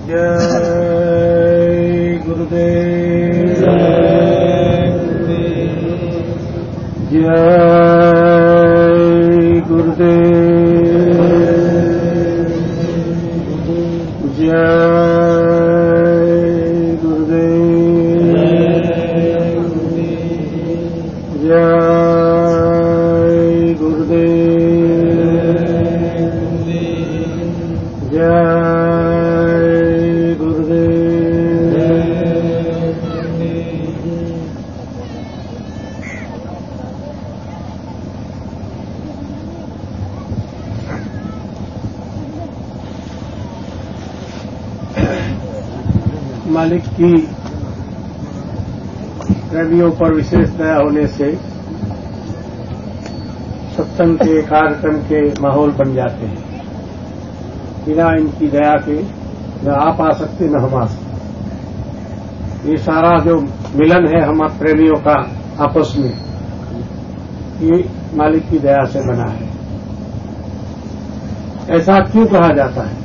जय गुरुदेव जय गुरुदेव जय गुरुदेव जय गुरुदेव जय मालिक की प्रेमियों पर विशेष दया होने से सत्संग के कार्यक्रम के माहौल बन जाते हैं। बिना इनकी दया के न आप आ सकते न हम आ सकते। ये सारा जो मिलन है हम प्रेमियों का आपस में, ये मालिक की दया से बना है। ऐसा क्यों कहा जाता है?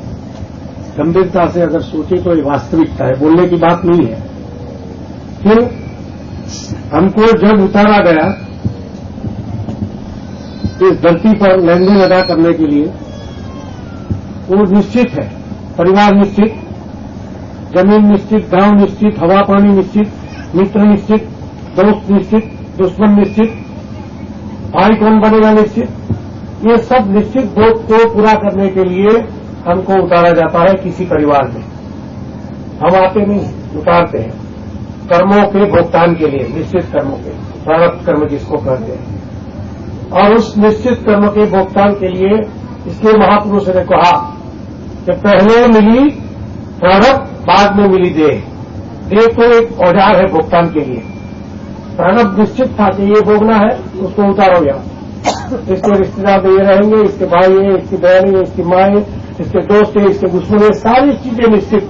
गंभीरता से अगर सोचे तो ये वास्तविकता है, बोलने की बात नहीं है। क्यों? हमको जब उतारा गया इस धरती पर लेन देन अदा करने के लिए, वो निश्चित है। परिवार निश्चित, जमीन निश्चित, गांव निश्चित, हवा पानी निश्चित, मित्र निश्चित, दोस्त निश्चित, दुश्मन निश्चित, भाई कौन बनेगा निश्चित। ये सब निश्चित भोग को पूरा करने के लिए हमको उतारा जाता है किसी परिवार में। हम आते नहीं, उतारते हैं कर्मों के भुगतान के लिए, निश्चित कर्मों के, प्रारब्ध कर्म जिसको कहते हैं। और उस निश्चित कर्म के भुगतान के लिए इसलिए महापुरुष ने कहा कि पहले मिली प्रारब्ध, बाद में मिली देह। देह तो एक औजार है भुगतान के लिए। प्रारब्ध निश्चित था कि ये भोगना है, उसको उतारो या इसके रिश्तेदार ये रहेंगे, इसके भाई है, इसकी बहन है, इसकी माँ है, इसके दोस्त है, इसके दुश्मन है, सारी चीजें निश्चित।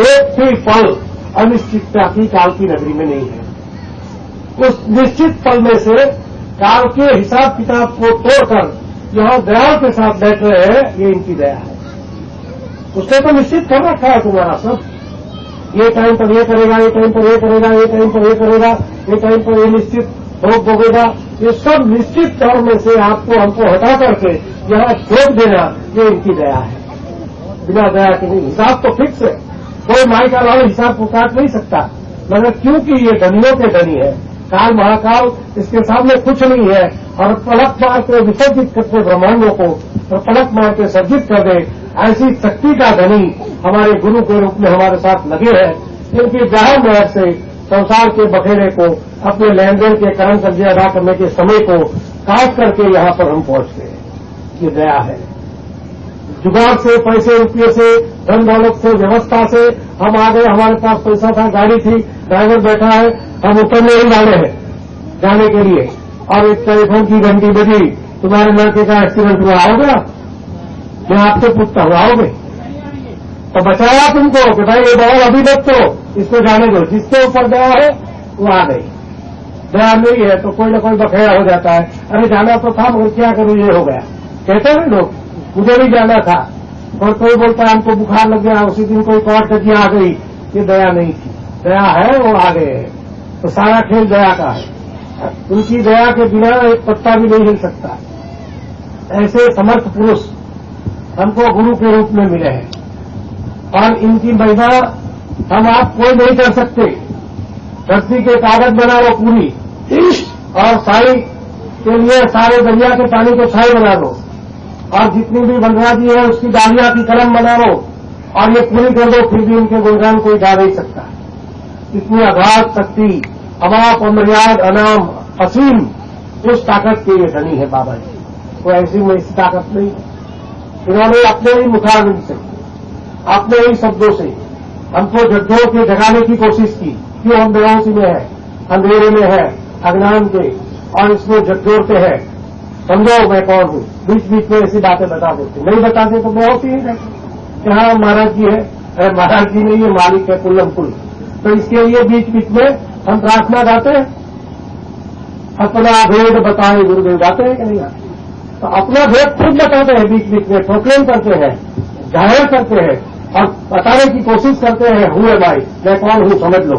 एक भी पल अनिश्चितता की काल की नगरी में नहीं है। उस निश्चित पल में से काल के हिसाब किताब को तोड़कर यहां दया के साथ बैठ रहे हैं, ये इनकी दया है। उसने तो निश्चित कर रखा है तुम्हारा सब। ये टाइम पर ये करेगा, ये टाइम पर ये करेगा, ये टाइम पर ये करेगा, ये टाइम पर ये निश्चित भोग भोगेगा। ये सब निश्चित कर्म में से आपको हमको हटा करके यहां छोड़ देना, ये इनकी दया है। बिना दया के नहीं। हिसाब तो फिक्स है, कोई माई का लाल हिसाब को काट नहीं सकता। मगर क्योंकि ये धनियों के धनी है, काल महाकाल इसके सामने कुछ नहीं है, और पलक मार के विसर्जित करते ब्रह्मांडों को और पलक मार के सर्जित कर दे, ऐसी शक्ति का धनी हमारे गुरु के रूप में हमारे साथ लगे हैं। इनकी जहां महर से संसार के बखेरे को, अपने लेन देन के कर्म संजय अदा करने के समय को काट करके यहां पर हम पहुंच गए। ये दया है। जुगाड़ से, पैसे रुपये से, धन दौलत से, व्यवस्था से हम आ गए। हमारे पास पैसा था, गाड़ी थी, ड्राइवर बैठा है, हम उतरने ही वाले हैं जाने के लिए, और एक टेलीफोन की घंटी बजी, तुम्हारे लड़के का एक्सीडेंट हुआ, आओगे? मैं आपसे पूछता हूँ, आओगे? तो बचाया तुमको कि भाई ये बॉल अभी मत तो इसको जाने दो। जिसके ऊपर दया है वो आ गई। दया नहीं है तो कोई न कोई बखेड़ा हो जाता है। अरे जाना तो था मगर क्या करूं, ये हो गया। कहते हैं लोग, मुझे भी जाना था, और कोई बोलता है हमको बुखार लग गया, उसी दिन कोई कोर्ट कजिया आ गई। ये दया नहीं थी। दया है, वो आ गए। तो सारा खेल दया का है। उनकी दया के बिना एक पत्ता भी नहीं हिल सकता। ऐसे समर्थ पुरुष हमको गुरु के रूप में मिले हैं, और इनकी महिमा हम आप कोई नहीं कर सकते। धरती के कागज बना लो पूरी, और साई के लिए सारे दरिया के पानी को छाई बना दो, और जितनी भी वनराजी है उसकी डालियां की कलम बना लो, और ये पूरी कर दो, फिर भी उनके गुणगान कोई गा नहीं सकता। इतनी अगाध शक्ति, अमाप, अमर्याद, अनाम, असीम, उस ताकत के ये धनी है बाबा जी। कोई ऐसी वैसी ताकत नहीं। इन्होंने अपने ही मुखारबिंद से, अपने ही शब्दों से हमको झकझोर के जगाने की कोशिश की। क्यों हम बेहोशी में है, अंधेरे में है, अज्ञान के, और इसमें झकझोरते हैं। समझो मैं कौन हूं। बीच बीच में ऐसी बातें बता देते, नहीं बताते तो बेहोशी ही रहते कि हाँ महाराज जी है। अरे महाराज जी नहीं, ये मालिक है कुल्लम कुल। तो इसके लिए बीच बीच में हम प्रार्थना गाते हैं, अपना भेद बताए गुरुदेव, गाते हैं कि नहीं गाते? तो अपना भेद खुद बताते हैं, बीच बीच में प्रोक्लेम करते हैं, जाहिर करते हैं और बताने की कोशिश करते हैं हुए भाई मैं कौन हूं समझ लो,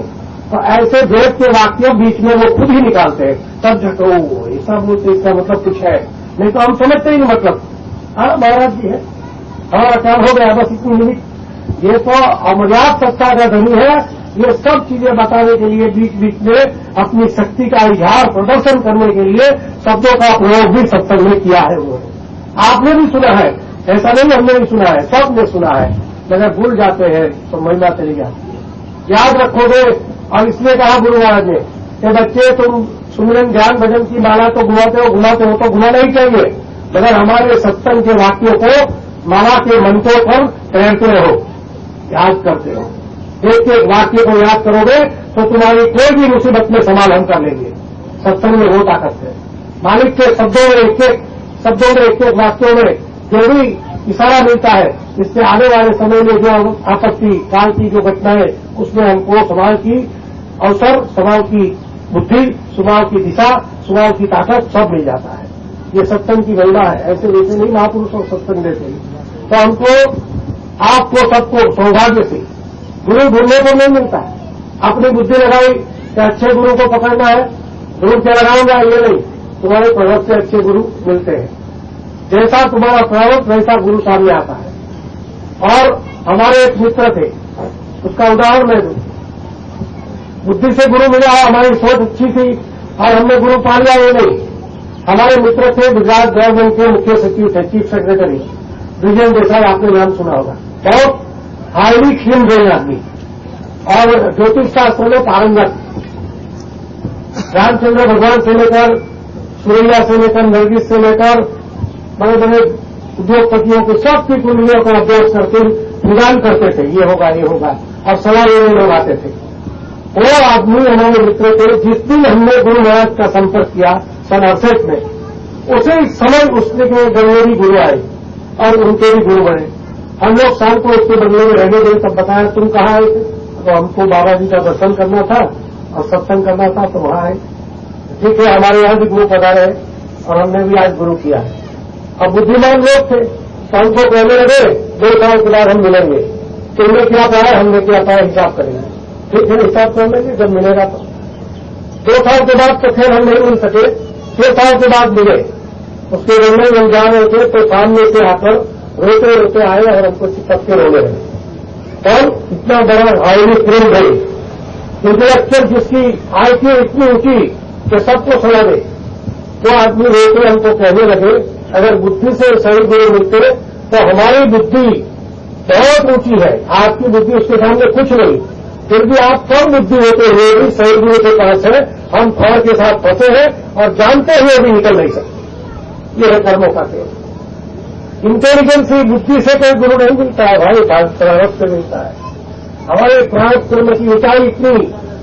तो ऐसे वेद के वाक्यों बीच में वो खुद ही निकालते हैं, तब जाकर ऐसा बोलते इसका मतलब कुछ है, नहीं तो हम समझते ही नहीं मतलब। हाँ महाराज जी है, हमारा काम हो गया बस इतनी मिनट। ये तो अमर्याद सत्ता का धनी है, ये सब चीजें बताने के लिए बीच बीच में अपनी शक्ति का इजहार प्रदर्शन करने के लिए शब्दों का प्रयोग भी सत्संग में किया है। वो आपने भी सुना है, ऐसा नहीं हमने भी सुना है, सबने सुना है, मगर भूल जाते हैं तो महिमा चली जाती है। याद रखोगे, और इसलिए कहा गुरु महाराज ने कि बच्चे तुम सुमिरन ध्यान भजन की माला तो घुमाते हो तो घुमाना ही चाहिए, मगर हमारे सत्संग के वाक्यों को माला के मंत्रों पर प्रेरते रहो, याद करते रहो। एक एक वाक्य को याद करोगे तो तुम्हारी कोई भी मुसीबत में संभाल हम कर लेंगे। सत्संग में वो ताकत है, मालिक के शब्दों में एक एक वाक्यों में जो भी इशारा मिलता है, इससे आने वाले समय में जो आपत्ति काल की जो घटनाएं उसमें हमको स्वभाव की अवसर, स्वभाव की बुद्धि, स्वभाव की दिशा, स्वभाव की ताकत सब मिल जाता है। ये सत्संग की महिमा है, ऐसे वैसे नहीं महापुरुषों सत्संग देते हैं। तो हमको आपको सबको सौभाग्य से गुरु ढूंढने को नहीं मिलता है। अपनी बुद्धि लगाई कि अच्छे गुरु को पकड़ना है, ढूंढ के लगाऊंगा, ये नहीं, तुम्हारे प्रभाव से अच्छे गुरु मिलते हैं। जैसा तुम्हारा प्रभाव वैसा गुरु सामने आता है। और हमारे एक मित्र थे, उसका उदाहरण मैं दूं। बुद्धि से गुरु मिला, हमारी सोच अच्छी थी और हमने गुरु पा लिया, ये नहीं। हमारे मित्र थे, गुजरात गवर्नमेंट के मुख्य सचिव थे, चीफ सेक्रेटरी ब्रिजेन देसाई, आपने नाम सुना होगा। बहुत हाईली क्षीण ब्रेन आदमी और ज्योतिष शास्त्र में पारंगत। रामचंद्र भगवान से लेकर सुरैया से लेकर नरगिस से लेकर बड़े बड़े उद्योगपतियों के सबकी कुंडलियों को अभ्यास करके निदान करते थे, ये होगा ये होगा, और सलाह लेने लोग आते थे। वो आदमी हमारे मित्र थे। जिस दिन हमने गुरु महाराज का संपर्क किया सन 68 में, उसी समय उसके बंगले भी गुरु आए और उनके भी गुरु बने। हम लोग शाम को उसके बंगले में रहने गए, तब बताया तुम कहाँ आए थे, तो हमको बाबा जी का दर्शन करना था और सत्संग करना था, तो वहां आए। ठीक है, हमारे यहाँ भी गुरु पधारे हैं और हमने भी आज गुरु किया है। अब बुद्धिमान लोग थे तो हमको कहने लगे 2 साल के बाद हम मिलेंगे, तुमने क्या पाया हमने क्या पाया हिसाब करेंगे। ठीक है, हिसाब कर लेंगे जब मिलेगा तो। 2 साल के बाद तो फिर हम नहीं मिल सके, 6 साल के बाद मिले। उसके रोने में जा रहे थे तो सामने से आकर रोते रोते आए और हमको चिपक के रोने लगे। और इतना बड़ा हाईली प्रेम गई, इंटेलेक्चुअल जिसकी आईक्यू इतनी ऊंची कि सबको सुना दे, वो आदमी रोते हमको कहने लगे अगर बुद्धि से सही गुरु मिलते तो हमारी बुद्धि बहुत ऊंची है, आपकी बुद्धि उसके सामने कुछ नहीं, फिर भी आप कम बुद्धि होते हुए भी सही गुरु के पास है, हम फौर के साथ फंसे हैं और जानते हुए भी निकल नहीं सकते। ये है कर्मों का खेल। इंटेलिजेंसी बुद्धि से कोई गुरु नहीं मिलता है भाई, प्रारब्ध से मिलता है। हमारे प्रारब्ध कर्म की ऊंचाई इतनी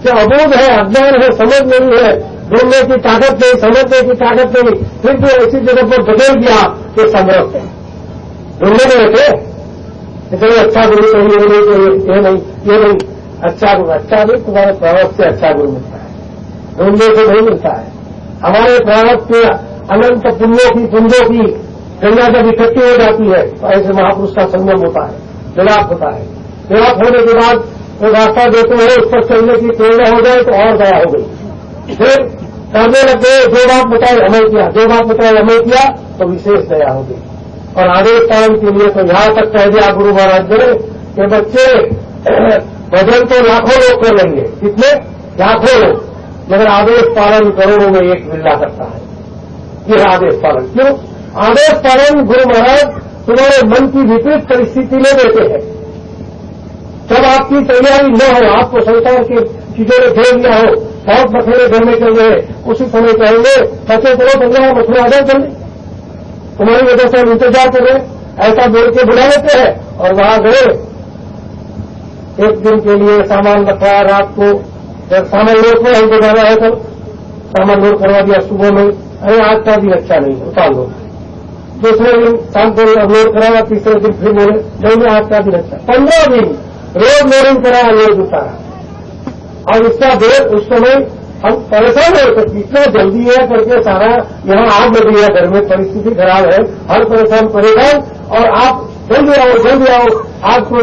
कि अबोध है, अज्ञान है, समझ नहीं है, ढूंढने की ताकत नहीं, समझने की ताकत नहीं, फिर भी ऐसी जगह पर बदल गया कि समर्थ है। ढूंढने में रहते इसलिए अच्छा गुरु चाहिए, ये नहीं अच्छा गुरु, अच्छा नहीं, तुम्हारे प्रारब्ध से अच्छा गुरु मिलता है, ढूंढने से नहीं मिलता है। हमारे प्रारब्ध के अनंत पुण्यों की गंगा जब इकट्ठी हो जाती है तो ऐसे महापुरुष का संगम होता है, विलाप होता है। विलाप होने के बाद वो रास्ता देते हैं, उस पर चलने की प्रेरणा हो जाए तो और दया हो गई। फिर करने लगे, जो बात बताए हमें किया, जो बात बताए हमें किया, तो विशेष दया हो गई। और आदेश पालन के लिए तो यहां तक कह दिया गुरु महाराज ने कि बच्चे भजन तो लाखों लोग कर लेंगे, कितने लाखों लोग, मगर आदेश पालन करोड़ों में एक मिलना करता है। ये आदेश पालन क्यों? आदेश पालन गुरु महाराज तुम्हारे मन की विपरीत परिस्थिति में देते हैं। जब आपकी तैयारी न हो, आपको संसार की चीजों ने भेज दिया हो, बहुत बखेरे भरने के लिए, उसी समय कहेंगे बच्चे चलो गंगा मथुरा आदर कर लें, तुम्हारी वजह से हम इंतजार कर रहे हैं, ऐसा बोल के बुला लेते हैं। और वहां गए, एक दिन के लिए सामान रखवाया, रात को सामान लोड में हमको जाना है, कल सामान लोड करवा दिया सुबह में, अरे आज का दिन अच्छा नहीं, उतार लो। दूसरे दिन शाम को लोड कराया, तीसरे दिन फिर बोले नहीं आज का दिन अच्छा। 15 दिन रोज लोडिंग कराया, लोड उतारा। और इसका देर उस समय हम परेशान हो सकते, इतना जल्दी है करके सारा यहाँ आग लगी है, घर में परिस्थिति खराब है, हर परेशान, और आप जल्दी आओ आपको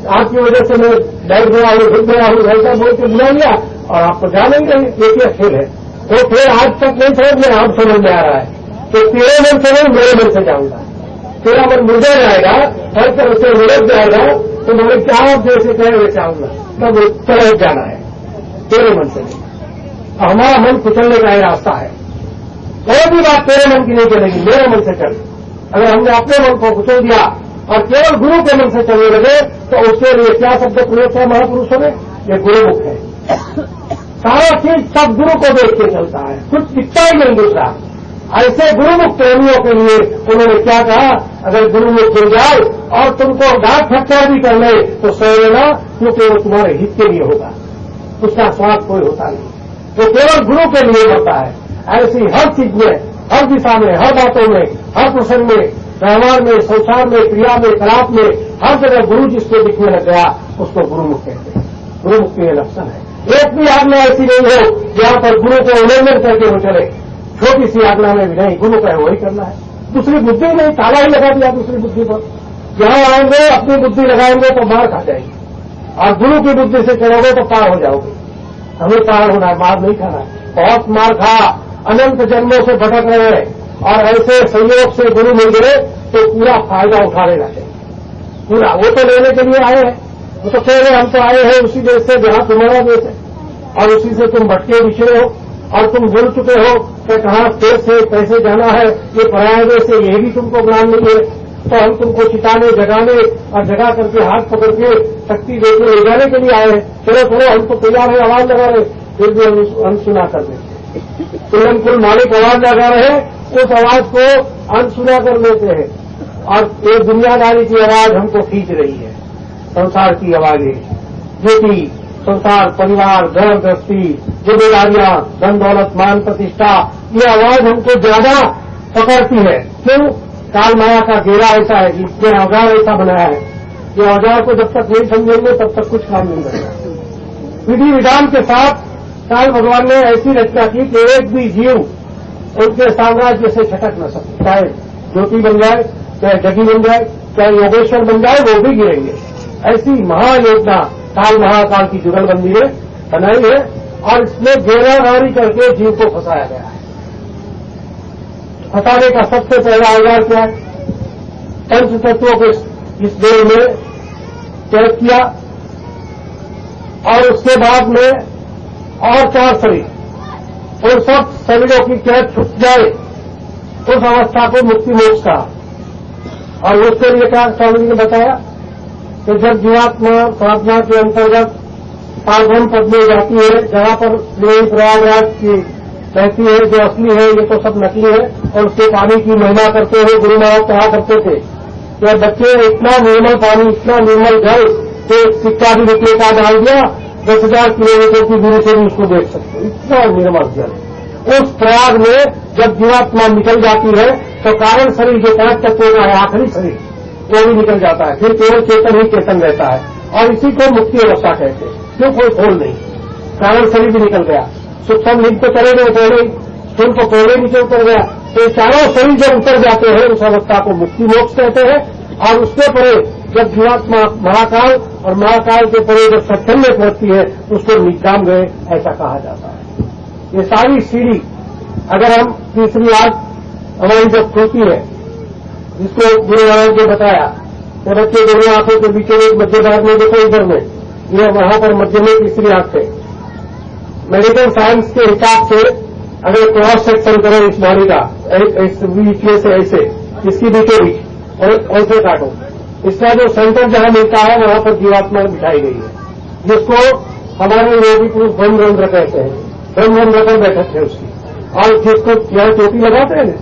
आपकी वजह से मैं बैठ गया हूँ, रुक गया हूँ, ऐसा बोल के बुला लिया और आपको जा नहीं रहे, ये क्या खेल है? वो खेल आज तक नहीं समझ में, आप समझ में आ रहा है कि तेरे मन से नहीं मेरे मन से जाऊंगा। तेरा मन मुझे जाएगा, हर तरह से उलझ जाएगा, तो मैं क्या जैसे कहे वैसे आऊंगा, तब चले जाना है, तेरे मन से नहीं। हमारा मन कुचलने का रास्ता है, कोई भी बात तेरे मन की नहीं चलेगी, मेरे मन से चल। अगर हमने अपने मन को कुचल दिया और केवल गुरु के मन से चलने लगे तो उसके लिए क्या शब्द प्रयोग किया महापुरुषों ने? ये गुरुमुख है। सारा चीज सब गुरु को देख के चलता है, कुछ दिखता ही नहीं दूसरा। ऐसे गुरुमुख प्रेमियों के लिए उन्होंने क्या कहा? अगर गुरुमुख मिल जाए और तुमको डांट फटकार भी कर ले तो सह लेना, क्योंकि वो तुम्हारे हित के लिए होगा, उसका स्वार्थ कोई होता नहीं, वो केवल गुरु के लिए होता है। ऐसी हर चीज में, हर दिशा में, हर बातों में, हर प्रसंग में, व्यवहार में, संसार में, क्रिया में, कलाप में, हर जगह गुरु जिसको दिखने लग गया उसको गुरुमुख कहते हैं। गुरुमुख के लक्षण है। एक भी आज्ञा ऐसी नहीं हो जहां पर गुरु को उल्लंघन करके वो चले, छोटी सी आज्ञा में भी नहीं, गुरु का वही करना है। दूसरी बुद्धि नहीं, ताला ही लगा दिया दूसरी बुद्धि पर। जहां आएंगे अपनी बुद्धि लगाएंगे तो मार खा जाएगी, और गुरु की बुद्धि से चलोगे तो पार हो जाओगे। हमें पार होना है, मार नहीं खाना है। बहुत मार खा, अनंत जन्मों से भटक रहे हैं, और ऐसे संयोग से गुरु मिल गए तो पूरा फायदा उठा लेना चाहिए पूरा। वो तो लेने के लिए आए हैं, वो तो कह रहे हम तो आए हैं उसी देश से जहां तुम्हारा देश है, और उसी से तुम भटके बिछड़े हो, और तुम भूल चुके हो कि कहां देश से कैसे जाना है, ये पराया देश से ये भी तुमको ज्ञान नहीं है। तो हम तुमको चिताने, जगाने और जगा करके हाथ पकड़ के शक्ति देके ले जाने के लिए आए हैं। चलो चलो, हम तो तैयार है, आवाज लगा रहे, फिर भी हम सुना कर देते। कुल मालिक आवाज लगा रहे हैं, उस आवाज को अनसुना कर लेते हैं, और एक दुनियादारी की आवाज हमको खींच रही है, संसार की आवाजें, जो कि संसार, परिवार, घर गृहस्थी, जिम्मेदारियां, धन दौलत, मान प्रतिष्ठा, ये आवाज हमको ज्यादा पकड़ती है। क्यों? काल माया का घेरा ऐसा है, इसने औजार ऐसा बनाया है। ये औजार को जब तक नहीं समझेंगे तब तक कुछ काम नहीं करेगा। विधि विधान के साथ काल भगवान ने ऐसी रचना की कि एक भी जीव उनके साम्राज्य से छटक न सके, चाहे ज्योति बन जाए, चाहे जगी बन जाए, चाहे योगेश्वर बन जाए, वो भी गिरेंगे। ऐसी महायोजना काल महाकाल की जुगलबंदी ने बनाई है, और इसमें घेराधारी करके जीव को फंसाया गया है। फंसाने का सबसे पहला औजार क्या है? पंच तत्वों को इस देह में कैद किया, और उसके बाद में और 4 शरीर, उन सब शरीरों की कैद छूट जाए, उस अवस्था को मुक्ति मोक्ष का। और उसके लिए क्या स्वामी जी ने बताया कि जब जीवात्मा साधना के अंतर्गत पारब्रह्म पद में जाती है, जहां पर प्रयागराज की रहती है, जो असली है ये तो सब नकली है, और उसके पानी की महिमा करते हुए गुरु महाराज कहा करते थे कि बच्चे इतना निर्मल पानी, इतना निर्मल जल कि सिक्का भी निकले का डाल दिया, 10,000 किलोमीटर की दूरी से भी उसको देख सकते, इतना निर्मल जल। उस प्रयाग में जब जीवात्मा निकल जाती है तो कारण शरीर जो 5 तत्वों का है, आखिरी शरीर, वो भी निकल जाता है, फिर केवल चेतन ही चेतन रहता है, और इसी को मुक्ति अवस्था कहते हैं। क्यों? कोई खोल नहीं, कारण शरीर भी निकल गया, सूक्ष्म लिंग तो चले गए पहले, स्थूल तो पहले नीचे उतर गया, तो चारों शरीर जब उतर जाते हैं उस अवस्था को मुक्ति मोक्ष कहते हैं। और उसके परे जब जीवात्मा महाकाल, और महाकाल के परे जब सत्संग में पहुंचती है उसको निजाम गए ऐसा कहा जाता है। ये सारी सीढ़ी अगर हम तीसरी आंख हमारी जब खुलती है, जिसको गुरु महाराज ने बताया, तो बच्चे दोनों आंखों के बीच एक मध्य भाग में देखो, इधर में ये वहां पर मध्य में तीसरी आंख है। मेडिकल साइंस के हिसाब से अगर क्रॉस सेक्शन करो इस बॉडी का, बीच में से ऐसे, इसकी बीचों बीच और ऐसे काटो, इसका जो सेंटर जहां मिलता है वहां पर जीवात्मा बिठाई गई है, जिसको हमारे योगी पुरुष ब्रह्मरंध्र कहते हैं। ब्रह्मरंध्र पर बैठक है उसकी, और जिसको यहाँ चोटी लगाते हैं ना,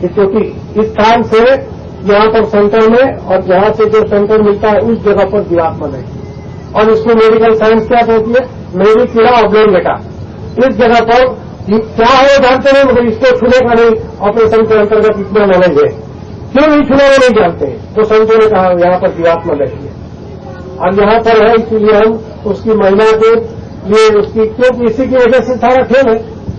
इस चोटी इस स्थान से यहाँ पर सेंटर में, और जहां से जो सेंटर मिलता है उस जगह पर जीवात्मा बैठती है। और इसको मेडिकल साइंस क्या कहती है? मेरी कीड़ा ऑब्लेन बेटा। इस जगह पर क्या है जानते नहीं, मतलब इसको छूने का नहीं, ऑपरेशन के अंतर्गत इतना नॉलेज है, क्यों नहीं छूने वो नहीं जानते। तो संतों ने कहा यहाँ पर जीवात्मा बैठी है, और यहाँ पर है, इसीलिए हम उसकी महिमा के लिए उसकी, क्योंकि इसी की वजह से सारा खेल है।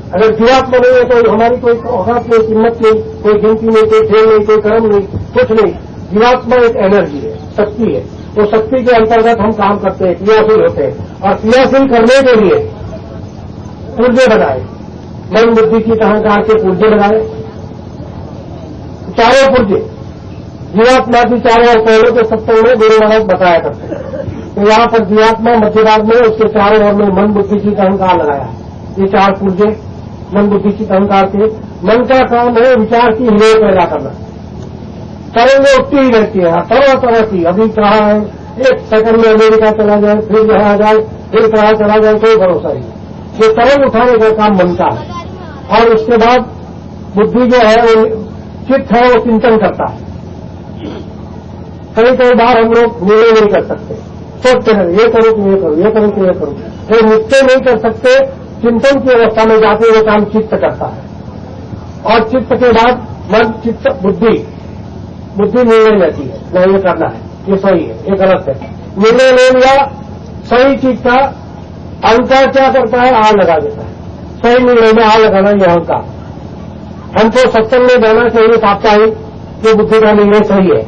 अगर जीवात्मा नहीं है तो हमारी कोई औकात नहीं, कीमत नहीं, कोई गिनती नहीं, कोई खेल नहीं, कोई कर्म नहीं, कुछ नहीं। जीवात्मा एक एनर्जी है, शक्ति है, वो शक्ति के अंतर्गत हम काम करते हैं, क्रियाशील होते हैं। और क्रियाशील करने के लिए पुर्जे बनाए, मन बुद्धि की अहंकार के पुर्जे लगाए, चारों पुर्जे जीवात्मा की चारों और पहले के सत्संग में गुरु महाराज बताया करते हैं। तो यहाँ पर जीवात्मा मध्य भाग में उसके चारों ओर में मन बुद्धि की अहंकार लगाया। ये चार पुर्जे मन बुद्धि की अहंकार के मन का काम है विचार की हिलों पैदा करना। तरंगें उठती ही रहती है तरह तरह की। अभी कहा है एक सेकंड में अमेरिका चला जाए, फिर यहाँ आ जाए, फिर कहा चला जाए, कोई भरोसा नहीं। ये तरंग उठाने का काम मन का है। और उसके बाद बुद्धि जो है वो चित्त है वो चिंतन करता है। कई बार हम लोग निर्णय नहीं कर सकते, सोचते हैं ये करो कि ये करो, ये करो कि ये करो। वो निश्चय नहीं कर सकते, चिंतन की अवस्था में जाते हुए काम चित्त करता है। और चित्त के बाद मन चित्त बुद्धि निर्णय लेती है, नहीं ये करना है, ये सही है, ये गलत है। निर्णय ले लिया सही चीज का, अहंकार क्या करता है आग लगा देता है। सही निर्णय में आग लगाना ये अहंकार। हमको सत्संग में जाना चाहिए साप्ताहिक, ये बुद्धि का निर्णय सही है।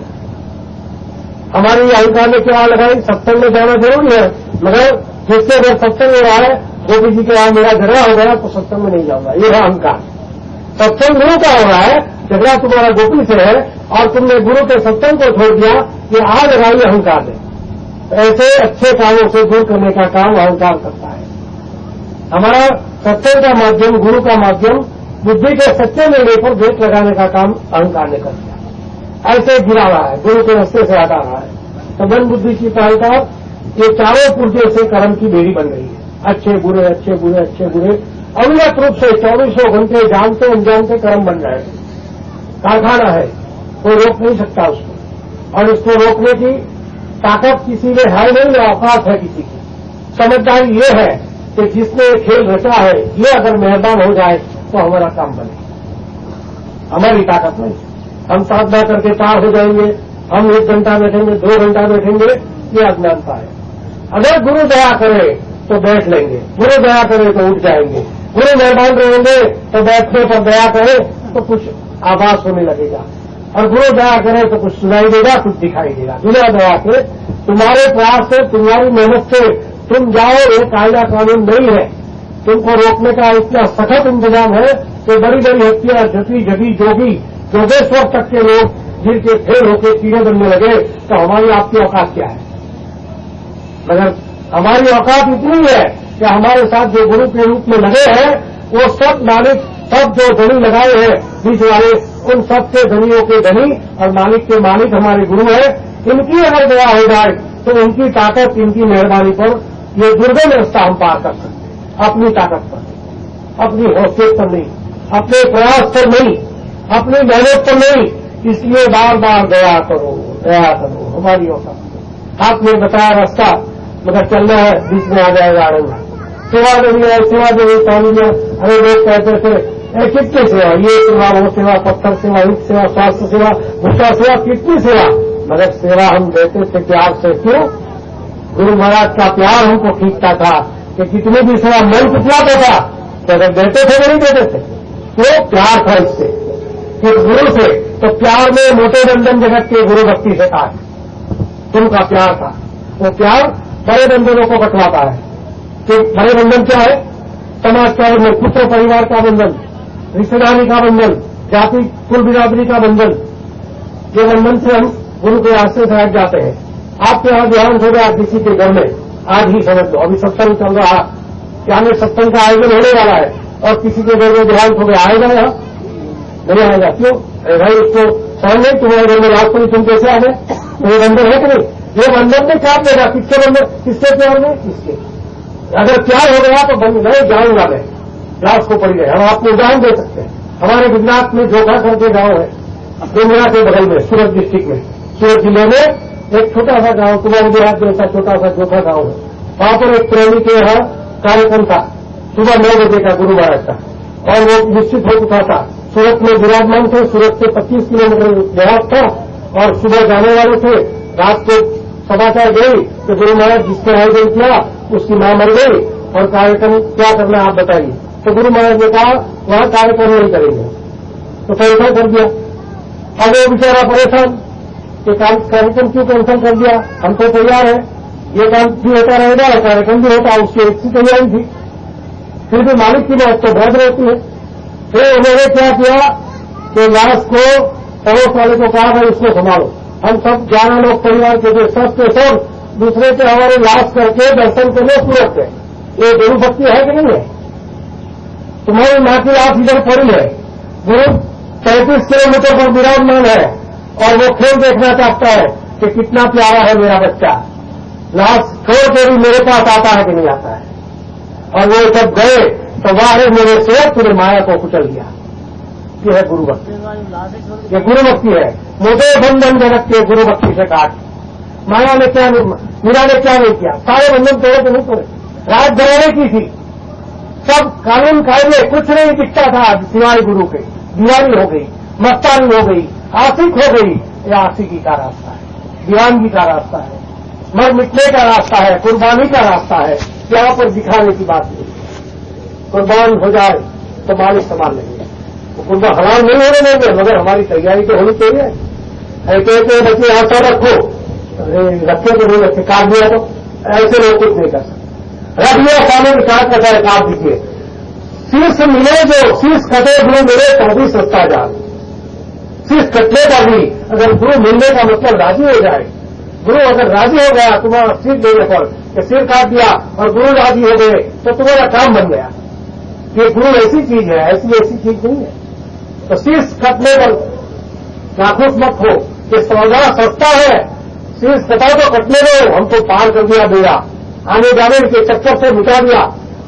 हमारी अहंकार ने क्या लगाई, सत्संग में जाना जरूरी है, मगर जिससे अगर सत्संग में रहा है गोपी जी के यहाँ मेरा झगड़ा हो गया तो सत्संग में नहीं जाऊंगा, ये है अहंकार। सत्संग गुरु का हो रहा है, झगड़ा तुम्हारा गोपी से है और तुमने गुरु के सत्संग को छोड़ दिया, ये आग लगाई अहंकार है। ऐसे अच्छे कामों से दूर करने का काम अहंकार करता है। हमारा सत्संग का माध्यम, गुरु का माध्यम, बुद्धि के सच्चे निर्णय पर ब्रेक लगाने का काम अहंकार ने कर दिया। ऐसे गिरा रहा है, गुरु के रास्ते से हटा रहा है। तो मन बुद्धि की अहंकार ये चारों पुर्जे से कर्म की बेड़ी बन रही है। अच्छे बुरे अच्छे बुरे अच्छे बुरे अविरत रूप से 24 घंटे जानते अनजानते कर्म बन रहे हैं। कारखाना है, कोई रोक नहीं सकता उसको। और इसको रोकने की ताकत किसी में है नहीं, औकात है किसी की। समझदारी ये है कि जिसने खेल रचा है ये अगर मेहरबान हो जाए तो हमारा काम बने। हमारी ताकत नहीं। हम साधना करके पार हो जाएंगे, हम 1 घंटा बैठेंगे, 2 घंटा बैठेंगे, ये अज्ञानता है। अगर गुरु दया करे तो बैठ लेंगे, गुरु दया करे तो उठ जाएंगे, गुरु मेहरबान रहेंगे तो बैठने पर दया करे तो कुछ आभास होने लगेगा, और गुरु दया करे तो कुछ सुनाई देगा, कुछ दिखाई देगा। बिना दया के तुम्हारे प्रयास से, तुम्हारी मेहनत से तुम जाओ, ये कायदा कानून नहीं है। तुमको रोकने का इतना सख्त इंतजाम है कि बड़ी बड़ी हत्या जटी जटी जोगी योगेश्वर तक के लोग जिनके फेल होकर कीड़े बनने लगे, तो हमारी आपकी औकात क्या है। मगर हमारी औकात इतनी है कि हमारे साथ जो गुरु के रूप में लगे हैं वो सब मालिक, सब जो धनी लगाए हैं बीच वाले, उन सब के धनियों के धनी और मालिक के मालिक हमारे गुरु है। इनकी अगर दया हो जाए तो इनकी ताकत, इनकी मेहरबानी पर ये दुर्गम रास्ता हम पार कर सकते हैं। अपनी ताकत पर, अपनी हौसले पर नहीं, अपने प्रयास पर नहीं, अपनी मेहनत पर नहीं। इसलिए बार बार दया करो, दया करो। हमारी औकात आपने बताया रास्ता, मगर चलना है, बीच में आ जाएगा आड़ंगा। सेवा देनी है, सेवा देनी पानी में। अरे लोग कहते थे कितनी सेवा, ये सेवा, वो सेवा, पत्थर सेवा, हित सेवा, स्वास्थ्य सेवा, भूषा सेवा, कितनी सेवा। मगर सेवा हम देते थे प्यार से। क्यों? गुरु महाराज का प्यार हमको खींचता था कि कितनी भी सेवा मन कितलाता था, तो अगर देते थे नहीं देते थे, तो प्यार था इससे कि गुरु से। तो प्यार में मोटे बंधन जगत के गुरु भक्ति से था, उनका प्यार था। वो प्यार बड़े बंधनों को बतलाता है कि बड़े बंधन क्या है, समाज का बंधन, पुत्र परिवार का बंधन, रिश्तेदारी का बंधन, जाति कुल बिरादरी का बंधन। ये बंधन से हम गुरु के रास्ते से हट जाते हैं। आपके यहाँ ध्यान हो गया किसी के घर में, आज ही समझ लो, अभी सत्संग चल रहा, क्या में सत्संग का आयोजन होने वाला है, और किसी के घर में ध्यान हो गया, आएगा यहाँ नहीं आएगा? क्यों? भाई उसको समझ नहीं, तुम्हारे घर में रात को तुम कैसे आ गए? तो ये बंधन है कि नहीं? ये बंधन में क्या देगा? किसके बंधन, किसके प्यार में? किसके? अगर प्यार हो गया तो बंद नहीं जाऊंगा मैं, क्लास को पड़ गए। हम आपको उदाहरण दे सकते हैं। हमारे गुजरात में जोखा करके गांव है, डुमरा के बगल में, सूरत डिस्ट्रिक्ट में, सूरत जिले में एक छोटा सा गांव, कुमार देहात जैसा छोटा सा जोखा गांव है। वहां पर एक प्रेमी के यहाँ कार्यक्रम था, सुबह 9 बजे का, गुरु महाराज का, और वो निश्चित हो चुका था। सूरत में विराजमान थे, सूरत से 25 किलोमीटर देहात था, और सुबह जाने वाले थे। रात को समाचार गई कि गुरु महाराज जिसने आयोजन किया उसकी मां मर गई, और कार्यक्रम क्या करना आप बताइए। तो गुरु महाराज ने कहा वहां कार्यक्रम नहीं करेंगे, तो कैंसिल कर दिया। अब वो बेचारा परेशान, कि कार्यक्रम क्यों कैंसिल कर दिया, हम तो तैयार है, ये काम भी होता रहेगा और कार्यक्रम भी होता, उसकी अच्छी तैयारी थी। फिर भी मालिक की बात तो बहुत रहती है। फिर उन्होंने क्या किया कि लाश को पड़ोस वाले को कहा भाई उसको संभालो। हम सब 11 लोग परिवार के थे, सब के सब दूसरे के हमारे लाश करके दर्शन करने सूरत गए। ये गुरु भक्ति है कि नहीं है? तुम्हारी मां की लाश इधर पड़ी है, गुरु 35 किलोमीटर पर विराजमान है और वो खेल देखना चाहता है कि कितना प्यारा है मेरा बच्चा। लाश छोड़ के भी मेरे पास आता है कि नहीं आता है। और वो जब गए तो वाह मेरे से पूरे माया को कुचल दिया। ये है गुरु भक्ति, ये गुरु भक्ति है। मुझे बंधन जगत के गुरु भक्ति से काट। माया ने क्या, मीरा ने क्या नहीं किया, सारे बंधन तोड़े तो नहीं तोड़े। रात घराने की थी, सब कानून कायदे कुछ नहीं दिखता था सिवाय गुरु के। दीवानी हो गई, मस्तानी हो गई, आशिक हो गई। यह आशिकी का रास्ता है, दीवानगी का रास्ता है, मर मिटने का रास्ता है, कुर्बानी का रास्ता है। यहाँ पर दिखाने की बात नहीं। कुर्बान हो जाए तो मालिक संभाल लेंगे, तो कुर्बान हलाल नहीं होने देंगे, मगर हमारी तैयारी तो होनी चाहिए। ऐसे बच्चे यहाँ से रखो, रखे तो नहीं रखे, काट दिया तो ऐसे लोग कुछ नहीं कर सकते। रख लिया सामने में काट कटा है, काट दीजिए। शीर्ष मिले जो शीर्ष कटे गुरु मिले तो भी सस्ता जाए। शीर्ष कटने का भी अगर गुरु मिलने का मतलब राजी हो जाए, गुरु अगर राजी हो गया तुम्हारा सिर देने पर कि सिर काट दिया और गुरु राजी हो गए तो तुम्हारा काम बन गया। ये गुरु ऐसी चीज है, ऐसी चीज नहीं है। तो शीर्ष कटने पर नाखुश मत हो कि सौदा सस्ता है, शीर्ष कटा तो कटने दो, हमको पार कर दिया बेड़ा, आने जाने के चक्कर से मिटा दिया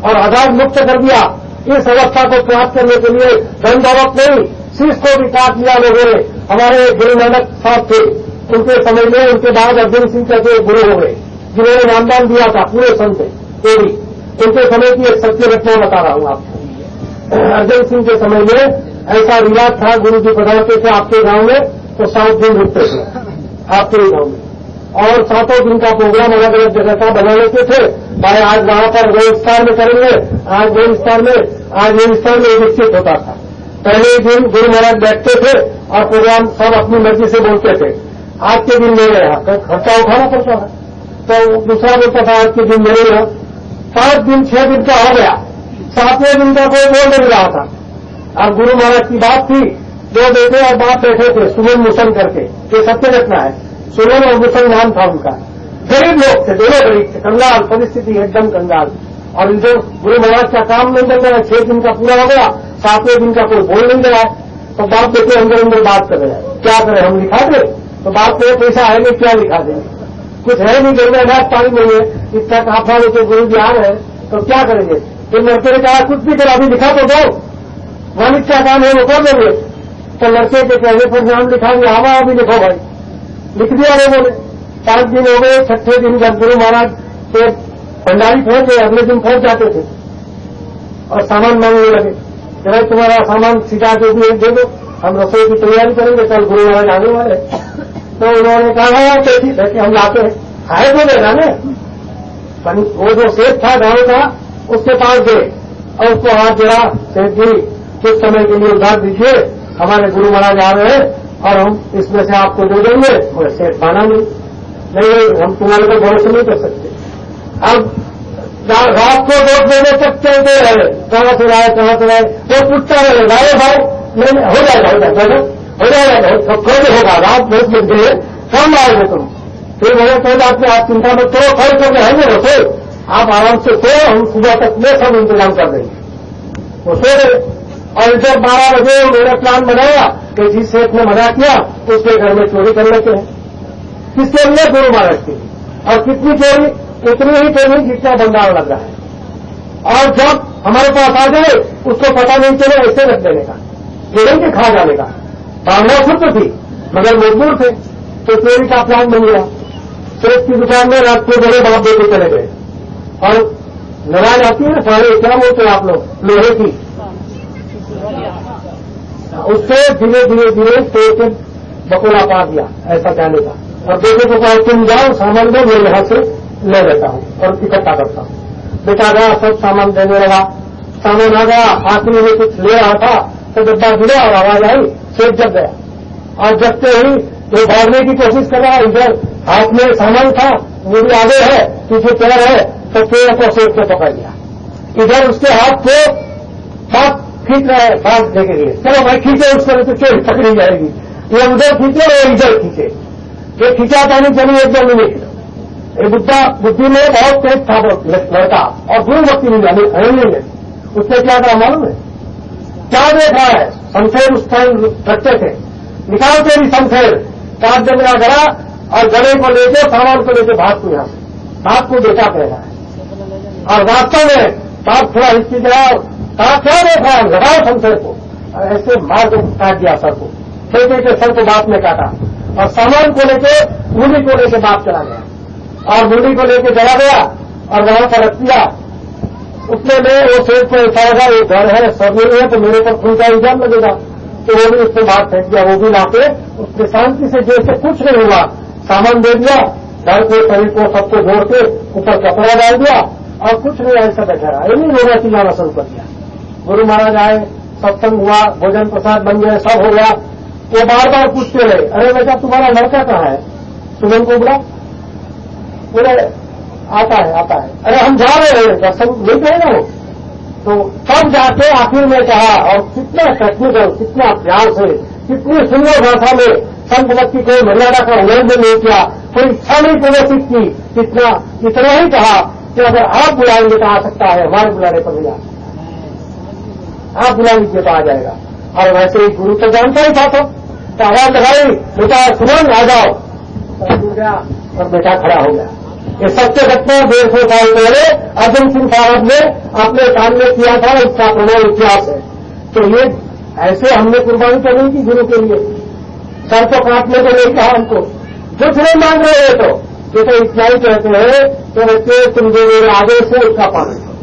और आजाद मुक्त कर दिया। इस अवस्था को प्राप्त करने के लिए धन दौलत नहीं, शीर्ष को भी काट लिया लोगों ने। हमारे गुरु नानक साहब थे, उनके समय में उनके बाद अर्जुन सिंह के गुरु हो गए, जिन्होंने नामदान दिया था पूरे संत से। उनके समय की एक सत्य घटना बता रहा हूं आपको। अर्जुन सिंह के समय में ऐसा रिवाज था, गुरु जी पधारते थे आपके गांव में तो 7 दिन रुकते थे आपके गांव में, और 7 दिन का प्रोग्राम अलग अलग जगह का बना लेते थे। भाई आज वहां पर गोविंदस्थान में करेंगे, आज गोविंदस्थान में निश्चित होता था। पहले दिन गुरु महाराज बैठते थे और प्रोग्राम सब अपनी मर्जी से बोलते थे। आज के दिन मेरे यहाँ खर्चा उठाना पड़ता है, तो दूसरा बोलता था आज के दिन मेरे यहाँ। 5 दिन 6 दिन का हो गया, 7वें दिन का कोई बोल नहीं रहा था। अब गुरु महाराज की बात थी, 2 बेटे और बाप बैठे थे सुमन मुसन करके, ये सत्य घटना है। सुमन और मुसन नाम था उनका। गरीब लोग थे, दोनों गरीब थे, कंगाल, परिस्थिति एकदम कंगाल। और जो गुरु महाराज का काम नहीं बन रहा, 6 दिन का पूरा हो गया, 7वें दिन का कोई बोल नहीं रहा है। तो बाप बेटे अंदर बात कर रहे हैं, क्या करें, हम लिखा दे? तो बाप पे पैसा है नहीं, क्या लिखा देंगे, कुछ है नहीं, गंगा पानी नहीं है, इतना काफा लेके गुरु जी आ रहे हैं तो क्या करेंगे? फिर लड़के ने कहा कुछ भी करो, अभी लिखा तो दो, वालिद क्या काम है वो कर देंगे। तो लड़के के कहने पर नाम लिखा दिया, हवा अभी लिखो भाई, लिख दिया लोगों ने। 5 दिन हो गए, 6ठे दिन जब गुरु महाराज के भंडारी पहुंचे, अगले दिन पहुंच जाते थे और सामान मांगने लगे, जरा तुम्हारा सामान सीधा जो भी दे दो, हम रसोई की तैयारी करेंगे, कल गुरु महाराज आने वाले। तो उन्होंने कहा ठीक है कि हम लाते हैं, खाए तो देना ने। वो जो सेठ था गांव का, उसके पास गए और उसको हाथ जोड़ा, सेठ जी कुछ समय के लिए उधार दीजिए, हमारे गुरु महाराज आ रहे हैं और हम इसमें से आपको दे देंगे। वो सेठ माना नहीं, हम तुम्हारे पर भरोसा नहीं कर सकते। अब रात को 2 बजे तक चलते रहे, कहाँ से लाए वो पूछता रहे, लाए भाई नहीं हो जाएगा खोज होगा, रात 10 बजे कम लाओगे तुम। फिर मैंने कोई बात नहीं, आप चिंता मत करो, खड़े करके है नहीं रसोई, आप आराम से सो, हम सुबह तक में सब इंतजाम कर देंगे। वो सो गए और जब 12 बजे मेरा प्लान बनाया कि जिस सेठ ने मना किया उसके घर में चोरी कर लेते हैं। किसके लिए? गुरु महाराज के लिए। और कितनी चोरी? उतनी ही चोरी जितना भंडार लग रहा है। और जब हमारे पास आ जाए उसको पता नहीं चले, ऐसे रख देने का, गिरन के खा जाने का। भावना शुद्ध थी मगर मजबूर थे, तो चोरी का प्लान बन गया। सेठ की दुकान में रात के बड़े बाप बेटे चले गए और नाराज आती है ना सारे, क्या बोलते हैं आप लोग, लोहे की, उससे धीरे धीरे पेट बकोला पा दिया ऐसा जाने का। और बेटे को कहा तुम जाओ सामान दो, मैं यहां से ले लेता हूं और इकट्ठा करता हूं। बेटा गया, सब सामान देने लगा, सामान आ गया, आखिरी में कुछ ले रहा था तो डब्बा गिरा और आवाज आई, सेठ जग गया। और जगते ही वो भागने की कोशिश कर रहा है, इधर हाथ में सामान था, मूवी आगे है, पीछे पेड़ है, तो पेड़ को सेब को पकड़ लिया। इधर उसके हाथ को हाथ खींच रहा है भागने के लिए, चलो भाई खींचे उस तरह से चोट पकड़ी जाएगी, ये उधर खींचे और इधर खींचे, ये खींचा पानी चली एकदम मिनट। ये बुद्धि में बहुत तेज था लड़का और गुरु भक्ति नहीं जानी नहीं है। उसने क्या कहा मालूम है? क्या देखा है? शमशेर उस टाइम रखते थे, निकाल तेरी शमशेर, काट दे मेरा गला और गले को लेके सामान को लेके भाग को यहां से, बाप को बेटा कह रहा है। और वास्तव में बाप थोड़ा हिस्सी गया, कहा क्या देखा है? लगाओ शमशेर को, और ऐसे मार को काट दिया सर को, खेते के सर को बाप ने काटा और सामान को लेके मूली को लेके बाप चला गया और मूली को लेके चला गया और वहां पर रख दिया। उसने में वो सेठ को ऐसा लगा ये घर है सब नहीं है तो मेरे पर खून का इल्जाम लगेगा, तो वो भी उससे बात फेंक दिया। वो भी लाके उसने शांति से जैसे कुछ नहीं हुआ सामान दे दिया, घर को शरीर को सबको जोड़ के ऊपर कपड़ा डाल दिया और कुछ नहीं ऐसा बैठा रहा, ये नहीं रोना चिल्लाना शुरू कर दिया। गुरु महाराज आए, सत्संग हुआ, भोजन प्रसाद बन गए, सब हो गया। वो बार बार पूछते रहे, अरे बेटा तुम्हारा लड़का कहाँ है? सुमन को बोला, बोले आता है। अरे हम जा रहे हैं, दर्शन नहीं करेगा वो। तो तब जाके आखिर में कहा, और कितना टेक्निकल, कितना प्यार से, कितनी सुंदर भाषा में संत भक्ति को मर्यादा का उल्लंघन नहीं किया, कोई इच्छा नहीं प्रदर्शित की, इतना ही कहा कि अगर आप बुलाएंगे तो आ सकता है, हमारे बुलाने पर मिला, आप बुला लीजिए तो आ जाएगा। और वैसे ही गुरु तो जानता ही था, तो आवाज लगाई, बेटा सुमन आ जाओ, तो गया और बेटा खड़ा हो गया। ये सत्य घटना 150 साल पहले अर्जुन सिंह साहब ने अपने सामने किया था, इसका प्रमाण इतिहास है। तो ये ऐसे हमने कुर्बानी तो नहीं की गुरु के लिए, सर को काटने को नहीं कहा हमको, कुछ नहीं मांग रहे हैं। तो ये तो इतना ही कहते हैं कि बच्चे तुम जो मेरे आदेश से उसका पालन करो,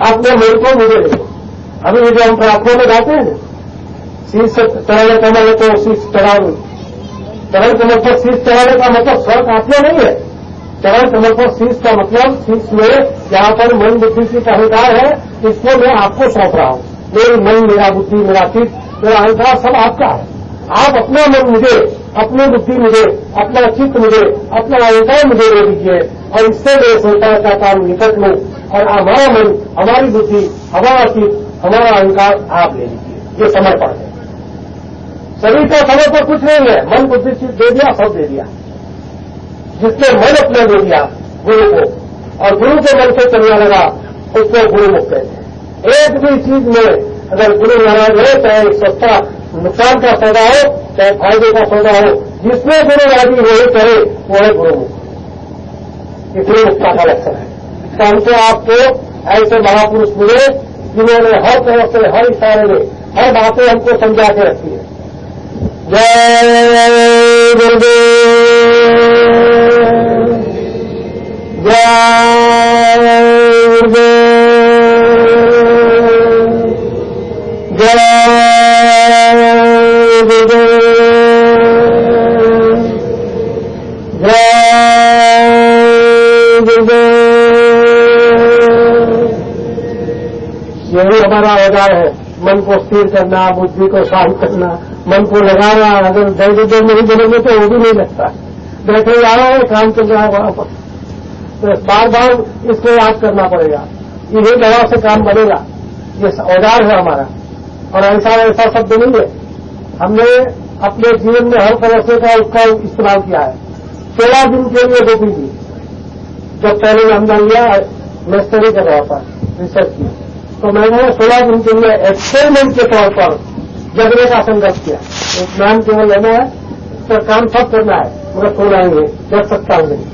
अपने मन को मुझे देखो। अभी जो हम प्रार्थना में गाते हैं, शीश चढ़ाने कमल को शीश चढ़ाओ, चरण कमल पर शीश चढ़ाने का मतलब स्वर काटना नहीं है। चरण कमल पर शीश का मतलब शीश में जहां पर मन बुद्धि की अहंकार है, इसको मैं आपको सौंप रहा हूं। मेरी मन, मेरा बुद्धि, मेरा चित्त, मेरा अहंकार सब आपका है। आप अपना मन मुझे, अपनी बुद्धि मुझे, अपना चित्त मुझे, अपना अहंकार मुझे दे दीजिए और इससे मैं संसार का काम निकट लूं और हमारा मन, हमारी बुद्धि, हमारा चित्त, हमारा अहंकार आप ले लीजिए। ये समर्पण है। शरीर का समर्पण कुछ नहीं है, मन बुद्धि चित्त दे दिया, सब दे दिया। जिसने मन अपना दे दिया गुरु को और गुरु के मन से चलने लगा, उसको गुरु मुक्त कहते हैं। एक भी चीज में अगर गुरु नाराज है, चाहे सस्ता नुकसान का सौदा हो, चाहे फायदे का सौदा हो, जिसमें गुरु राजी वही करे वो है गुरु मुक्त। ये गुरु मुक्ता का लक्षण है। तो हमको आपको ऐसे महापुरुष मिले जिन्होंने हर तरह से, हर इशारे में, हर बातें हमको समझा के रखी है। जय गुरुदेव, जय गुरुदेव, जय गुरुदेव, जय गुरुदेव। यही हमारा औजार है, मन को स्थिर करना, बुद्धि को शांत करना, मन को लगाना। अगर देर नहीं बोलेंगे तो वो भी नहीं लगता। बैठे जा रहे हैं, काम चल रहा है वहां पर, तो बार बार इसको याद करना पड़ेगा। यही दवा से काम बनेगा। ये औजार है हमारा, और ऐसा शब्द नहीं है। हमने अपने जीवन में हर तरह से उसका इस्तेमाल किया है। 16 दिन के लिए गोपी जी, जब पहले हमने लिया मैं स्टडी कर रहा था, रिसर्च की, तो मैंने 16 दिन के लिए एक्सपेरिमेंट के तौर पर जगने का संकल्प किया। एक नाम केवल लेना है, उसका काम सब करना है, मगर सोना ही है, जग सकता हूं नहीं।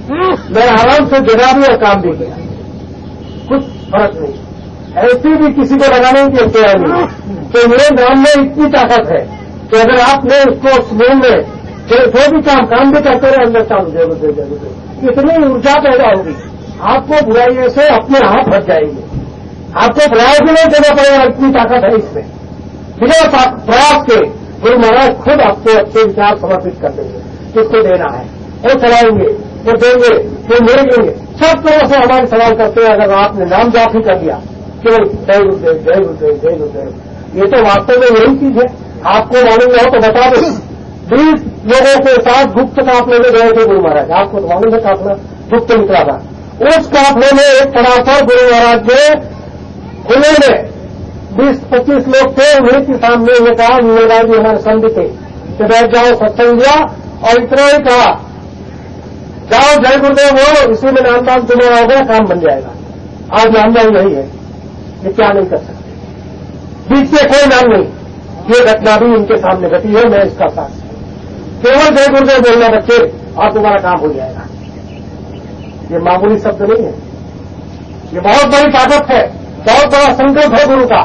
मैं आराम से जगा भी और काम भी किया, कुछ फर्क नहीं। ऐसी भी किसी को लगाने की तैयार नहीं। तो मेरे नाम में इतनी ताकत है कि अगर आपने उसको स्मरण में जो भी काम भी करते रहे, अंदर काम जरूर इतनी ऊर्जा पैदा होगी, आपको बुराई से अपने हाथ फंस जाएंगे। आपको प्रयास भी नहीं करना पड़ेगा, इतनी ताकत है इसमें। बिना प्रयास के गुरु महाराज खुद आपको अच्छे विचार समर्पित कर देंगे। किसको देना है वो चलाएंगे, वो देंगे, वो मिलेंगे। सब तरह से हमारे सवाल करते हैं। अगर आपने नाम जाप ही कर दिया, केवल जय गुरुदेव, जय गुरुदेव, जय गुरुदेव, ये तो वास्तव में यही चीज है। आपको मालूम हो तो बता दो। 20 लोगों के साथ गुप्त काफले में गए थे गुरु महाराज। आपको तो मालूम है काफला गुप्त निकला था। उस काफले में एक पड़ा पर गुरु महाराज ने खुले में 20-25 लोग थे, उन्हीं के सामने ये कहा, नीलराज जी हमारे संधि थे कि बैठ जाओ, सत्संग दिया और इतना ही कहा, जाओ जय गुरुदेव हो, इसी में नामदान तुम्हारा होगा, काम बन जाएगा। आज नामदान नहीं है, ये क्या नहीं कर सकते, बीच से कोई नाम नहीं। ये घटना भी इनके सामने घटी है, मैं इसका साथ केवल जय गुरुदेव बोलना बच्चे और तुम्हारा काम हो जाएगा। ये मामूली शब्द नहीं है, ये बहुत बड़ी ताकत है, बहुत बड़ा संकल्प है गुरु का।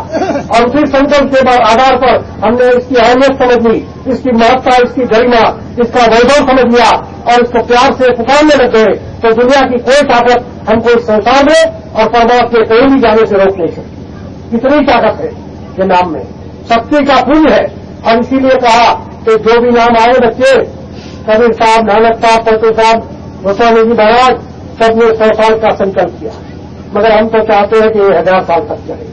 और उसी संकल्प के आधार पर हमने इसकी अहमियत समझ ली, इसकी महत्ता, इसकी गरिमा, इसका वैभव समझ लिया और इसको प्यार से पुकारने लग गए, तो दुनिया की कोई ताकत हमको इस संसार में और परमात्मा के कहीं भी जाने से रोक नहीं सकती। इतनी ताकत है ये नाम में, शक्ति का पुंज है। और इसीलिए कहा कि जो भी नाम आए बच्चे, कबीर साहब, नानक साहब, पलटू साहब, गोस्वामी जी महाराज, सबने 100 साल का संकल्प किया, मगर हम तो चाहते हैं कि ये 1000 साल तक चले।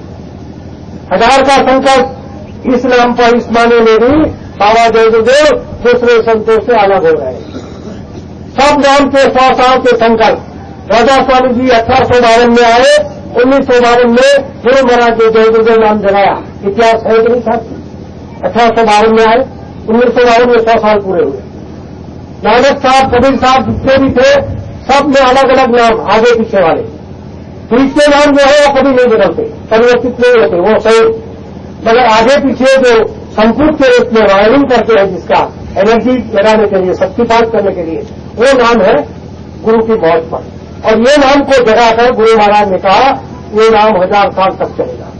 1000 का संकल्प इस नाम पर, इस माने में भी बाबा जय गुरुदेव दूसरे संतों से अलग हो रहे हैं। सब नाम के 100 साल के संकल्प। राजा स्वामी जी 1852 में आए, 1952 में गुरु महाराज ने जय गुरुदेव नाम जगाया। इतिहास है कि नहीं था? 1852 में आए, 1952 में 100 साल पूरे हुए। नानक साहब, कबीर साहब जितने भी थे, सब में अलग अलग नाम, आगे पीछे वाले। पीछे नाम जो है वो कभी नहीं बदलते, परिवर्तित नहीं होते, वो सही। मगर आगे पीछे जो संपूर्ण के रूप में वायरिंग करते हैं, जिसका एनर्जी लगाने के लिए, शक्तिपात करने के लिए, वो नाम है गुरु की मौत पर। और ये नाम को जगाकर गुरु महाराज ने कहा ये नाम 1000 साल तक चलेगा।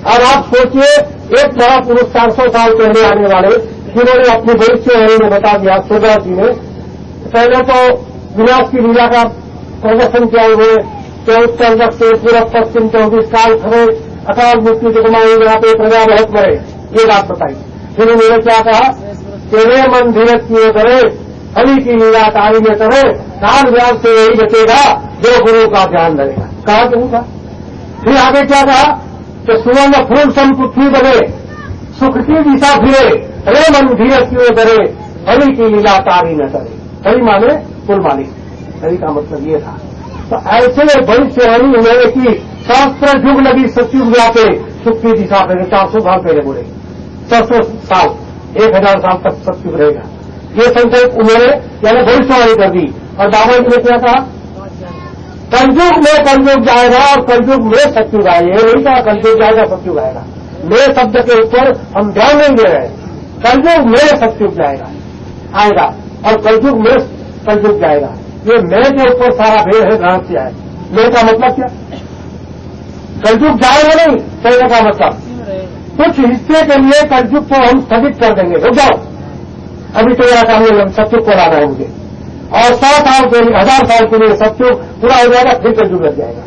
और आप सोचिए, एक बड़ा पुरुष 400 साल पहले आने वाले, जिन्होंने अपनी भविष्यवाणी में बता दिया, सुरदास जी ने पहले तो विनाश की लीला का प्रदर्शन किया हुए, 24 से पूर्व पश्चिम 24 काल खड़े, अकाल मृत्यु के जमाए यहाँ पे प्रजा बहुत बड़े, ये बात बताई। फिर उन्होंने क्या कहा, तेरे मन धीरज किए करे, हरि की लीला तारी में करे, काल व्याज से यही बचेगा जो गुरु का ध्यान धरेगा। कहा गुरु का। फिर आगे क्या कहा कि सुवर्ण फूल सम पृथ्वी बने, सुख की दिशा फिरे, रे मन धीरज किए करे, हरि की लीला तारी न करे। हरि माने कुल मालिक, हरि का मतलब ये था। तो ऐसे भविष्यवाणी उन्होंने की, शास्त्र युग लगी सत्युग व्यापे, सुख की दिशा पहले 400 साल पहले बोले, 400 साल, 1000 साल तक सत्युग रहेगा। ये संकल्प उन्होंने यानी भविष्यवाणी कर दी। और बाबा जी ने क्या कहा, कलयुग में कलयुग जाएगा और कलयुग में सत्युग आएगा। ये नहीं कहा कलयुग जाएगा सत्युग आएगा, मैं शब्द के ऊपर हम ध्यान नहीं दे रहे। कलयुग में सत्युग जाएगा, आएगा और कलयुग में कलयुग जाएगा। ये मैं के ऊपर सारा भेद है, ध्यान से आए। मैं का मतलब क्या, कलयुग जाएगा नहीं, कहने का मतलब कुछ हिस्से के लिए कलयुग को हम स्थगित कर देंगे, रुक जाओ, अभी तो मेरा काम नहीं, सत्युग को लाना है मुझे। और 100 साल के लिए, 1000 साल के लिए सत्युग पूरा हो जाएगा, फिर कलयुग लग जाएगा।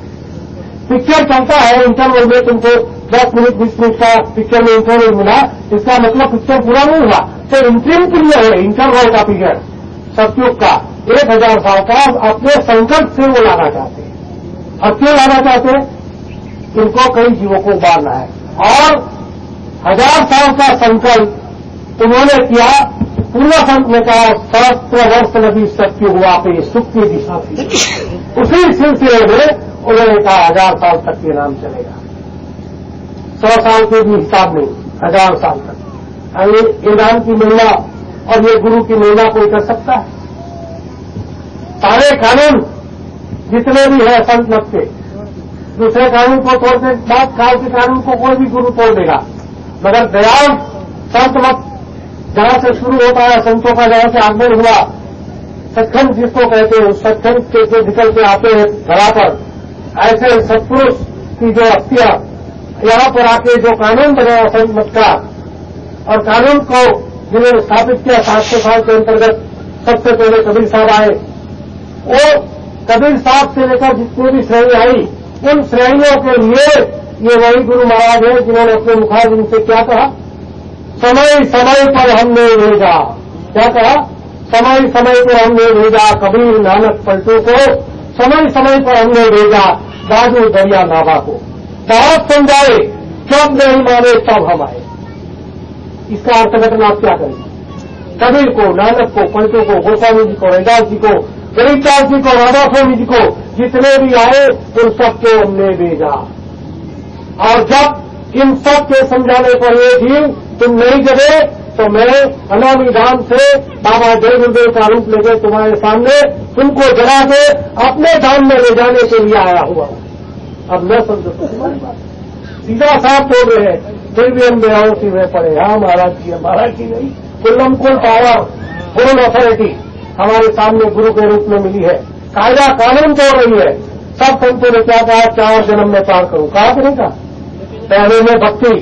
पिक्चर चलता है, इंटरवल में तुमको 10 मिनट 20 मिनट का पिक्चर में इंटरवल मिला, इसका मतलब पिक्चर पूरा नहीं हुआ। तो इंटरिम पीरियड है, इंटरवल का पीरियड सत्युग का 1000 साल का, अपने संकल्प से वो लाना चाहते हैं। और क्यों लाना चाहते हैं, इनको कई जीवों को उबारना है। और 1000 साल का संकल्प उन्होंने किया। पूर्व संत ने कहा 7 वर्ष लगी सत्युग हुआ पे, सुख की दिशा थी। उसी सिलसिले में उन्होंने कहा 1000 साल तक ये नाम चलेगा। 100 साल के भी हिसाब नहीं, 1000 साल तक। ये नाम की महिमा और ये गुरु की महिमा कोई कर सकता है? सारे कानून जितने भी है संत मत के, दूसरे कानून को तोड़ने के बाद काल के कानून को कोई भी गुरु तोड़ देगा, मगर दयाल संत मत जहां से शुरू होता है, संतों का जहां से आगमन हुआ, सत्संग जिसको कहते हैं, सत्संग के जो निकल के आते हैं धरा पर, ऐसे सत्पुरुष की जो हस्तियां यहां पर आके जो कानून बनाया संत मत का, और कानून को जिन्होंने स्थापित किया 700 साल के अंतर्गत, सबसे पहले कबीर साहब आए। वो कबीर साहब से लेकर जितनी भी श्रेणी आई, उन श्रेणियों के लिए ये वही गुरु महाराज है जिन्होंने अपने मुखारबिंद से क्या कहा, समय समय पर हमने भेजा। क्या कहा, समय समय पर हमने भेजा कबीर नानक पलटू को, समय समय पर हमने भेजा बाजू दरिया नाभा को। बहुत समझाए, जब नहीं माने तब हम आए। इसका अर्थघटन आप क्या करेंगे? कबीर को, नानक को, पंचों को, गोस्वामी जी को, रैदास जी को, गरीबदास जी को, राधा स्वामी जी को, जितने भी आए उन सबको हमने भेजा। और जब इन सब के समझाने पर ये जीव तुम नहीं जगे तो मैं अनामी धाम से बाबा जय गुरुदेव का रूप लेकर तुम्हारे सामने तुमको जगा के अपने धाम में ले जाने के लिए आया हुआ। अब न समझो तुम्हारी बात, सीधा साफ बोल रहे हैं, फिर भी हम बेहोशी में पड़े। हाँ महाराज की नहीं, कुल्लम कुल पावर, फुल अथॉरिटी हमारे सामने गुरु के रूप में मिली है। कायदा कानून तोड़ रही है। सब संतों ने क्या कहा, 4 जन्म में पार करूं, कहा कि नहीं कहा? पहले में भक्ति,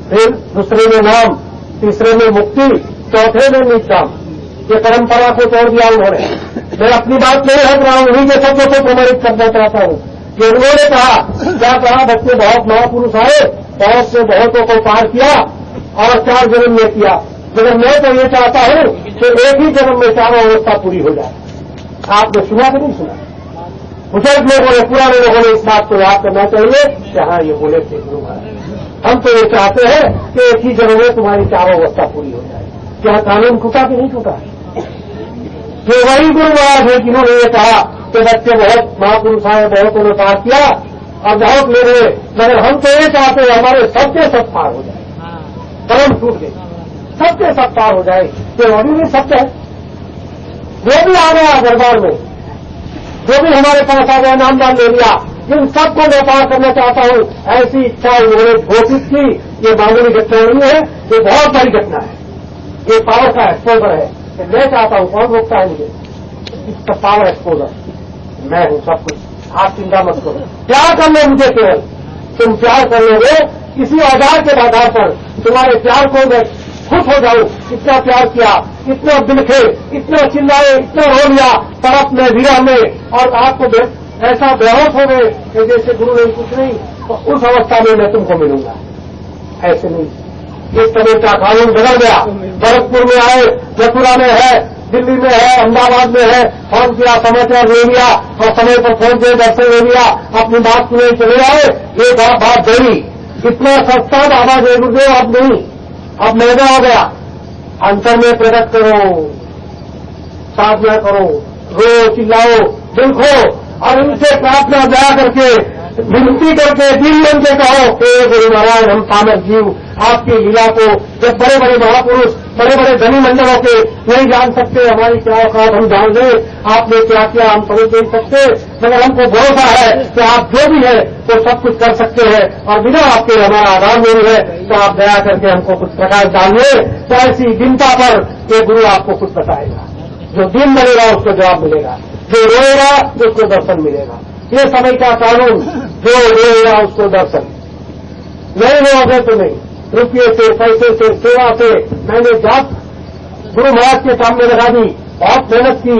फिर दूसरे में नाम, तीसरे में मुक्ति, चौथे में निष्काम। ये परंपरा को तोड़ दिया उन्होंने। मैं अपनी बात नहीं हट रहा हूं, उन्हीं के शब्दों को प्रमाणित करना चाहता हूं कि उन्होंने कहा, क्या कहा, बच्चे बहुत महापुरुष आए, बहुत से बहुतों को पार किया और 4 जन्म में किया। मगर मैं तो ये चाहता हूं कि एक ही जन्म में चारों अवस्था पूरी हो जाए। आपने सुना कि नहीं सुना? बुजुर्ग लोगों ने, पुराने लोगों ने इस बात को याद करना चाहिए कि हाँ ये बोले थे गुरु महाराज। हम तो ये चाहते हैं कि एक ही जन्म में तुम्हारी चारों अवस्था पूरी हो जाए। क्या कानून टूटा कि नहीं टूटा? ये वही गुरु महाराज है जिन्होंने ये कहा कि बच्चे बहुत महापुरुष आए, बहुतों ने पार किया और बहुत ले रहे, मगर हम तो ये चाहते हैं हमारे सबके सब पार हो जाए। कलम टूट गई, सबके सब पार हो जाए। तो अभी भी सत्य है, वो भी आ गया दरबार में, जो भी हमारे पास आ गया, नामदान ले लिया। इन सबको मैं पार करना चाहता हूं, ऐसी इच्छा उन्होंने घोषित की। ये मामूली घटना नहीं है, ये बहुत बड़ी घटना है। ये पावर का एक्सपोजर है। मैं चाहता हूं, कौन रोकता है मुझे? इसका पावर एक्सपोजर मैं हूं, सब कुछ। आप चिंता मत करो, प्यार कर लो मुझे। केवल तुम प्यार कर लोगे, किसी औजार के आधार पर तुम्हारे प्यार को मैं खुश हो जाऊं। इतना प्यार किया, इतना बिलखे, इतना चिल्लाए, इतना रो लिया तरफ में, विरह में, और आपको ऐसा बेहोश हो गए कि जैसे गुरु नहीं, कुछ नहीं। तो उस अवस्था में मैं तुमको मिलूंगा। ऐसे नहीं, इस तरह का कानून बदल गया। भरतपुर में आए, मथुरा में है, दिल्ली में है, अहमदाबाद में है, फोन किया, समाचार ले लिया और समय पर फोन किए, दर्शन ले लिया, अपनी बात सुने, चले आए। ये बात बड़ी, इतना सस्ता बाबा जय गुरुदेव अब नहीं, अब महंगा हो गया। अंतर में प्रकट करो, साधना करो, रो, चिल्लाओ, दिलखो और उनसे प्रार्थना दया करके, विनती करके, दिल मन के कहो कि गुरु महाराज हम पामर जीव आपकी लीला को, जब बड़े बड़े महापुरुष, बड़े बड़े धनी मंडलों के नहीं जान सकते, हमारी क्या औकात हम जान लें, आपने क्या किया हम समझ नहीं सकते, मगर हमको भरोसा है कि आप जो भी है वो सब कुछ कर सकते हैं और बिना आपके हमारा आधार नहीं है। तो आप दया करके हमको कुछ प्रकाश डालिए। तो ऐसी दिनता पर ये गुरु आपको कुछ बताएगा। जो दिन बनेगा उसको जवाब मिलेगा, जो रोएगा उसको दर्शन मिलेगा। ये समय का कानून, जो रोएगा उसको दर्शन, नहीं रोगे तो नहीं। रुपये से, पैसे से, सेवा से मैंने जात गुरु महाराज के सामने लगा दी, बहुत मेहनत की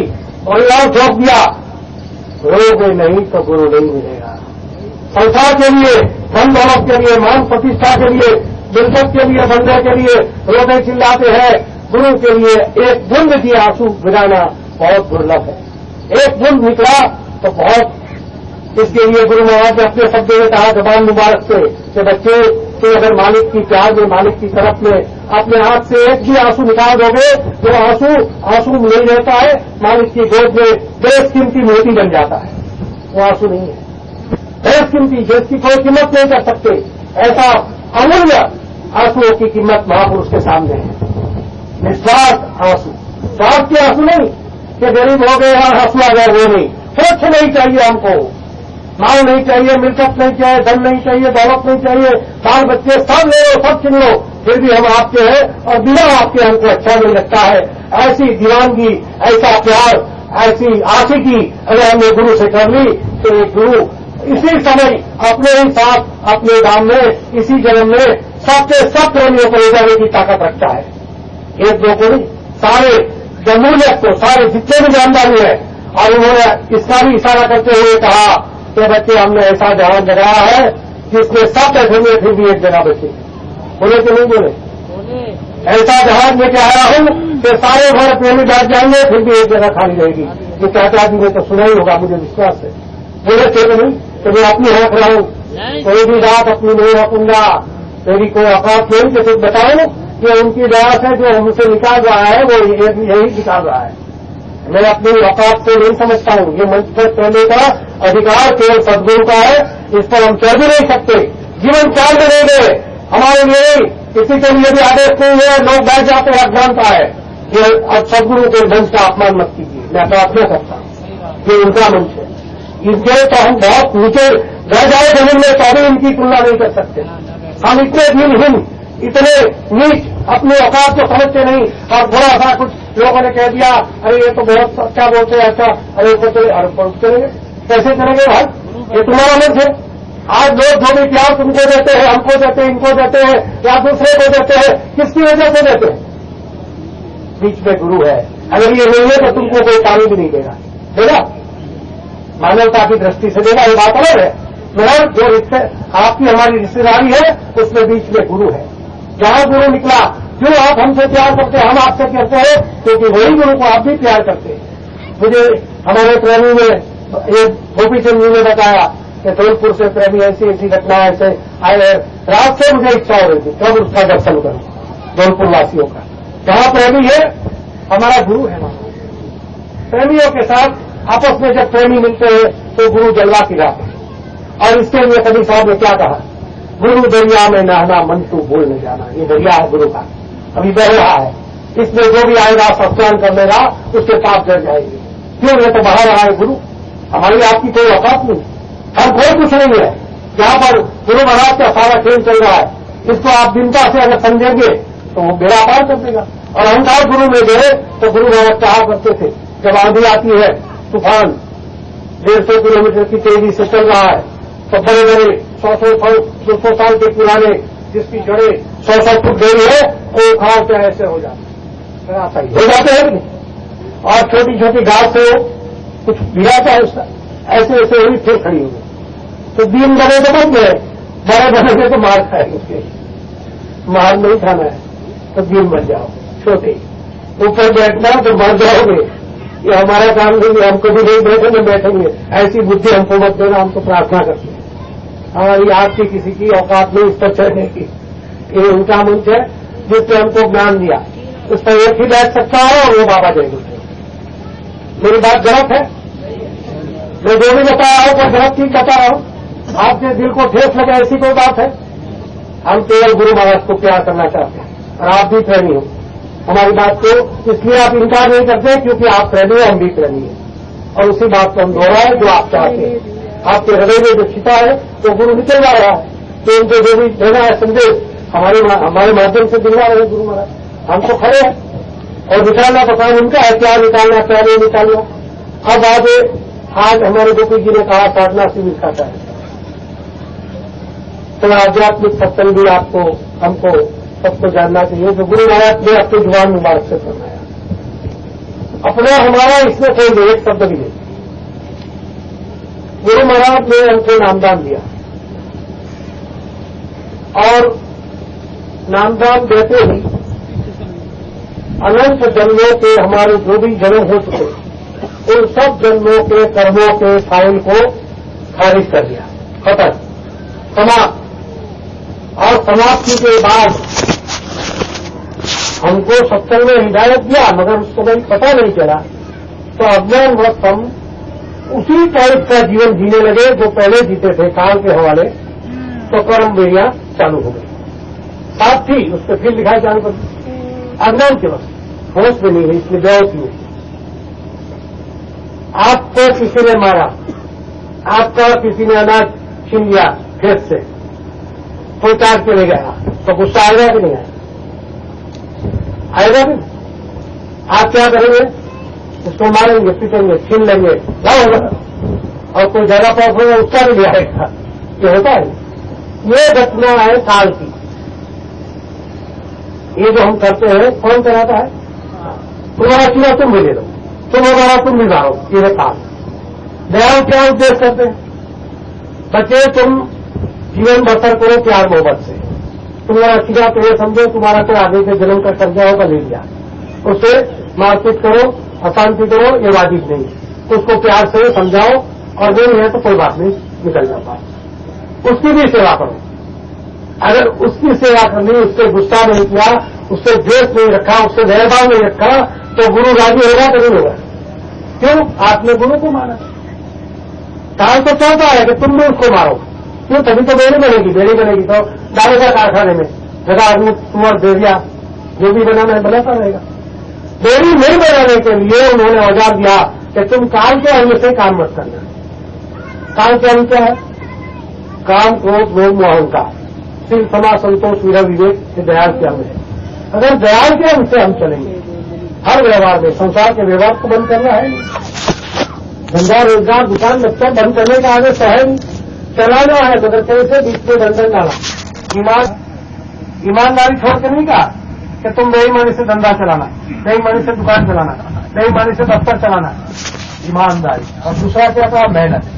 और यहाँ झोंक दिया, रोगे नहीं तो गुरु नहीं मिलेगा। संसार के लिए, धन दौलत के लिए, मान प्रतिष्ठा के लिए, दिलचस्प के लिए, बंदे के लिए रोते चिल्लाते हैं। गुरु के लिए एक बूंद की आंसू गिराना बहुत दुर्लभ है। एक बूंद निकला तो बहुत। इसके लिए गुरु महाराज ने अपने शब्दों में कहा जबान मुबारक से कि बच्चे तो अगर मालिक की प्यार में, मालिक की तरफ में अपने हाथ से एक भी आंसू निकाल दोगे तो आंसू नहीं रहता है, मालिक की गोद में बेशकीमती मोती बन जाता है। वो आंसू नहीं है, बेशकीमती, जिसकी कोई कीमत नहीं कर सकते। ऐसा अमूल्य आंसुओं की कीमत महापुरुष के सामने है। निस्वार्थ आंसू, स्वार्थ के आंसू नहीं कि गरीब हो गए और हंसू आ गए, वो नहीं। कुछ नहीं चाहिए हमको, माल नहीं चाहिए, मिलकत नहीं चाहिए, धन नहीं चाहिए, दौलत नहीं चाहिए, बाल बच्चे सब ले लो, सब छीन लो, फिर भी हम आपके हैं और बिना आपके हमको अच्छा नहीं लगता है। ऐसी दीवानगी, ऐसा प्यार, ऐसी आशिकी अगर हमने गुरु से कर ली तो ये गुरु इसी समय अपने ही साथ, अपने गांव में, इसी जन्म में सबके सब प्रेमियों को ले जाने की ताकत रखता है। एक दो को नहीं, सारे जमहूरियत को, सारे जितने भी जानदारी है। और उन्होंने इसका भी इशारा करते हुए कहा कि बच्चे हमने ऐसा जहाज लगाया है जिसमें सब बैठेंगे फिर भी एक जगह बचे। बोले कि नहीं बोले? ऐसा जहाज लेके आया हूं कि सारे घर प्रेमी बैठ जाएंगे फिर भी एक जगह खाली रहेगी। ये चाचा जी ने तो सुना ही होगा, मुझे विश्वास है। बोले थे नहीं तो मैं अपनी हक रहा हूं, कोई भी बात अपनी नहीं रखूंगा, मेरी कोई औकात नहीं कि तुम बताओ ये उनकी दया से जो हमसे निकाल रहा है वो यही निकाल रहा है। मैं अपनी औकात से नहीं समझता हूं। ये मंच पर कहने का अधिकार केवल सदगुरु का है, इस पर हम चढ़ भी नहीं सकते। जीवन काल में नहीं गए हमारे लिए, किसी के लिए भी आदेश नहीं है, लोग बैठ जाते हैं, अज्ञानता है। ये अब सदगुरु के मंच का अपमान मत कीजिए, मैं प्रार्थना करता हूं। ये उनका मंच है, इसके तो हम बहुत नीचे रह जाए जमीन में तो भी इनकी तुलना नहीं कर सकते। हम इतने दिनहीन, इतने नीच, अपनी औकात को समझते नहीं। और थोड़ा सा कुछ लोगों ने कह दिया, अरे ये तो बहुत अच्छा बोलते हैं, अच्छा, अरे ऊपर चले, अरे ऊपर चलेंगे, कैसे करेंगे भाई? ये तुम्हारा मंच है। आज लोग जो भी प्यार तुमको देते हैं, हमको देते हैं, इनको देते हैं या दूसरे को देते हैं, किसकी वजह से देते हैं? बीच में गुरु है। अगर ये नहीं है तो तुमको कोई पानी भी नहीं देगा। मानवता की दृष्टि से देगा, ये बात अलग है। मगर जो रिश्ते आपकी हमारी रिश्तेदारी है उसमें बीच में गुरु है। जहां गुरु निकला, जो आप हमसे प्यार करते हैं हम आपसे करते हैं, क्योंकि वही गुरु को आप भी प्यार करते हैं। मुझे हमारे प्रेमी में एक गोपी चंद जी ने बताया कि धौलपुर से प्रेमी ऐसी ऐसी घटना ऐसे आए। रात से मुझे इच्छा हो रही थी कब उसका दर्शन करूं, धौलपुर वासियों का। जहां प्रेमी है हमारा गुरु है। प्रेमियों के साथ आपस में जब प्रेमी मिलते हैं तो गुरु जलवा खिलाते हैं। और इसके लिए कभी साहब ने क्या कहा, गुरु दरिया में नहाना मन तू भूल न जाना। ये दरिया है गुरु का, अभी बह रहा है, इसमें जो भी आएगा स्नान कर लेगा उसके पाप जल जाएंगे। क्यों? ये तो बहा रहा है गुरु, हमारी आपकी कोई औकात नहीं, हम कोई कुछ नहीं है। जहां पर गुरु महाराज का सारा खेल चल रहा है, इसको आप दिनता से अगर समझेंगे तो वो बेड़ा पार कर देगा। और अहंकार गुरु में गए तो गुरु महाराज कहा करते थे, जब आंधी आती है, तूफान 150 किलोमीटर की तेजी से चल रहा है, तो बड़े बड़े 100-200 साल के पुराने जिसकी जड़ें 100 फुट गई है वो उखाड़ के ऐसे हो जाते हैं। और छोटी छोटी घास से कुछ गिराता है उसका, ऐसे ऐसे हुई फिर खड़ी हुई। तो दिन बने तो बन गए, बड़े बने तो मार खाएंगे। मार नहीं खाना है तो दिन बन जाओ, छोटे ऊपर बैठना तो मर जाओगे। ये हमारा काम नहीं है, हम कभी नहीं बैठेंगे। ऐसी बुद्धि हमको मत देना, हमको प्रार्थना करते हैं। हमारी आपकी किसी की औकात नहीं इस पर चढ़ने की। ये उनका मंच है जिसने हमको ज्ञान दिया, उस पर एक ही बैठ सकता है और वो बाबा जयगुरु। मेरी बात गलत है? मैं जो भी बता रहा हूं कोई गलत चीज बता रहा हूं, आपके दिल को ठेस लगे ऐसी कोई बात है? हम केवल गुरु महाराज को प्यार करना चाहते हैं और आप भी प्रेमी हो हमारी बात को, इसलिए आप इनकार नहीं करते क्योंकि आप प्रेमी हो, हम भी प्रेमी हैं। और उसी बात को हम दोहराए जो आप चाहते हैं। आपके हृदय में जो छिपा है तो गुरु निकल जा रहा है, तो उनको जो भी देना है संदेश हमारे माध्यम से दिलवा रहे गुरु महाराज। हम तो खड़े हैं और निकालना तो काम उनका है, क्या निकालना क्या नहीं निकालना। अब आज हमारे गोपी जी ने कहा साधना से दिखाता है, तो आध्यात्मिक सत्संग भी आपको हमको सबको जानना चाहिए। जो गुरु महाराज ने अपनी जुबान मुबारक से फरमाया, अपना हमारा इसमें कोई एक शब्द भी नहीं। गुरु महाराज ने हमको नामदान दिया और नामदान देते ही अनंत जन्मों के हमारे जो भी जन्म हो चुके उन सब जन्मों के कर्मों के फाइल को खारिज कर दिया, खत्म, समाप्त। और समाप्ति के बाद हमको सत्संग में हिदायत दिया, मगर उसको कभी पता नहीं चला, तो अज्ञानवश हम उसी टाइप का जीवन जीने लगे जो पहले जीते थे काल के हवाले। तो कर्म वेरियां चालू हो गई, साथ थी उस पर फिर लिखाई चालू कर दी। अज्ञान के वक्त होश में नहीं है, इसलिए बेहोश हुई। आपको किसी ने मारा, आपका किसी ने अनाज छीन लिया खेत से, कोई काट के ले गया, तो गुस्सा आएगा कि नहीं आएगा भी? आप क्या करेंगे? उसको मारेंगे, पीटेंगे, छीन लेंगे, लाओ, और कोई ज्यादा पास होगा उसका भी ले आएगा। ये होता है, ये घटना है काल की। ये जो हम करते हैं कौन कराता है? तुम्हारा चूड़ा तुम भी ले लो, तुम हमारा तुम भी लाओ, ये काल। दया क्या उद्देश्य करते हैं? बच्चे तुम जीवन बसर करो प्यार मोहब्बत से। तुम्हारा सीधा तो ये समझो तुम्हारा कोई आगे के जन्म का कर्जा होगा ले लिया, उससे मारपीट करो, अशांति करो, ये वाजिब नहीं। उसको प्यार से समझाओ और नहीं है तो कोई बात नहीं, निकल जाता, उसकी भी सेवा करो। अगर उसकी सेवा करनी, उससे गुस्सा नहीं किया, उससे द्वेष नहीं रखा, उससे भेदभाव नहीं रखा, तो गुरु राजी होगा तो नहीं होगा। क्यों? आपने गुरु को मारा। काल तो चाहता है कि तुम भी उसको मारो। क्यों? तभी तो बेड़ी बनेगी। बेड़ी बनेगी तो डालेगा कारखाने में, जगह आदमी कुंवर देविया जो भी बनाना है बनाता रहेगा। बेड़ी नहीं बनाने के लिए उन्होंने औजार दिया कि तुम काल के अंग से काम मत करना। काल के अंग क्या है? काम, क्रोध, लोभ, मोह, अहंकार, सिर्फ क्षमा, संतोष, विरह, विवेक, ये दयाल के अंग है। अगर दयाल के अंग से हम चलेंगे हर व्यवहार में, संसार के व्यवहार को बंद करना है, धंधा, रोजगार, दुकान, बच्चा बंद करने का आगे सहन चलाना है, मगर कैसे बीच में बंधन डाला। ईमानदारी छोड़ के नहीं कहा कि तुम बेईमानी से धंधा चलाना, बेईमानी से दुकान चलाना, बेईमानी से दफ्तर चलाना, ईमानदारी। और दूसरा क्या था? मेहनत।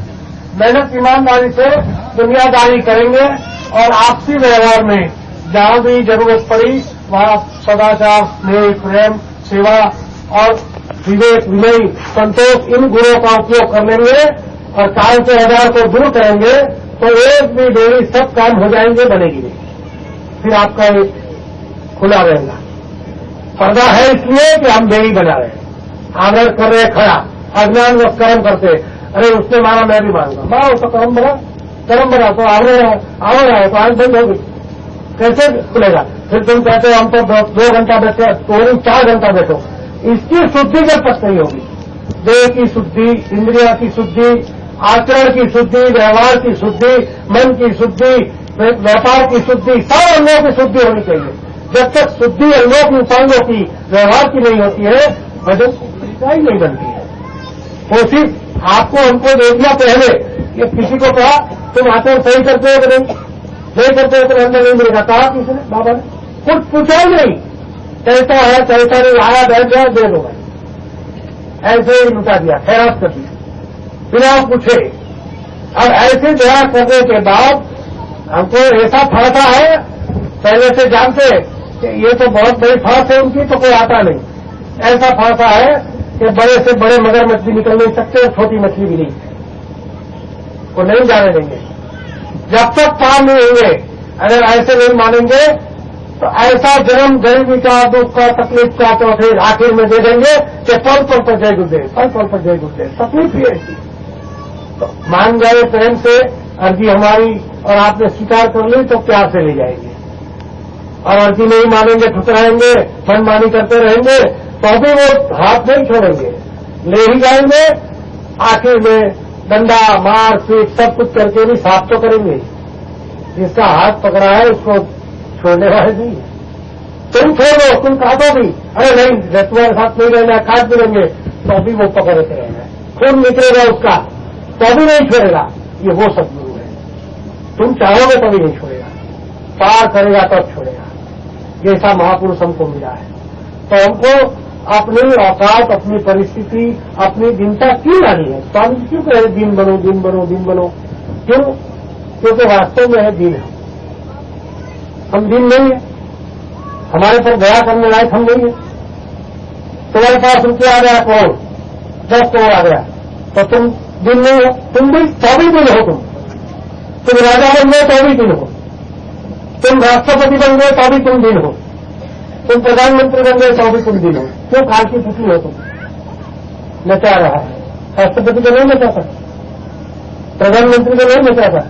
मेहनत ईमानदारी से दुनियादारी करेंगे और आपसी व्यवहार में जहां भी जरूरत पड़ी वहां सदाचार, स्नेह, प्रेम, सेवा और विवेक, विनय, संतोष, इन गुणों का उपयोग कर लेंगे और काल के आधार को दूर करेंगे तो एक भी बेड़ी सब काम हो जाएंगे, बनेगी नहीं। फिर आपका एक खुला रहेगा। पर्दा है इसलिए कि हम बेड़ी बना रहे हैं, आदर कर रहे खड़ा, अज्ञान व कर्म करते, अरे उसने मारा मैं भी मारूंगा, मारो तो कर्म बना, कर्म बना तो आवड़ रहा है तो आंख बंद होगी, कैसे खुलेगा? फिर तुम कहते हो हम तो 2 घंटा बैठे, तो 4 घंटा बैठो। इसकी शुद्धि जब तक नहीं होगी, देह की शुद्धि, इंद्रिया की शुद्धि, आचरण की शुद्धि, व्यवहार की शुद्धि, मन की शुद्धि, व्यापार की शुद्धि, सब अंगों की शुद्धि होनी चाहिए। जब तक शुद्धि अंगों की, उपांगों की, व्यवहार की नहीं होती है, भजन ही नहीं बनती है। तो सिर्फ आपको हमको दे दिया पहले, ये किसी को कहा तुम आचरण सही करते हो कि नहीं करते हो तो अंदर नहीं मिलेगा। कहा किसी ने? बाबा ने कुछ पूछा ही नहीं, कैसा है कैसा नहीं, आया बैठ गया दे दो, ऐसे ही लुटा दिया, खैरात कर दिया बिना पूछे। अब ऐसे दया करने के बाद हमको ऐसा फंसा है, पहले से जानते कि ये तो बहुत बड़ी फांस है उनकी, तो कोई आता नहीं। ऐसा फंसा है कि बड़े से बड़े मगर मछली निकल नहीं सकते और छोटी मछली भी नहीं, वो नहीं जाने देंगे जब तक पार नहीं होंगे। अगर ऐसे नहीं मानेंगे तो ऐसा जन्म, गरीबी का, दुख का, तकलीफ का, तो फिर आखिर में दे देंगे कि पल पल पर जय गुरुदेव, पल पल पर जय गुरुदेव। तकलीफ ही ऐसी। तो मान गए प्रेम से, अर्जी हमारी और आपने स्वीकार कर ली तो प्यार से ले जाएंगे। और अर्जी नहीं मानेंगे, ठुकराएंगे, मनमानी करते रहेंगे तो भी वो हाथ नहीं छोड़ेंगे, ले ही जाएंगे। आखिर में डंडा, मार पीट सब कुछ करके भी साफ तो करेंगे। जिसका हाथ पकड़ा है उसको छोड़ने वाले नहीं। तुम छोड़ो, तुम काटो भी, अरे नहीं तुम्हारे साथ नहीं रहना, काट भी लेंगे तो भी वो पकड़ते रहेगा, खून निकलेगा उसका तो भी नहीं छोड़ेगा। ये वो सदगुरु है, तुम चाहोगे तो भी नहीं छोड़ेगा, पार करेगा तब छोड़ेगा। जैसा महापुरुष हमको मिला है। तो हमको अपनी औकात, अपनी परिस्थिति, अपनी दिनता क्यों लानी है? स्वामी जी क्यों कहे दिन बनो, दिन बनो, दिन बनो? क्यों? क्योंकि वास्तव में है दिन हम दिन नहीं है, हमारे पर दया करने लायक हम नहीं है। तुम्हारे पास रुपया आ गया करोड़, 10 करोड़ आ गया तो तुम दिन नहीं हो, तुम भी 24 दिन हो। तुम राजा बन गए तो भी दिन हो, तुम राष्ट्रपति बन गए तो भी तुम दिन हो, तुम प्रधानमंत्री बन गए तो भी तुम दिन हो। क्यों? काल की छुट्टी हो तुम नचा रहा है। राष्ट्रपति को नहीं नचाता, प्रधानमंत्री को नहीं नचाता,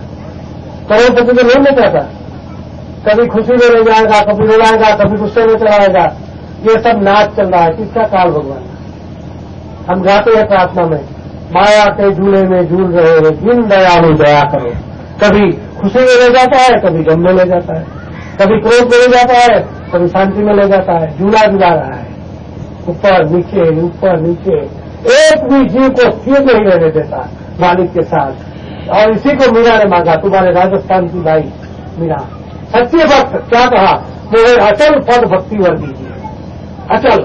करोड़पति को नहीं नचाता। कभी खुशी में ले जाएगा, कभी रुलाएगा, कभी गुस्से में चलाएगा। ये सब नाच चल रहा है। किसका? काल भगवान। हम गाते हैं प्रार्थना में, माया के झूले में झूल रहे हैं, दिन दयालु दया करो। कभी खुशी में ले जाता है, कभी गम में ले जाता है, कभी क्रोध में ले जाता है, कभी शांति में ले जाता है। झूला झूला रहा है, ऊपर नीचे, ऊपर नीचे। एक भी जीव को स्थिर नहीं रहने देता मालिक के साथ। और इसी को मीरा ने मांगा, तुम्हारे राजस्थान की भाई मीरा। सच्चे भक्त क्या कहा? मुझे अचल पद भक्ति वर दीजिए। अचल,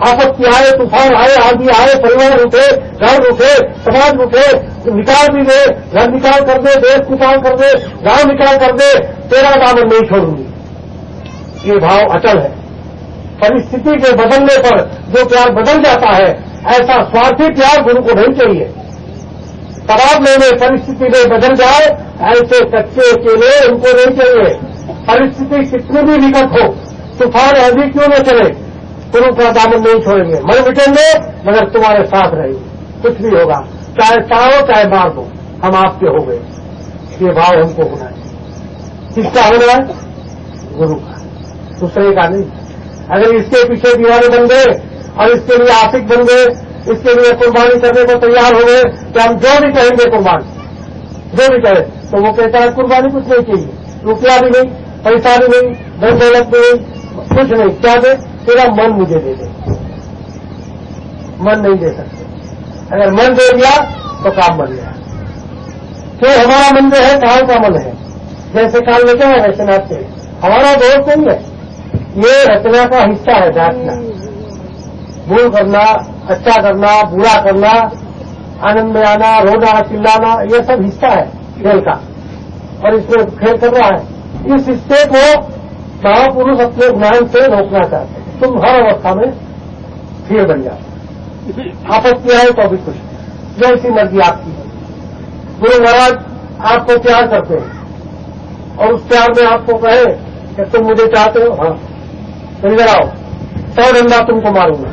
आपत्ति आए, तूफान आए, आदि आए, परिवार उठे, घर उठे, समाज उठे, निकाल भी दे, घर निकाल कर दे, देश निकाल कर दे, गांव निकाल कर दे, तेरा दामन नहीं छोड़ूंगी। ये भाव अचल है। परिस्थिति के बदलने पर जो प्यार बदल जाता है, ऐसा स्वार्थी प्यार गुरु को नहीं चाहिए। दबाव लेने परिस्थिति में बदल जाए, ऐसे कच्चे केले उनको नहीं चाहिए। परिस्थिति कितनी भी विकट हो, तूफान अभी क्यों न चले, गुरु का दामन नहीं छोड़ेंगे। मर मिटेंगे मगर तुम्हारे साथ रहेंगे। कुछ भी होगा, चाहे ताड़ो चाहे मार दो, हम आपके हो गए। ये भाव हमको होना है। किसका होना है? गुरु का, दूसरे का नहीं। अगर इसके पीछे दीवाने बन गए और इसके लिए आशिक बन गए, इसके लिए कुर्बानी करने को तैयार हो गए कि हम जो भी कहेंगे कुर्बानी, जो भी कहे, तो वो कहता है कुर्बानी कुछ नहीं चाहिए, रुपया भी नहीं, पैसा भी नहीं, धन दौलत भी नहीं, कुछ नहीं। क्या दे? तेरा मन मुझे दे दे। मन नहीं दे सकते। अगर मन दे दिया तो काम बन गया। तो हमारा मन जो है काल का मन है। जैसे काल में क्या है वैसे नाचते, हमारा दोस्त नहीं है, ये रचना का हिस्सा है। नाचना, भूल करना, अच्छा करना, बुरा करना, आनंद में आना, रोना, चिल्लाना, ये सब हिस्सा है खेल का, और इसमें खेल कर रहा है। इस हिस्से को महापुरुष अपने ज्ञान से रोकना चाहते हैं। तुम हर अवस्था में स्थिर बन जाओ, आपत्ति आए तो भी कुछ जैसी मर्जी आपकी है। गुरु महाराज आपको प्यार करते हैं और उस प्यार में आपको कहे कि तुम मुझे चाहते हो, हाँ तो इधर आओ, 100 डंडा तुमको मारूंगा।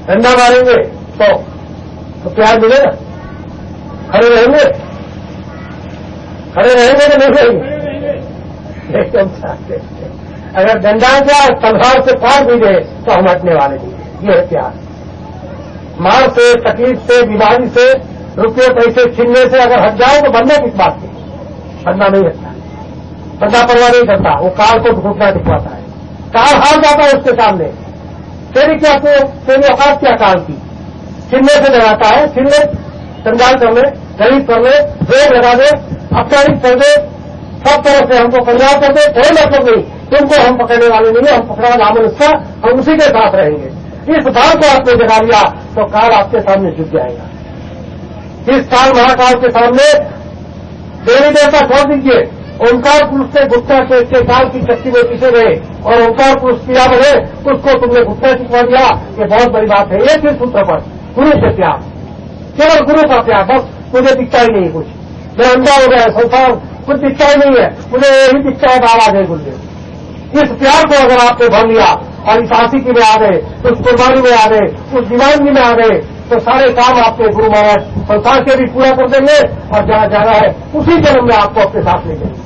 डंडा मारेंगे तो प्यार मिलेगा? खड़े रहेंगे? खड़े रहेंगे कि नहीं रहेंगे? एकदम चाहते। अगर डंडा क्या तलवार से फाड़ भी दे तो हम हटने वाले नहीं। ये है प्यार। मार से, तकलीफ से, बीमारी से, रुपये पैसे छीनने से अगर हट जाओ तो बनना किस बात की? बनना नहीं हटता, बंदा परवाह नहीं करता, वो काल को घुटना दिखवाता है। काल हार जाता है उसके सामने। तेरी क्या तेरी औकात क्या काल की? छीनने से डराता है, छीनने, जंजाल कर ले, गरीब कर ले, रोग लगा दे, अपमानित कर दे, सब तरह से हमको कंगाल कर दे, कोई मतलब नहीं। तुमको हम पकड़ने वाले नहीं है, हम पकड़ा नामन उसका, हम उसी के साथ रहेंगे। इस भाव को आपने जगा लिया तो काल आपके सामने झुक जाएगा। इस काल महाकाल के सामने देवी देवता छोड़ दीजिए, ओंकार पुरुष से गुप्ता के काल की शक्ति में पीछे गए और ओंकार पुरुष पिया बने, उसको तुमने गुप्ता सिखवा दिया। ये बहुत बड़ी बात है। एक ही सूत्र पर गुरु से प्यार, केवल गुरु का प्यार, बस मुझे दिखता ही नहीं कुछ, मैं अंधा हो गया, संसार कुछ दिखता ही नहीं है, मुझे यही दिखता है आवाज है गुरु। इस प्यार को अगर आपने भर लिया और इस आशिकी में आ गए, उस कुर्बानी में आ गए, उस दीवानगी में आ गए, तो सारे काम आपके गुरु महाराज संसार के भी पूरा कर देंगे और जहां जाना है उसी जन्म में आपको अपने साथ ले जाएंगे।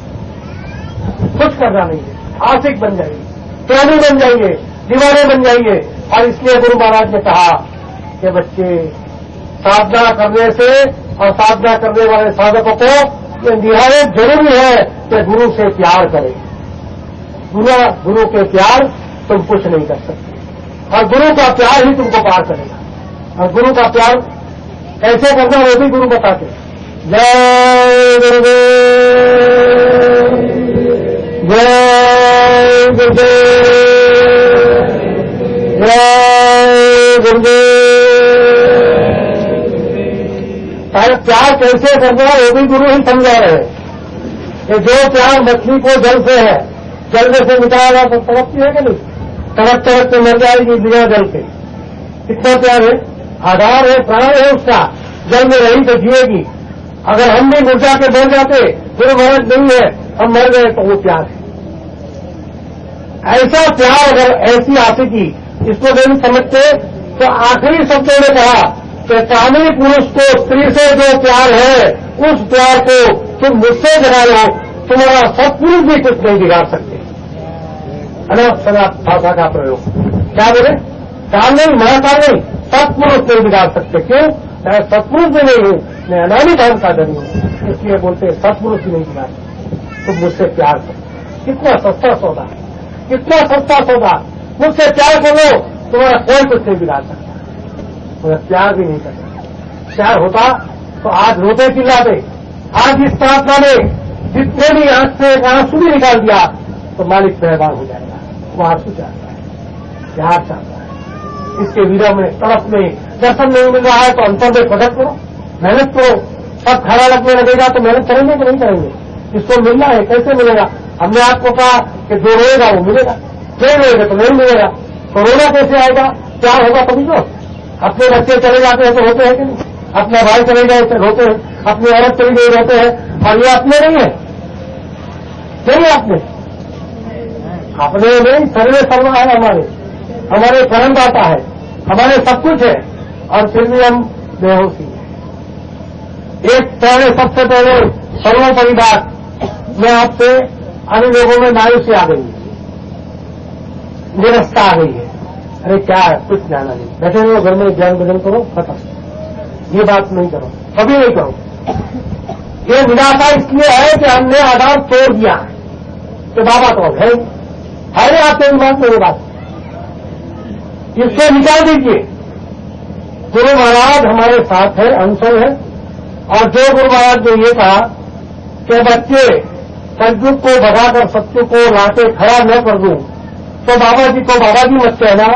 कुछ करना नहीं है, आशिक बन जाइए, प्रेमी बन जाइए, दीवाने बन जाइए। और इसलिए गुरु महाराज ने कहा कि बच्चे, साधना करने से और साधना करने वाले साधकों को ये निहायत जरूरी है कि गुरु से प्यार करें। गुरु के प्यार तुम कुछ नहीं कर सकते, और गुरु का प्यार ही तुमको पार करेगा। और गुरु का प्यार कैसे करना वो भी गुरु बताते। जय गुरुदेव, जय गुरुदेव, जय गुरुदेव। प्यार कैसे करना वो भी गुरु ही समझा रहे हैं कि जो प्यार मछली को जल से है, जल में से मिटाया तो तड़पती है कि नहीं? तड़प तड़प के मर जाएगी बिना जल के। कितना प्यार है, आधार है, प्राण है उसका, जल में रही तो जिएगी। अगर हम भी मुर्जा के मर जाते, गुरु महाराज नहीं है, हम मर गए, तो वो प्यार है। ऐसा प्यार, अगर ऐसी आशिकी इसको नहीं समझते तो आखिरी शब्दों ने कहा कि कामी पुरुष को स्त्री से जो प्यार है, उस प्यार को तुम मुझसे जगा लो, तुम्हारा सत्पुरुष भी कुछ नहीं बिगाड़ सकते। अनाथ भाषा का प्रयोग, क्या बोले? काल नहीं, महाकाल नहीं, सत्पुरुष नहीं बिगाड़ सकते। क्यों? मैं सत्पुरुष भी नहीं हूं, मैं अनामी धर्म का धनी हूं, इसलिए बोलते सत्पुरुष भी नहीं बिगाड़ सकते। तुम मुझसे प्यार करो। कितना सस्ता सौदा, कितना सस्ता सौदा। मुझसे प्यार करो, तुम्हारा कोई कुछ नहीं बिगाड़ सकता। मुझे प्यार भी नहीं करता। प्यार होता तो आज रोते चिल्लाते। आज इस प्रार्थना में जितने भी आंख से आंसू भी निकाल दिया तो मालिक मेहरबान हो जाएगा। वो आंसू चाहता है, प्यार चाहता है। इसके विरह में, तड़प में, दर्शन नहीं मिल रहा है तो अंतर में भटक करो, मेहनत करो। सब खड़ा लगने लगेगा तो मेहनत करेंगे कि नहीं करेंगे? इसको मिलना है, कैसे मिलेगा? हमने आपको कहा कि जो रोएगा वो मिलेगा, नहीं रोएगा तो नहीं मिलेगा। कोरोना कैसे आएगा? प्यार होगा तभी तो। अपने बच्चे चले जाते हैं तो होते हैं कि नहीं? अपना भाई चले गए तो रोते हैं, अपनी औरत चली गई रोते हैं, और ये अपने नहीं है, नहीं अपने नहीं, सर्वे सर्वा है, हमारे कर्मदाता है, हमारे सब कुछ है, और फिर भी हम बेहोशी हैं। एक पहले सबसे पहले सर्वोपरि बात मैं आपसे अन्य लोगों में मायूसी आ गई है, निरस्ता आ गई है। अरे क्या है, कुछ जाना नहीं, बैठे रहो घर में, ज्ञान भजन करो, खत्म। ये बात नहीं करो, कभी नहीं करो। ये निराशा इसलिए है कि हमने आधार तोड़ दिया है कि बाबा तो है आपके दिमाग में ये बात, इसको निकाल दीजिए। गुरु महाराज हमारे साथ है, अंशल है, और जो गुरु महाराज ने ये कहा कि बच्चे कलयुग को भगाकर सत्य को लाके खड़ा न कर दूं तो बाबा जी को बाबा जी मत कहना,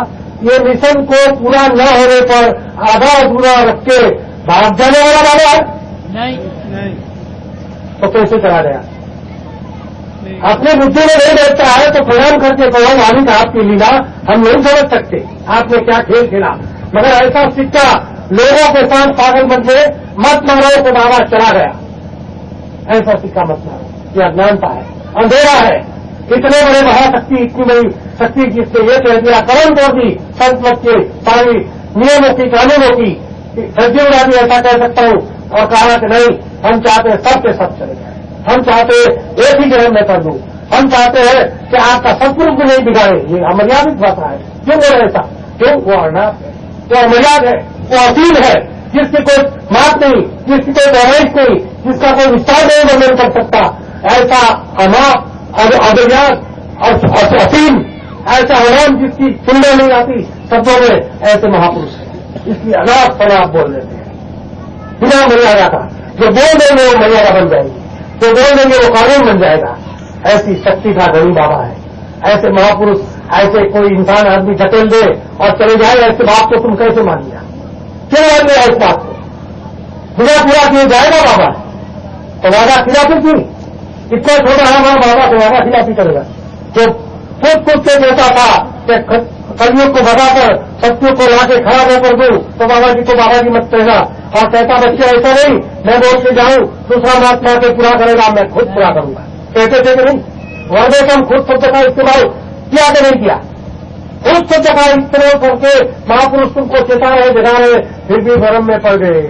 ये मिशन को पूरा न होने पर आधा अधूरा रख के भाग जाने वाला बाबा है नहीं। तो कैसे करा गया? अपने बुद्धि में नहीं बैठता है तो प्रणाम करके कहो मालिक आपकी लीला हम नहीं समझ सकते, आपने क्या खेल खेला। मगर ऐसा सिक्का लोगों के साथ पागल बन के मत मारो तो बाबा चला गया, ऐसा सिक्का मत मारो। यह अज्ञानता है, अंधेरा है। इतने बड़े महाशक्ति, इतनी बड़ी शक्ति जिसने ये कह दिया करण तोड़ दी संत मत के सारी नियमों की, कानूनों की, सज्जीवरा भी ऐसा कह सकता हूं, और कहा कि नहीं हम चाहते सब के सब चले जाए, हम चाहते एक ही ग्रहण में कर दूं, हम चाहते हैं कि आपका सत्पुरुष भी नहीं बिगाड़े। ये अमर्यादित भाषा है, क्यों बोले ऐसा? क्यों? वो अनाथ है, वो अमर्याद है, वो असीम है, जिसकी कोई मात नहीं, जिसकी कोई पैदाइश नहीं, जिसका कोई विस्तार नहीं वर्णन कर सकता। ऐसा अनाथ और अमर्याद और असीम, ऐसा अनाम जिसकी सुंदर नहीं आती शब्दों में, ऐसे महापुरुष है। इसलिए अनाथ पर आप बोल देते हैं बिना मर्यादा का। जो बोल देंगे वो मर्यादा बन जाएगी, जो बोल देंगे वो कानून बन जाएगा। ऐसी शक्ति का गरीब बाबा है। ऐसे महापुरुष, ऐसे कोई इंसान आदमी ढकेल दे और चले जाए, ऐसे बात को तुम कैसे मान लिया? क्यों मान लिया इस बात को? बिना पूरा किए जाएगा बाबा, तो वादा खिलाफी क्यों? इतना छोटा हमारा बाबा तो वादा खिलाफी करेगा। जो खुद के कहता था कि कलयुग को भगाकर सत्य को लाके खड़ा न कर दूं तो बाबा जी को बाबा जी मत कहना, और कहता बच्चे ऐसा नहीं, मैं बोल के जाऊं दूसरा महात्मा के पूरा करेगा, मैं खुद पूरा करूंगा। कहते थे कि नहीं? वादे का हम खुद शब्द का इस्तेमाल किया कि नहीं किया? खुद शब्द का इस्तेमाल करके महापुरुष तुमको चेता रहे, जगा रहे, फिर भी भरम में पड़ गए।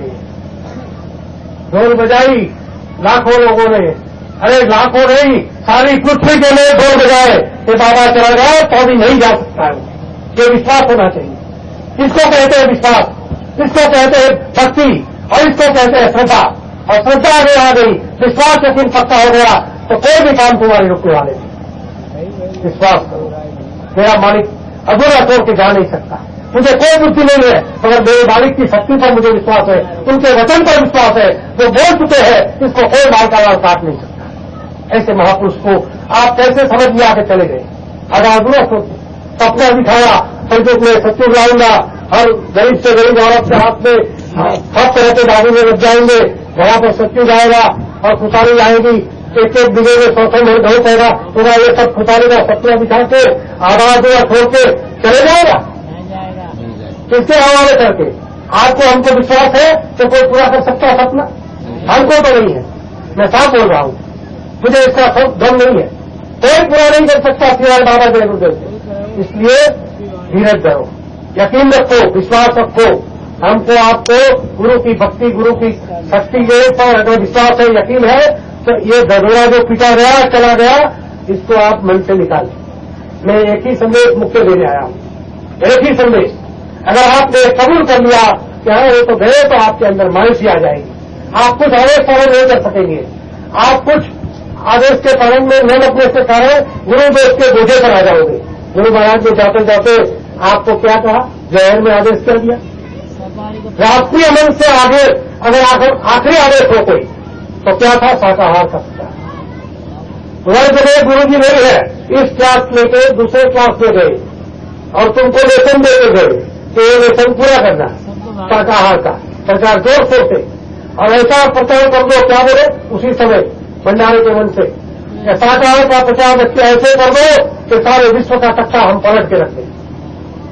ढोल बजाई लाखों लोगों ने, अरे लाखों नहीं, सारी पृथ्वी के लिए ढोल बजाए कि बाबा चला गया तो भी नहीं जा सकता है। ये विश्वास होना चाहिए। इसको कहते हैं विश्वास, इसको कहते हैं भक्ति, और इसको कहते हैं श्रद्धा। और श्रद्धा अगर आ गई, विश्वास यकीन पक्का हो गया तो कोई भी काम तुम्हारे रुकने वाले नहीं। विश्वास करो, मेरा मालिक अधूरा छोड़ के जा नहीं सकता। मुझे कोई बुद्धि नहीं है, मगर मेरे मालिक की शक्ति पर मुझे विश्वास है, उनके वचन पर विश्वास है। जो बोल चुके हैं इसको कोई माल का काट नहीं सकता। ऐसे महापुरुष को आप कैसे समझ में आके चले गए? अधूरा सोच सपना दिखाया, संकट में सत्य लाऊंगा, हर गरीब से गरीब औरत के हाथ में सब तरह के दारू में लग जाएंगे, वहां पर सत्य जाएगा और खुशाली आएगी। एक एक बिगे में 100 में घोष होगा, पूरा ये सब खुशाली का सपना दिखा के आवाज छोड़ के चले जाएगा। किसके हवाले करके? आपको हमको विश्वास है तो कोई पूरा कर सकता सपना? हमको तो नहीं है, मैं साफ बोल रहा हूं, मुझे इसका दम नहीं है। कोई पूरा नहीं कर सकता सिवाय बाबा जय गुरुदेव से। इसलिए धीरज धरो, यकीन रखो, विश्वास रखो। हमको आपको गुरु की भक्ति, गुरु की शक्ति ये पर अगर विश्वास है, यकीन है तो ये दरोरा जो पिटा गया, चला गया, इसको आप मन से निकालें। मैं एक ही संदेश मुख्य देने आया हूं, एक ही संदेश। अगर आपने कबूल कर लिया कि हाँ ये तो गए, तो आपके अंदर मायूसी आ जाएगी। आप कुछ आदेश पालन नहीं कर सकेंगे, आप कुछ आदेश के पालन में न लगने से कारण गुरुदेव के बोझे पर आ जाओगे। गुरु महाराज ने जाते जाते आपको क्या कहा? जहर में आदेश कर दिया। राष्ट्रीय मन से आगे अगर आखिरी आदेश हो कोई तो क्या था? शाकाहार का प्रचार। वर्ग में गुरु जी नहीं है, इस क्लास लेके दूसरे क्लास में गए और तुमको लेसन देते गए तो ये लेसन पूरा करना शाकाहार का प्रचार जोर शोर से। और ऐसा प्रचार कर दो, क्या बोले उसी समय भंडारे के मन से, शाकाहार का प्रचार बच्चे ऐसे कर दो कि सारे विश्व का तख्ता हम पलट के रखें।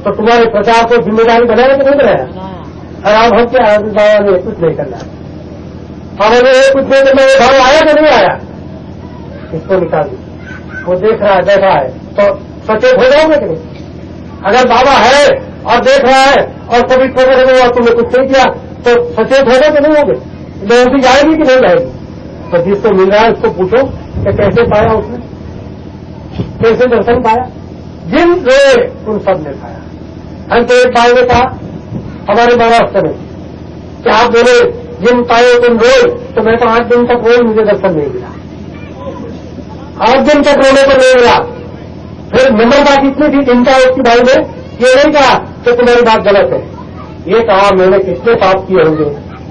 तो तुम्हारे प्रचार को जिम्मेदारी बनाया कि नहीं बनाया? खराब हो के आदमी बाबा ने कुछ नहीं करना, हमारे कुछ नहीं करना। ये भाव आया कि नहीं आया, इसको निकाल दी। वो देख रहा है, बैठा है, तो सचेत हो जाओगे कि नहीं? अगर बाबा है और देख रहा है और कभी प्रकट हुआ तुमने कुछ नहीं किया तो सचेत होगा कि नहीं होगे? बेहोशी जाएगी कि नहीं जाएगी? तो जिसको मिल रहा है उसको पूछो कि कैसे पाया उसने, कैसे दर्शन पाया। जिन रोए उन सब ने पाया। हम तो एक भाई ने कहा हमारे महाराष्ट्र में कि आप बोले जिन पाए तुम रोए, तो मैं तो 8 दिन तक रोई, मुझे दर्शन नहीं मिला। 8 दिन तक रोने को नहीं मिला। फिर नम्रता कितनी थी चिंता उसकी भाई ने, ये नहीं कहा कि तुम्हारी बात गलत है, ये कहा मैंने कितने पाप किए होंगे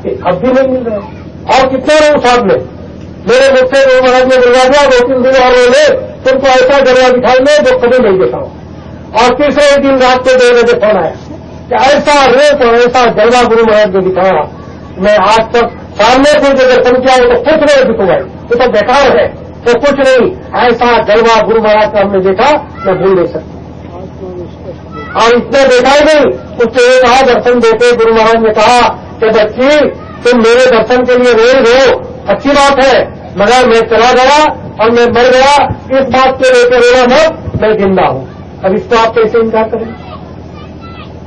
कि अब भी नहीं मिल रहे, और कितने रहे साहब में मेरे मुझसे वो महाराज ने बुलवा दिया 2-3 दिन और रोले, तुमको ऐसा जलवा दिखाई में जो कभी नहीं देखा हो। और तीसरे दिन रात को 2 बजे फोन आया कि ऐसा रूप और ऐसा जलवा गुरु महाराज ने दिखाया, मैं आज तक सामने से जो दर्शन किया वो तो कुछ नहीं दिखवाई, वो तो बेकार है, तो कुछ नहीं, ऐसा जलवा गुरु महाराज का हमने देखा, मैं भूल नहीं सकता। और इसने देखा ही नहीं, उससे ये कहा दर्शन देते गुरु महाराज ने कहा कि बच्ची तुम मेरे दर्शन के लिए रोज हो, अच्छी बात है, मगर मैं चला गया और मैं मर गया, इस बात को लेकर रोना मत, मैं जिंदा हूं। अब इसको आप कैसे इनकार करें?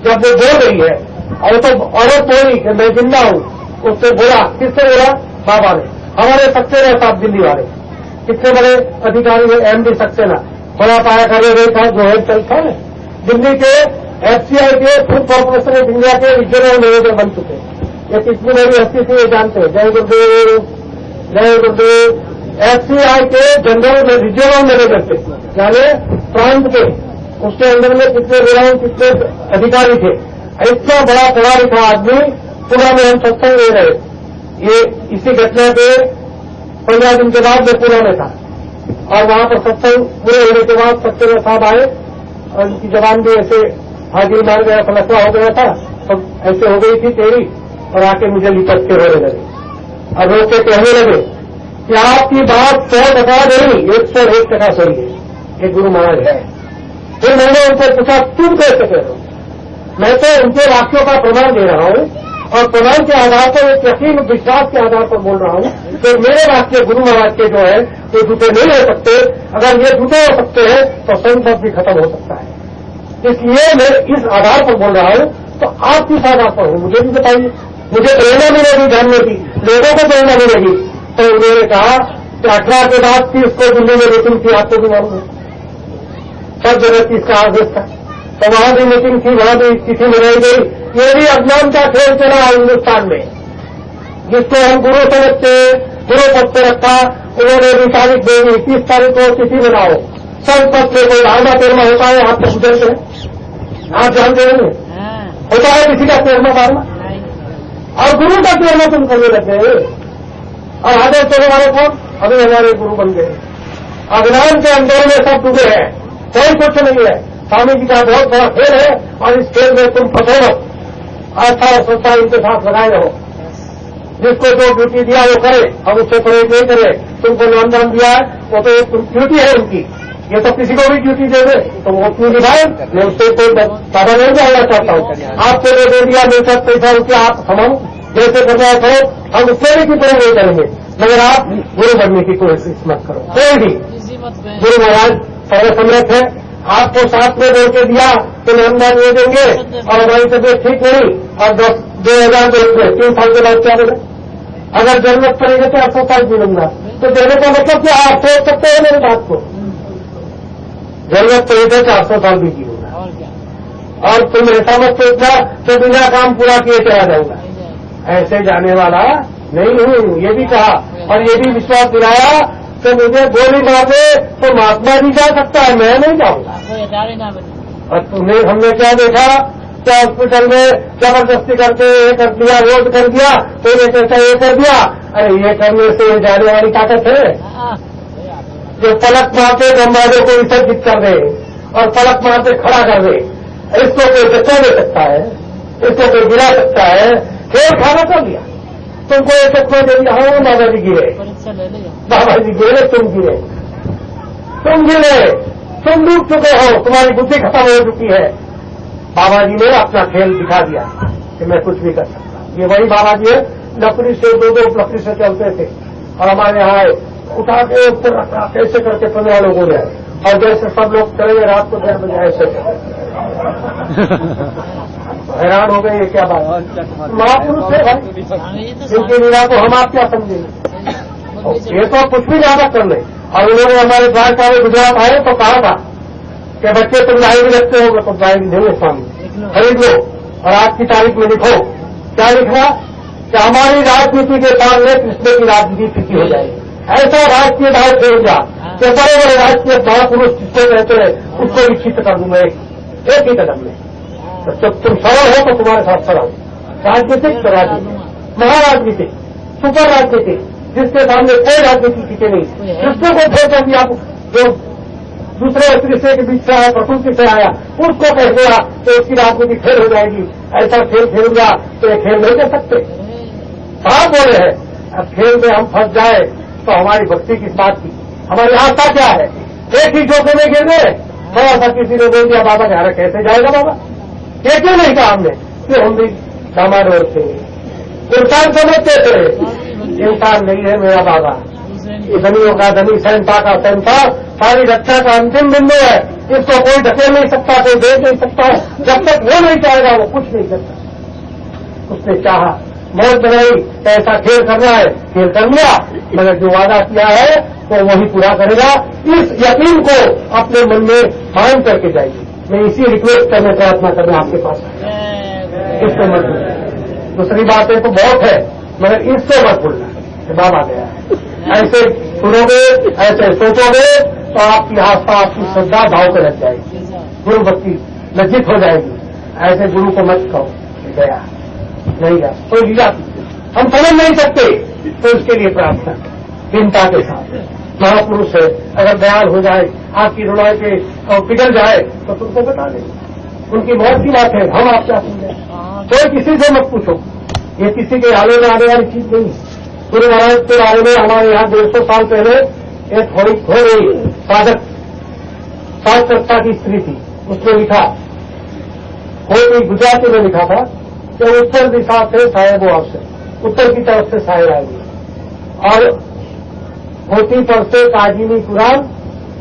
जब वो बोल रही है और तो औरत बोली कि मैं जिंदा हूं, उससे बोला, किससे बोला? बाबा ने। हमारे सक्सेना साहब दिल्ली वाले कितने बड़े अधिकारी है, MD सक्सेना, बड़ा पाया करे रहे था, जो हेड चल था, दिल्ली के FCI के फूड कॉर्पोरेशन ऑफ इंडिया के रीजनल मैनेजर बन चुके हैं। ये कितनी बड़ी हस्ती थी ये जानते हैं। जय गुरुदेव, जय गुरुदेव। FCI के जनरल रीजनल मैनेजर थे, यानी प्रांत के, उसके अंदर में कितने विराम कितने अधिकारी थे। इतना बड़ा पढ़ा लिखा आदमी, पुणे में हम सत्संग ले रहे, ये इसी घटना के 15 दिन के बाद मैं पुणे में था और वहां पर सत्संग पूरे होने के बाद सक्सेना साहब आए और उनकी जबान भी ऐसे हाजिर मार गया, फलकवा हो गया था, सब ऐसे हो गई थी तेरी, और आके मुझे लिपट के रोने लगे और रोक के कहने लगे कि आपकी बात 100% नहीं, 101% सही है, ये गुरु महाराज है। फिर मैंने उनसे पूछा तुम कैसे कह रहे हो? मैं तो उनके वाक्यों का प्रमाण दे रहा हूं और प्रमाण के आधार पर, एक यकीन विश्वास के आधार पर बोल रहा हूं कि मेरे वाक्य गुरु महाराज के जो है तो झूठे नहीं हो सकते। अगर ये झूठे हो सकते हैं तो संसद भी खत्म हो सकता है, इसलिए मैं इस आधार पर बोल रहा हूं। तो आप किस आधार पर हो मुझे भी बताइए, मुझे प्रेरणा मिलेगी जानने की, लोगों को प्रेरणा मिलेगी। तो उन्होंने कहा कि 18 के बाद 30 को दिल्ली में मीटिंग थी, आपको भी मालूम है, सब जगह 30 का आदेश था, तो वहां भी मीटिंग थी, वहां भी तिथि लगाई गई। ये भी अज्ञान का खेल चला हिन्दुस्तान में, जिसको हम गुरु समझते गुरु पद पर रखा, उन्होंने भी तारीख देगी 30 तारीख को तिथि बनाओ, सब पद से कोई आधा तेरमा होता है, आप तो गुजरते हैं, आप जानते हैं होता है किसी का तेरमा मारना, और गुरु का तेरमा तुम करने लग गए। और आधे तेरे वाले कौन? अभी हमारे गुरु बन गए। अज्ञान के अंदर में सब डूबे हैं, कोई कुछ नहीं है। स्वामी जी का बहुत बड़ा खेल है और इस खेल में तुम फंसे हो, अच्छा संस्था इनके साथ लगाए रहो, जिसको जो ड्यूटी दिया वो करे, अब उससे परे नहीं करे। तुमको नामदान दिया है वो तो एक ड्यूटी है उनकी, ये तो किसी को भी ड्यूटी दे दे तो वो क्यों निभाए, मैं उससे कोई बाधा नहीं डालना चाहता हूँ। आपको जो दे दिया मेरे साथ पैसा रुपया आप हम जैसे करना करो, हम उससे भी कितने नहीं करेंगे, मगर आप गुरु बनने की कोशिश मत करो। कोई भी गुरु महाराज सर्वसम्मत है, आपको साथ में बोल के दिया तो नामदान दे देंगे और हमारी तबियत ठीक नहीं और 2,000 देंगे, 3 साल के बाद क्या बोले? अगर जरूरत पड़ेगी तो 800 साल जीऊंगा, तो देने का मतलब क्या आप सोच सकते हैं मेरी बात को? जरूरत पड़ेगी तो 400 साल भी जीऊंगा और तुम ऐसा मत सोचना तो बिना काम पूरा किए चला जाऊंगा, ऐसे जाने वाला नहीं हूं। ये भी कहा और ये भी विश्वास दिलाया तो मुझे गोली मार दे तो महात्मा जी जा सकता है, मैं नहीं जाऊंगा। और तुम्हें हमने क्या देखा, क्या हॉस्पिटल में जबरदस्ती करके ये कर दिया, रोज कर दिया, तो ये कैसा ये कर दिया। अरे ये करने से जाने वाली ताकत है जो पलक मारते गंबाजों को विसर्जित कर दे और पलक मारते खड़ा कर दे। इसको कोई बच्चा दे सकता है, इसको कोई गिरा सकता है, खेल खाना कर दिया। तुमको एक चक्कर दे दिया, हाँ बाबा जी गिरे, बाबा जी गिरे, तुम गिरे, तुम डूब चुके हो, तुम्हारी बुद्धि खत्म हो चुकी है। बाबा जी ने अपना खेल दिखा दिया, कि मैं कुछ भी कर सकता हूं। ये वही बाबा जी है, लकड़ी से दो लकड़ी से चलते थे और हमारे यहाँ उठा के ऊपर रखा, कैसे करके 15 लोगों ने, और जैसे सब लोग चलेंगे रात को 10 बजे ऐसे हैरान हो गए, ये क्या बात है, महापुरुष है भाई, इनकी लीला को हम आप क्या समझेंगे। ये तो कुछ भी ज्यादा कर ले। और उन्होंने हमारे द्वारका में गुजरात आए तो कहा था कि बच्चे तुम डायरी रखते हो, तो डायरी देंगे स्वामी, खरीद लो और आज की तारीख में लिखो। क्या लिखना कि हमारी राजनीति के सामने कृष्ण की राजनीति फीकी हो जाएगी। ऐसा राजकीय दाव खेलूंगा कि बड़े बड़े राजकीय महापुरुष जिसको कहते हैं उसको विक्षित कर दूंगा एक ही कदम में। तो जब तुम सरल हो तो तुम्हारे साथ सरल, राजनीतिक तो राजनीतिक, महाराजनीतिक, सुपर राजनीतिक, जिसके सामने कोई राजनीति टिके नहीं। कृष्ण को छोड़कर भी आप जो दूसरे तीसरे के बीच से आया, प्रकृति से आया, उसको कह दिया तो उसकी राजनीति खेल हो जाएगी। ऐसा खेल खेलूंगा तो ये खेल नहीं कर सकते। कहा बोले हैं अब खेल में हम फंस जाए तो हमारी भक्ति किस बात की, हमारी आस्था क्या है। एक ही झोंके में गिर गए, थोड़ा सा किसी ने बोल दिया बाबा घर कैसे जाएगा बाबा, ये क्यों नहीं कहा हमने कि हम भी सामान्य और थे। इंसान समझते थे, इंसान नहीं है मेरा बाबा, धनियों का धनी, सैनता का सैनता, सारी रक्षा का अंतिम बिंदु है। इसको कोई ढकेल नहीं सकता, कोई देख नहीं सकता। जब तक वो नहीं चाहेगा वो कुछ नहीं करता। उसने चाहा, मौत बनाई, ऐसा खेल करना है, खेल कर लिया, मगर जो वादा किया है तो वही पूरा करेगा। इस यकीन को अपने मन में मान करके जाइए। मैं इसी रिक्वेस्ट करने प्रार्थना करना आपके पास, इससे मत भूलना। दूसरी बातें तो बहुत है मगर इससे मत भूलना कि बाबा गया है। ऐसे सुनोगे, ऐसे सोचोगे तो आपकी आस्था, आपकी श्रद्धा भाव पे लग जाएगी, गुरु भक्ति लज्जित हो जाएगी। ऐसे गुरु को मत कहो गया नहीं गया, कोई लीला हम समझ नहीं सकते तो उसके लिए प्रार्थना चिंता के साथ। महापुरुष है, अगर दयाल हो जाए, आपकी रुणाई पे और पिघल जाए तो तुमको बता देंगे। उनकी मौत की बात है, हम आप क्या समझे। कोई किसी से मत पूछो, ये किसी के आने में आने वाली चीज नहीं है। गुरु महाराज के बारे में हमारे यहाँ 150 साल पहले एक हो रही साधक साधकता की स्त्री थी, उसने लिखा, कोई गुजराती में लिखा था कि उत्तर दिशा से साहेब आपसे, उत्तर की तरफ से साहेब आएगी और होती पर से काजीनी पुराण,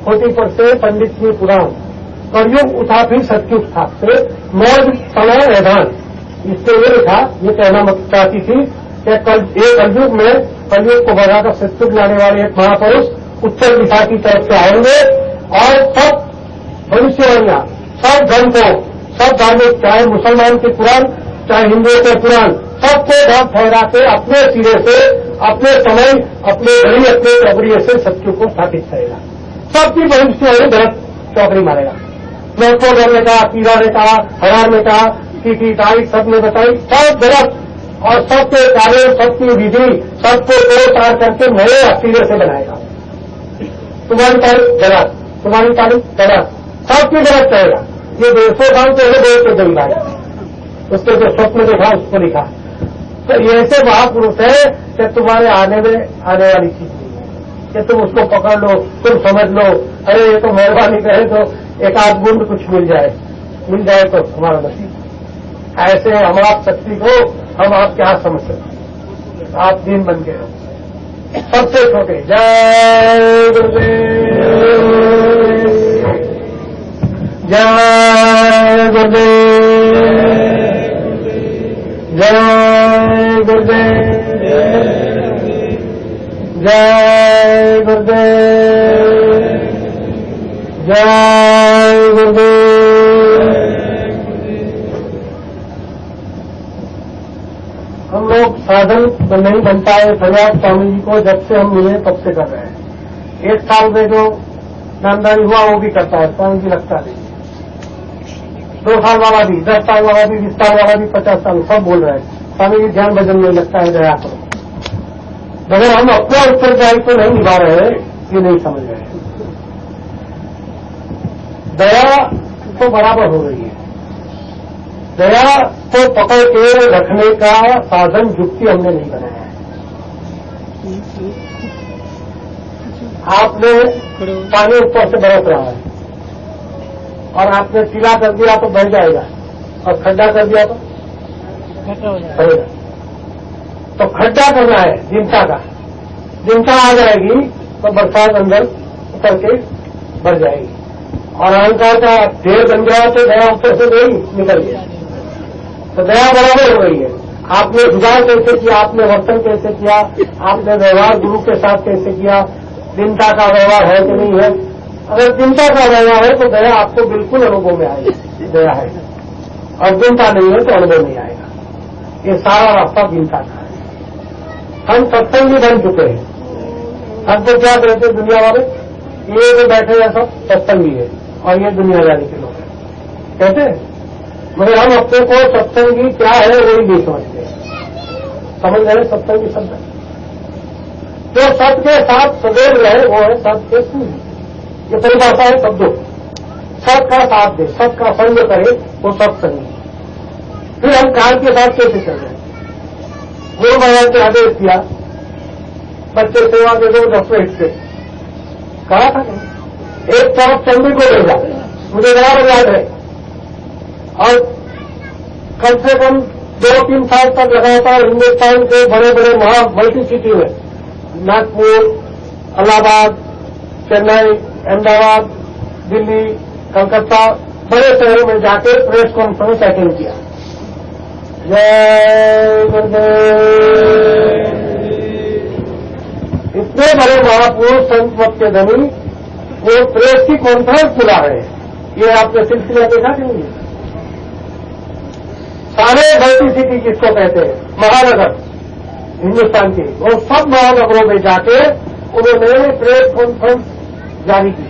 होती पर से पंडितनी पुराण, कलयुग उठा फिर सत्युग था से मौज समय मैदान। इससे ये लिखा, ये कहना मत चाहती थी कि कलयुग में कलयुग को बढ़ाकर सत्युग लाने वाले एक महापुरुष उत्तर दिशा की तरफ से आएंगे और सब भविष्यवाणियां, सब धर्म को, सब धार्मिक, चाहे मुसलमान के पुराण चाहे हिंदुओं के पुराण, सबको ढक ठहरा के अपने सिरे से, अपने समय, अपने घड़ी, अपने चौकड़िए से सत्युग को स्थापित करेगा। सबकी भविष्यवाणी गलत चौकड़ी मारेगा। नौकों ने कहा, कीड़ा ने कहा, हरार ने कहा, की तारीख सबने बताई, सब गलत। और सबके कार्य, सबकी विधि, सबको तोड़ ताड़ करके नए सिरे से बनाएगा। तुम्हारी तारीख गलत, तुम्हारी तारीख गलत, सबकी गलत कहेगा। ये 150 साल पहले बोल के गई भाई, उसके जो स्वप्न देखा उसको लिखा। तो ये ऐसे महापुरुष है कि तुम्हारे आने में आने वाली चीज नहीं है कि तुम उसको पकड़ लो, तुम समझ लो, अरे ये तो मेहरबानी करे तो एक आध बूंद कुछ मिल जाए तो तुम्हारा नसीब। ऐसे हम आप शक्ति को हम आप क्या समझ सकते, आप दिन बन के रहो। सबसे छोटे जय गुरुदेव, जय गुरुदेव, जय गुरुदेव, जय गुरुदेव, जय गुरुदेव। हम लोग साधन नहीं बन पाए फरियाद स्वामी जी को जब से हम मिले तब से कर रहे हैं। 1 साल में जो नामदारी हुआ वो भी करता है स्वामी जी, लगता नहीं। 2 साल वाला भी, 10 साल वाला भी, 20 साल वाला भी, 50 साल, सब बोल रहे हैं स्वामी जी ध्यान भजन में लगता है, दया करो। मगर हम अपना उत्तरदायित्व नहीं निभा रहे, ये नहीं समझ रहे। दया तो बराबर हो रही है, दया को पकड़ के रखने का साधन युक्ति हमने नहीं बनाया है। आपने पानी ऊपर से बरस रहा है और आपने टीला कर दिया तो बह जाएगा और खड्डा कर दिया तो बढ़ेगा। तो खड्डा करना है चिंता का, चिंता आ जाएगी तो बरसात अंदर उतर के बढ़ जाएगी, और अहंकार का ढेर बन गया तो दया ऊपर से गई निकल गया, तो दया बराबर हो गई है। आपने सुधार कैसे किया, आपने वर्तन कैसे किया, आपने व्यवहार गुरु के साथ कैसे किया, चिंता का व्यवहार है कि नहीं है। अगर चिंता का व्यवहार है तो दया आपको बिल्कुल अनुभव में आएगी, दया है, और चिंता नहीं है तो अनुभव नहीं आएगा। ये सारा रास्ता चिंता का है। हम सत्संगी बन चुके हैं। हमको क्या कहते हैं दुनिया वाले, ये जो बैठे हैं सब सत्संगी है और ये दुनियादारी के लोग हैं कहते हैं, मगर हम अपने को सत्संगी क्या है वही नहीं समझते। समझ रहे सत्संगी शब्द जो सत्य के साथ सदैव रहे वो है सत्य के सूर्य। ये परिभाषा है शब्दों, सत्य का साथ दे, सत्य का संग करे वो सत्संगी। फिर हम काल के साथ कैसे चल रहे हैं। गुरु महाराज ने आदेश किया बच्चे सेवा दे दो 10 मिनट से, कहा था एक तरफ चंडी को भेजा, मुझे बराबर याद है, और कम से कम 2-3 साल तक लगातार हिंदुस्तान के बड़े बड़े वहां मल्टी सिटी में नागपुर, इलाहाबाद, चेन्नई, अहमदाबाद, दिल्ली, कलकत्ता बड़े शहरों में जाकर प्रेस कॉन्फ्रेंस अटेंड किया। जय गुरुदेव। इतने बड़े महापुरुष संत मत के धनी वो प्रेस की कॉन्फ्रेंस बुला रहे हैं। ये आपने सिलसिला देखा कि नहीं। सारे मल्टी सिटी जिसको कहते हैं महानगर हिंदुस्तान के, वो सब महानगरों में जाके उन्होंने प्रेस कॉन्फ्रेंस जारी की,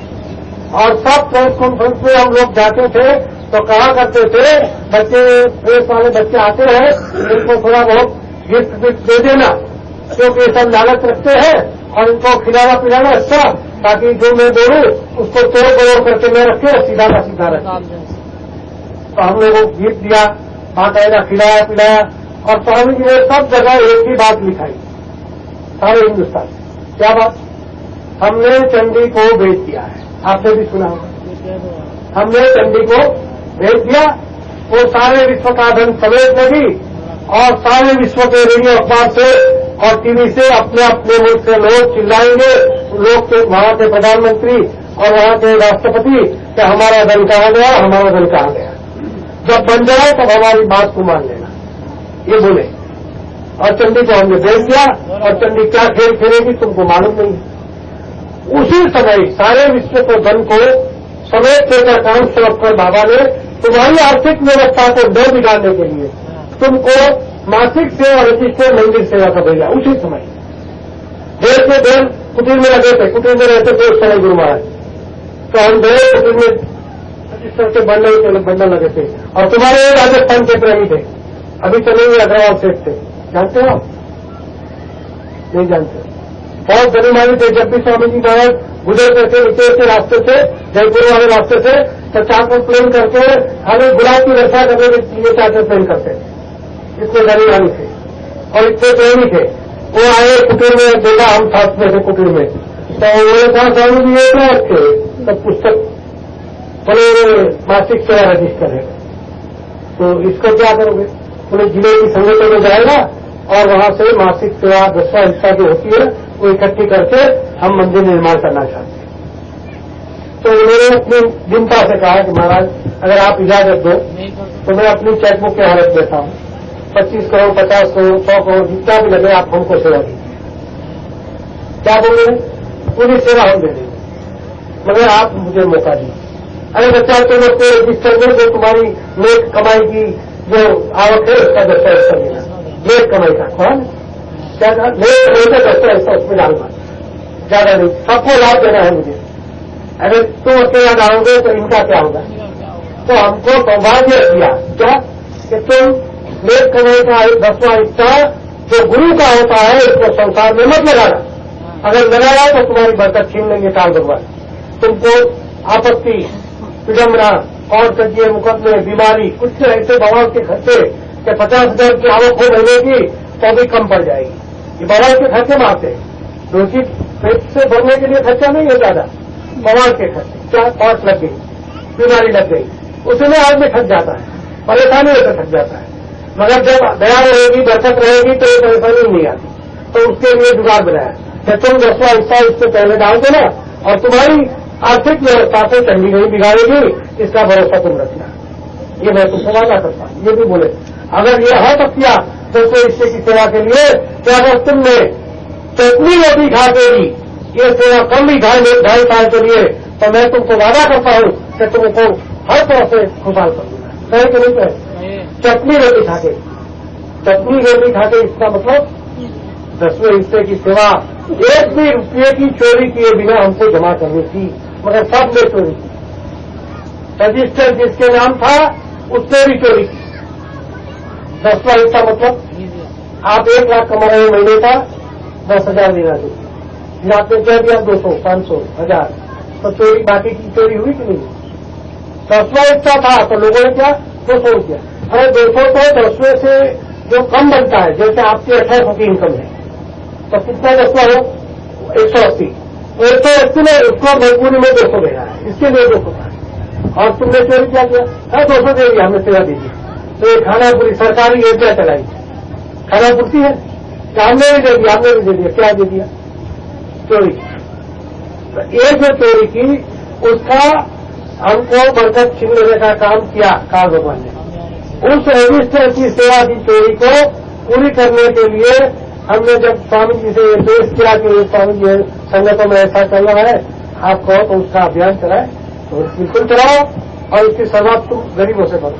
और सब प्रेस कॉन्फ्रेंस में हम लोग जाते थे तो कहा करते थे बच्चे, प्रेस वाले बच्चे आते हैं इनको थोड़ा बहुत गिफ्ट विफ्ट दे देना, क्योंकि ये सब लालच रखते हैं, और इनको खिलाना पिलाना अच्छा, ताकि जो मैं बोलूं उसको तोड़ तोड़ करके मैं रखे सीधा का सीधा रखे। तो हम लोगों को गिफ्ट दिया, बाकायदा खिलाया पिलाया, और स्वामी जी ने सब जगह एक ही बात लिखाई सारे हिंदुस्तान। क्या बात? हमने चंडी को भेज दिया है। आपने भी सुना होगा, हमने चंडी को भेज दिया। वो सारे विश्व का धन समेट लगी, और सारे विश्व के रेडियो अखबार से और टीवी से अपने अपने मुल्क से लोग चिल्लाएंगे, लोग के वहां के प्रधानमंत्री और वहां के राष्ट्रपति कि हमारा धन कहां गया, हमारा धन कहां गया। जब बन जाए तब हमारी बात को मान लेना, ये बोले। और चंडी को हमने भेज दिया, और चंडी क्या खेल खेलेगी तुमको मालूम नहीं है। उसी समय सारे विश्व के धन को समेट लेकर काम से रखकर बाबा ने तुम्हारी आर्थिक व्यवस्था को न बिगाड़ने के लिए तुमको मासिक सेवा रजिस्टर मंदिर सेवा का भेजा। उसी समय देश में देर कुटीर में लगे थे, कुटीर में रहते थे उस समय गुरु महाराज, तो हम गए कुटीर में रजिस्टर के बंडल लगे थे, और तुम्हारे राजस्थान के प्रेमी थे, अभी तो नहीं अग्रवाल सेठ थे, जानते हो? नहीं जानते। बहुत धनीमानी थे। जब भी स्वामी जी महाराज गुजरते थे नीचे के रास्ते से, जयपुर वाले रास्ते से, तो चाकर प्लेन करके हमें गुलाब की रक्षा करने के लिए चाकर प्लेन करते थे। इतने धनीमानी थे और इतने प्रेमी थे। वो आए कुटीर में, देखा हम साथ में थे कुटीर में, तो उन्होंने कहा स्वामी जी ये क्या रखे? तो पुस्तक बोले मासिक सेवा रजिस्टर है, तो इसको क्या करोगे? बोले जिले की संगठन में जाएगा और वहां से मासिक सेवा 10वां हिस्सा जो होती है वो इकट्ठी करके हम मंदिर निर्माण करना चाहते हैं। तो उन्होंने अपनी चिंता से कहा कि महाराज अगर आप इजाजत दो तो मैं अपनी चेकबुक के हालत देता हूं, 25 करोड़ 50 करोड़ 100 करोड़ जितना भी लगे आप हमको सेवा दीजिए। क्या बोल रहे? पूरी सेवा हम दे देंगे, मगर आप मुझे मौका दीजिए। अरे बच्चा तुम अपने रजिस्टर में जो तुम्हारी नेक कमाई की जो आवक है उसका 10वां हिस्सा देना। नेक कमाई का कौन क्या कहा? नेक कमाई का 10वां हिस्सा उसमें डालना, ज्यादा नहीं, सबको लाभ देना है मुझे। अगर तुम अकेला डालोगे तो इनका क्या होगा? तो हमको सौभाग्य दिया क्या कि तुम नेक कमाई का 10वां हिस्सा जो गुरु का होता है इसको संसार में मत लगाना। अगर लगाया तो तुम्हारी बरकत छीन लेंगे काल भगवान। तुमको आपत्ति, विडम्बना और कजिए मुकदमे, बीमारी, कुछ ऐसे भगवान के खर्चे कि 50,000 की आवक हो महीने की तो भी कम पड़ जाएगी। ये भगवान के खर्चे मारते हैं, रोजी पेट से भरने के लिए खर्चा नहीं है ज्यादा, भगवान के खर्चे। क्या कॉस्ट लग गई, बीमारी लग गई, उसमें आदमी थक जाता है, परेशानी होकर थक जाता है। मगर जब दया रहेगी, बरकत रहेगी तो ये परेशानी नहीं आती। तो उसके लिए जुगाड़ बनाया कि तुम 10वां हिस्सा इससे पहले डाल देना और तुम्हारी आर्थिक व्यवस्था से चंडी नहीं बिगाड़ेगी, इसका भरोसा तुम रखना। ये मैं तुमसे वादा करता हूं। ये भी बोले अगर ये हो सकता 10वें हिस्से की सेवा के लिए तो अगर तुमने चटनी रोटी खा के भी ये सेवा कम भी 2.5 साल के लिए, तो मैं तुमको वादा करता हूं कि तुमको हर तरह से खुशहाल कर दूंगा। कहे कि नहीं कहे? चटनी रोटी खा के, चटनी रोटी खा के, इसका मतलब 10वें हिस्से की सेवा एक भी रुपये की चोरी किए बिना हमको जमा करनी थी, मगर सब ने चोरी की। रजिस्टर जिसके नाम था उसने भी चोरी की। 10वां हिस्सा मतलब आप 1 लाख कमा रहे हो महीने का, 10,000 देना चाहिए। आपने कह दिया 200, 500, 1000, तो चोरी बाकी की चोरी हुई कि नहीं? 10वां हिस्सा था तो लोगों ने क्या 200 रुपया। अरे 200 तो 10वें से जो कम बनता है, जैसे आपकी 1800 की इनकम है तो कितना 10वां हो 180। 180 में उसको मजबूरी में 200 देना है, इसके लिए 200 था। और तुमने चोरी क्या किया? 200 दे दिया, हमने सेवा दीजिए। तो ये खाना पूरी सरकारी योजना चलाई, खाना पूर्ति है, हमने भी दे दिया, हमने भी दे दिया। क्या दे दिया? चोरी। तो ये जो चोरी की उसका हमको बरकत छीन लेने का काम किया काल भगवान ने। उस रजिस्टर की सेवा की चोरी को पूरी करने के लिए हमने जब स्वामी जी से पेश किया कि स्वामी जी संगठन में ऐसा चल रहा है, आप कहो तो उसका अभियान चलाए, तो बिल्कुल चलाओ और इसकी शुरुआत तुम गरीबों से करो।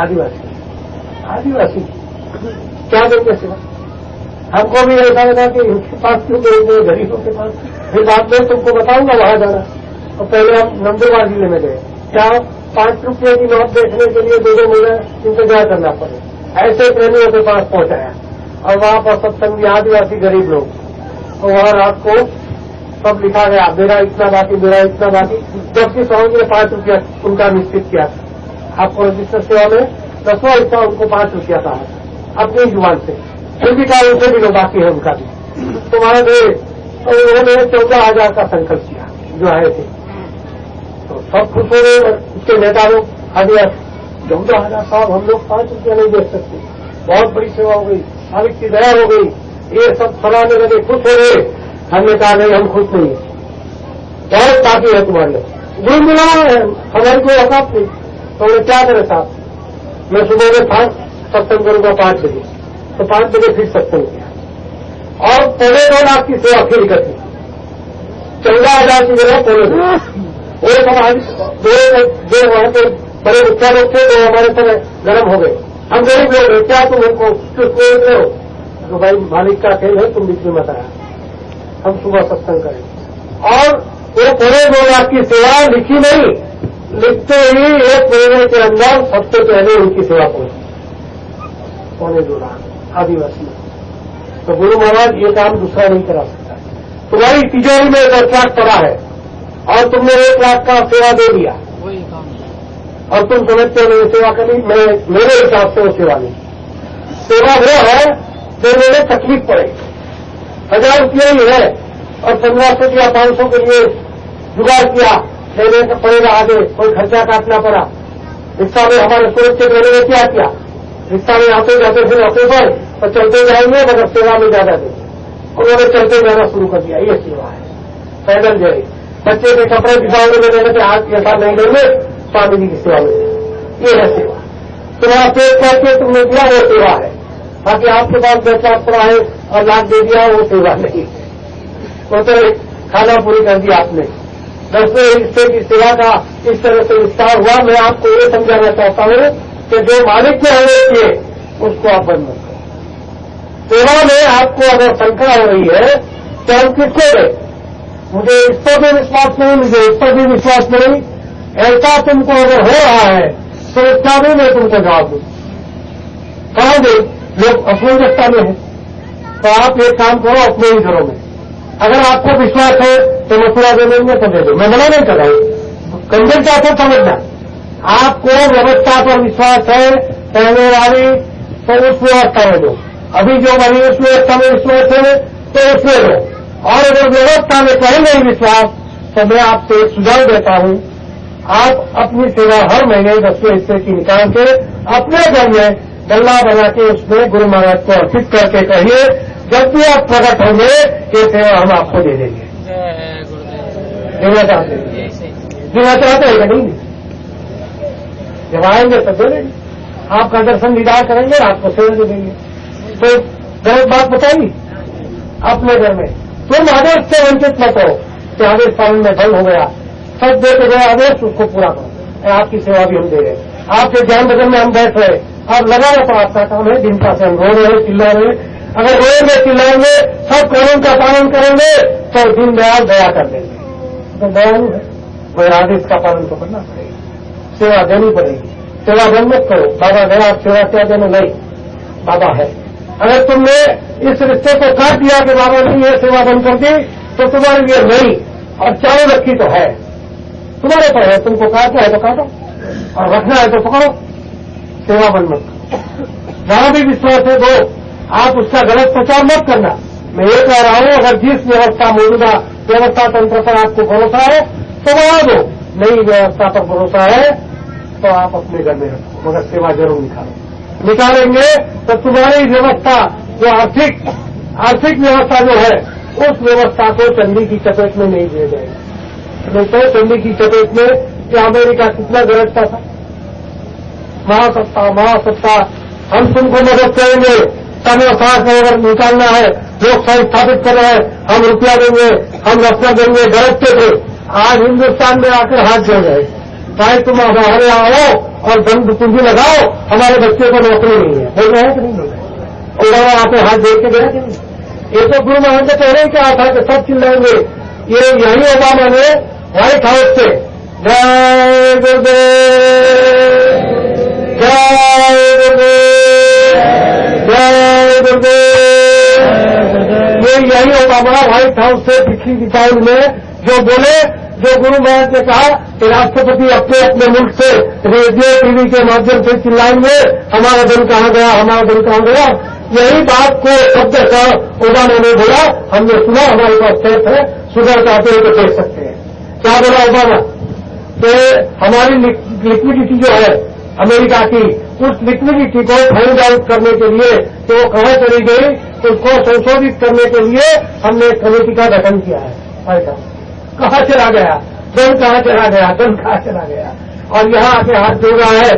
आदिवासी क्या देंगे सेवा? हमको भी ऐसा लगा कि इनके पास क्यों गए, गरीबों के पास। फिर बाद में तुमको बताऊंगा वहां जाना। तो पहले हम नंदुरबार जिले में गए, क्या 5 रुपये की नोट देखने के लिए 2 महीने इंतजार करना पड़े। ऐसे प्रेमियों के पास पहुंचाया और वहां पर सत्संगी आदिवासी गरीब लोग, तो वहां रात को सब लिखा गया मेरा इतना बाकी, मेरा इतना बाकी, जबकि स्वामी ने 5 रुपया उनका निश्चित किया था। आपको रजिस्टर सेवा में 10वां हिस्सा उनको 5 रुपया था अपनी जुबान से, फिर भी कहा उनसे भी लो बाकी है उनका भी। तो वहां गए तो उन्होंने 14,000 का संकल्प किया जो आए थे, तो सब खुश हो गए। उसके नेता लोग आदिवासी 14,000 साहब हम लोग 5 रुपया नहीं दे सकते, बहुत बड़ी सेवा हो गई, मालिक की दया हो गई, ये सब सराहने लगे, खुश हो गए। हमने कहा नहीं हम खुश नहीं, बहुत बाकी है तुम्हारे, जो मिला है हमारी कोई औकात नहीं। तो उन्हें क्या करे साहब, मैं सुबह में सत्संग करूंगा 5 बजे, तो 5 बजे फिर सत्संग किया और 2.25 लाख की सेवा फिर इकट्ठी, 14,000 की जगह 2.25। वो समाज जो वहां के बड़े मुखिया लोग थे वो हमारे समय गर्म हो गए, हम गरीब लोग हैं, क्या तुम हमको चुप हो? तो भाई मालिक का खेल है, तुम बीच में मत आया, हम सुबह सत्संग करें। और वो 2.25 लाख की सेवा लिखी नहीं, लिखते ही 1 महीने के अंदर सबसे पहले उनकी सेवा पहुंची 2.25 लाख आदिवासी। तो गुरु महाराज ये काम दूसरा नहीं करा सकता। तुम्हारी तिजोरी में 10 लाख पड़ा है और तुमने 1 लाख का सेवा दे दिया और तुम समझते हो नहीं सेवा करी, मेरे हिसाब से वो सेवा नहीं। सेवा वो है जो मेरे तकलीफ पड़े, 1000 रुपया ही है और 1500 या 500 के लिए जुगाड़ किया, लेने का पड़ेगा, आगे कोई खर्चा काटना पड़ा। रिक्शा में हमारे सुरक्षित रहने में क्या किया, रिक्शा में आते जाते फिर ऑफिसर और चलते जाएंगे मगर सेवा में ज्यादा देंगे, उन्होंने चलते जाना शुरू कर दिया। ये सेवा है। पैदल जाए, बच्चे के कपड़े दिखाओगे में देने के हाथ ये साथ नहीं देंगे, स्वामी जी की सेवा में ये है सेवा। तुम्हारा पेट करके तुमने दिया वो सेवा है, बाकी आपके पास 10 लाख पड़ा है और लाख दे दिया वो सेवा नहीं है। वो तो खाना पूरी कर दिया आपने। 10वें हिस्से की सेवा का इस तरह से विस्तार हुआ। मैं आपको ये समझाना चाहता हूं कि जो मालिक ने हमें किए उसको आप बंद मत करो। सेवा में आपको अगर शंका हो रही है तो हम किसको दें? मुझे इस पर भी विश्वास नहीं, मुझे इस पर भी विश्वास नहीं। ऐसा तुमको अगर हो रहा है तो इसका भी मैं तुमको जवाब दूं। कहाँ दे लोग असमंजसता में है, तो आप एक काम करो अपने ही घरों में। अगर आपको विश्वास है तो मथुरा दे देंगे तो दे दो, मैं मना नहीं कर रहा हूं। गंभीरता से समझना, आपको व्यवस्था पर विश्वास है पहले वाली तो उस व्यवस्था में दो। अभी जो बनी उस व्यवस्था में विश्वास है तो उसमें दो। और अगर व्यवस्था में कहीं नहीं विश्वास तो मैं आपसे एक सुझाव देता हूं, आप अपनी सेवा हर महीने 10वें हिस्से की निकाल के अपने घर में गल्ला बना के उसमें गुरु महाराज को अर्पित करके कहिए, जब भी आप प्रकट होंगे ये सेवा हम आपको दे देंगे। देना चाहते हैं, देना चाहते हैं नहीं, जब आएंगे तब दे देंगे, आपका दर्शन दीदार करेंगे, आपको सेवा दे देंगे। तो गलत बात बताइए अपने घर में, तुम आदेश से वंचित मत हो कि आदेश पालन में भंग हो गया, सब देते गए आदेश उसको पूरा करो, आपकी सेवा भी हम दे रहे, आपके ज्ञान भजन में हम बैठ रहे, और लगा रहे तो आपका काम है, दिन का से हम रो रहे चिल्ला रहे, अगर रोएंगे चिल्लाएंगे सब कानून का पालन करेंगे तो दीनदयाल दया कर देंगे। तो दयालु है, वही आदेश का पालन तो करना पड़ेगा, सेवा देनी पड़ेगी, सेवा बंद मत करो, बाबा गया सेवा क्या देना, नहीं बाबा है। अगर तुमने इस रिश्ते को काट दिया कि बाबा नहीं है, सेवा बंद कर दी, तो तुम्हारे लिए नहीं, और चारों रखी तो है, तुम्हारे पर है, तुमको काटना है तो काटो और रखना है तो पकड़ो, सेवा बंद मत करो। जहां भी विश्वास है दो, आप उसका गलत प्रचार मत करना। मैं ये कह रहा हूं, अगर जिस व्यवस्था मौजूदा व्यवस्था तंत्र पर आपको भरोसा है तो बढ़ा दो, नई व्यवस्था पर भरोसा है तो आप अपने घर में रखो, मगर सेवा जरूर निकालेंगे तो तुम्हारी व्यवस्था जो आर्थिक व्यवस्था जो है उस व्यवस्था को चंडी की चपेट में नहीं दिया जाएगा। नहीं तो चंडी की चपेट में कि अमेरिका कितना गरजता था, महासत्ता हम तुमको मदद करेंगे, समय साथ अगर निकालना है, लोग स्थापित कर रहे हैं, हम रुपया देंगे, हम रस्ता देंगे, गरजते थे। आज हिन्दुस्तान में आकर हाथ जोड़ गए, चाहे तुम हमारे आओ और बंद पूंजी लगाओ, हमारे बच्चे को नौकरी नहीं है, बोल रहे हैं कि नहीं बोल रहे? और वहां पे हाथ जोड़ के गया कि नहीं? ये तो गुरु महाराज ने पहले ही कहा था कि सब चिल्लाएंगे। ये यही ओबामा ने व्हाइट हाउस से जय गुरुदेव जय गुरुदेव जय गुरुदेव, ये यही ओबामा व्हाइट हाउस से पिछली दिशाओं में जो बोले, जो गुरु महाराज ने कहा कि राष्ट्रपति अपने अपने मुल्क से रेडियो टीवी के माध्यम से चिल्लाएंगे हमारा दिन कहां गया, हमारा दिन कहां गया। यही बात को शब्द का ओबामा ने बोला, हमने सुना, हमारे पास टेप है, सुधर चाहते हैं तो देख सकते हैं। क्या बोला ओबामा? तो हमारी लिक्विडिटी जो है अमेरिका की, उस लिक्विडिटी को फाइंड आउट करने के लिए तो वो कहां चली गई, उसको संशोधित करने के लिए हमने एक कमेटी का गठन किया है। कहां चला गया धन, कहां चला गया धन, कहां चला गया? और यहाँ आके हाथ जोड़ रहा है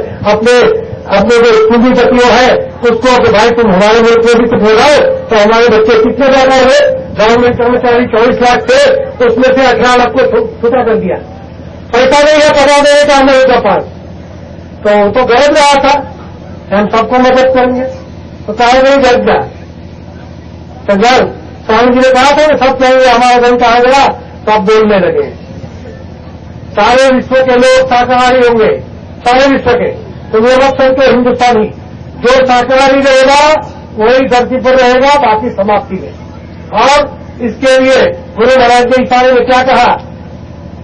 अपने जो पूंजीपतियों है उसको कि भाई तुम हमारे मुल्क में भी कुछ हो जाओ। तो हमारे बच्चे कितने ज्यादा हुए, गवर्नमेंट कर्मचारी 24 लाख थे, उसमें से 18 लाख को छूटा कर दिया। पैसा नहीं है पता देने का अमेरिका पास, तो गरज रहा था हम सबको मदद करेंगे, तो चाहे नहीं गरज गया। तो जब स्वामी जी ने कहा था कि सब कहेंगे हमारा धन कहां गया, सब बोलने लगे। सारे विश्व के लोग शाकाहारी होंगे, सारे विश्व के, तो वे लोग सब के हिंदुस्तानी, जो शाकाहारी रहेगा वही धरती पर रहेगा, बाकी समाप्ति में। और इसके लिए गुरु महाराज के इशारे में क्या कहा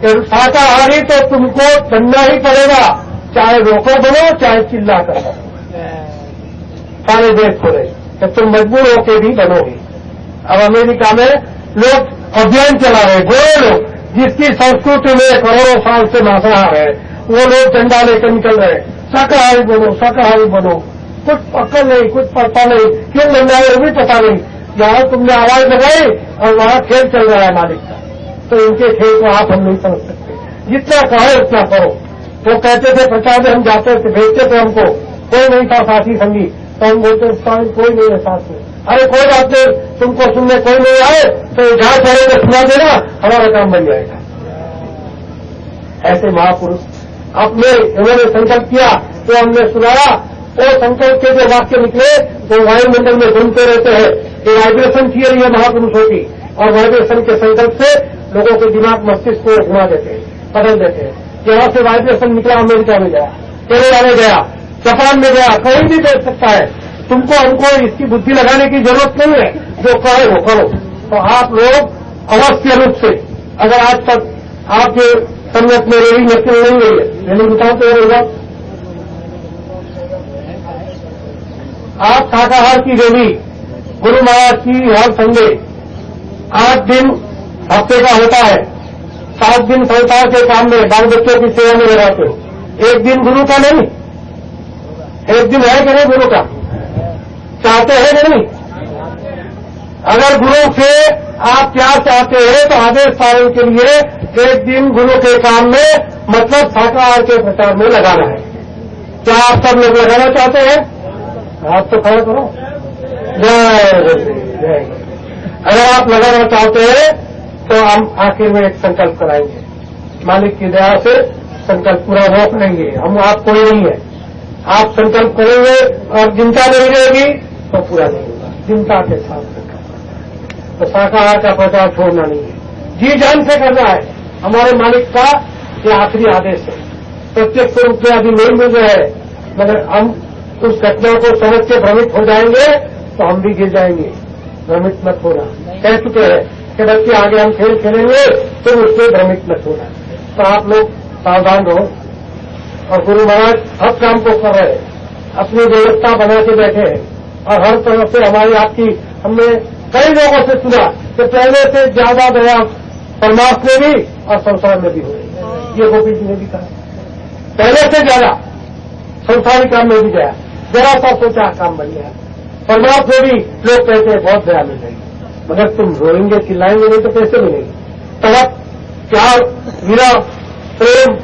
कि शाकाहारी तो तुमको बनना ही पड़ेगा, चाहे रोको बनो चाहे चिल्ला कर बनो। सारे देश खोले कि तुम मजबूर होकर भी बनोगे। अब अमेरिका में लोग अभियान चला रहे, गोरे लोग जिसकी संस्कृति में करोड़ों साल से मांसाहार है, वो लोग झंडा लेकर निकल रहे, शाकाहारी बनो शाकाहारी बनो। कुछ अक्ल नहीं, कुछ पता नहीं, क्यों बन रहा है वो भी पता नहीं। जहां तुमने आवाज लगाई और वहां खेल चल रहा है मालिक का, तो इनके खेल को आप हम नहीं समझ सकते। जितना कहो उतना करो। वो कहते थे प्रचार में हम जाते थे, भेजते थे हमको, कोई नहीं था साथी संगी, तो हम बोलते कोई नहीं है साथ में। अरे कोई बात नहीं, तुमको सुनने कोई नहीं आए तो जहां चाहेगा सुना देना, हमारा काम बन जाएगा। ऐसे महापुरुष अपने उन्होंने संकल्प किया तो हमने सुनाया, वो संकल्प के जो वाक्य निकले वो वायुमंडल में घूमते रहते हैं। ये वाइब्रेशन थियरी है महापुरुषों की, और वाइब्रेशन के संकल्प से लोगों के दिमाग मस्तिष्क को घुमा देते हैं, बदल देते हैं। यहाँ से वाइब्रेशन निकला अमेरिका में गया, केरला में गया, जापान में गया, कहीं भी देख सकता है। तुमको हमको इसकी बुद्धि लगाने की जरूरत नहीं है, जो कहे वो करो। तो आप लोग अवश्य रूप से, अगर आज तक आपके संगत में रेडी नकल नहीं हुई है, मैंने बताओ तो होगा, आप शाकाहार की रैली गुरु महाराज की हर संडे 8 दिन हफ्ते का होता है, 7 दिन संसार के काम में बाल बच्चों की सेवा में लगाते हो। एक दिन गुरु का नहीं, एक दिन है कि नहीं गुरु का? चाहते हैं नहीं? अगर गुरु से आप प्यार चाहते हैं तो आदेश पालन के लिए एक दिन गुरु के काम में मतलब शाकाहार के प्रचार में लगाना है। क्या आप सब लोग लगाना चाहते हैं? आप तो खड़ा करो। जय। अगर आप लगाना चाहते हैं तो हम आखिर में एक संकल्प कराएंगे, मालिक की दया से संकल्प पूरा रोक लेंगे। हम आप कोई नहीं है, आप संकल्प करेंगे और चिंता नहीं रहेगी तो पूरा नहीं होगा। चिंता के साथ संकल्प, तो शाकाहार का प्रचार छोड़ना नहीं है, जी जान से करना है। हमारे मालिक का ये आखिरी आदेश है। प्रत्यक्ष रूप से अभी नहीं मिल रहे हैं, मगर हम उस घटना को समझ के भ्रमित हो जाएंगे तो हम भी गिर जाएंगे। भ्रमित मत होना, कह चुके हैं कि बच्चे आगे हम खेल खेलेंगे तो उससे भ्रमित मत होना। तो आप लोग सावधान रहो। और गुरु महाराज हर काम को कर रहे हैं, अपनी व्यवस्था बना के बैठे हैं और हर तरफ से हमारी आपकी हमने कई लोगों से सुना कि पहले से ज्यादा दया परमात्मा में भी और संसार में भी हो रही है। ये गोपी जी ने भी कहा, पहले से ज्यादा संसारी काम में भी गया, जरा सा सोचा काम बन गया। परमात्मा भी लोग कहते हैं बहुत दया मिल रही, मगर तुम रोएंगे चिल्लाएंगे नहीं तो कैसे मिलेगी? तड़प, प्यार, विरह, प्रेम,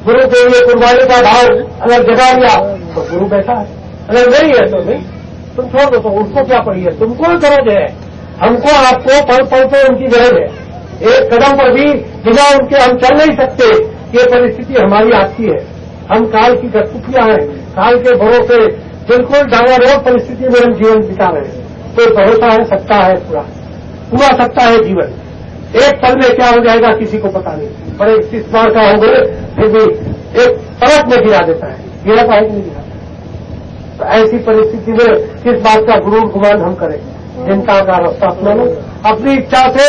गुरु के लिए कुर्बानी का भाव अगर जगा लिया तो गुरु बैठा है, अगर नहीं है तो नहीं, तुम छोड़ दो। तो उसको क्या पड़ी है? तुमको गरज है, हमको आपको पल पल पे उनकी गरज है। एक कदम पर भी बिना उनके हम चल नहीं सकते। ये परिस्थिति हमारी आपकी है, हम काल की कठपुतलियां हैं, काल के भरोसे बिल्कुल डावाडोल परिस्थिति में हम जीवन बिता रहे हैं। तो भरोसा है, सत्ता है, पूरा सत्ता है जीवन। एक पल में क्या हो जाएगा किसी को पता नहीं, पर एक इस बार का हो गए फिर भी एक पलट में गिरा देता है, गिरा पाए नहीं गिरा। तो ऐसी परिस्थिति में किस बात का गुरूर गुमान हम करें? चिंता का रास्ता अपना लो। अपनी इच्छा से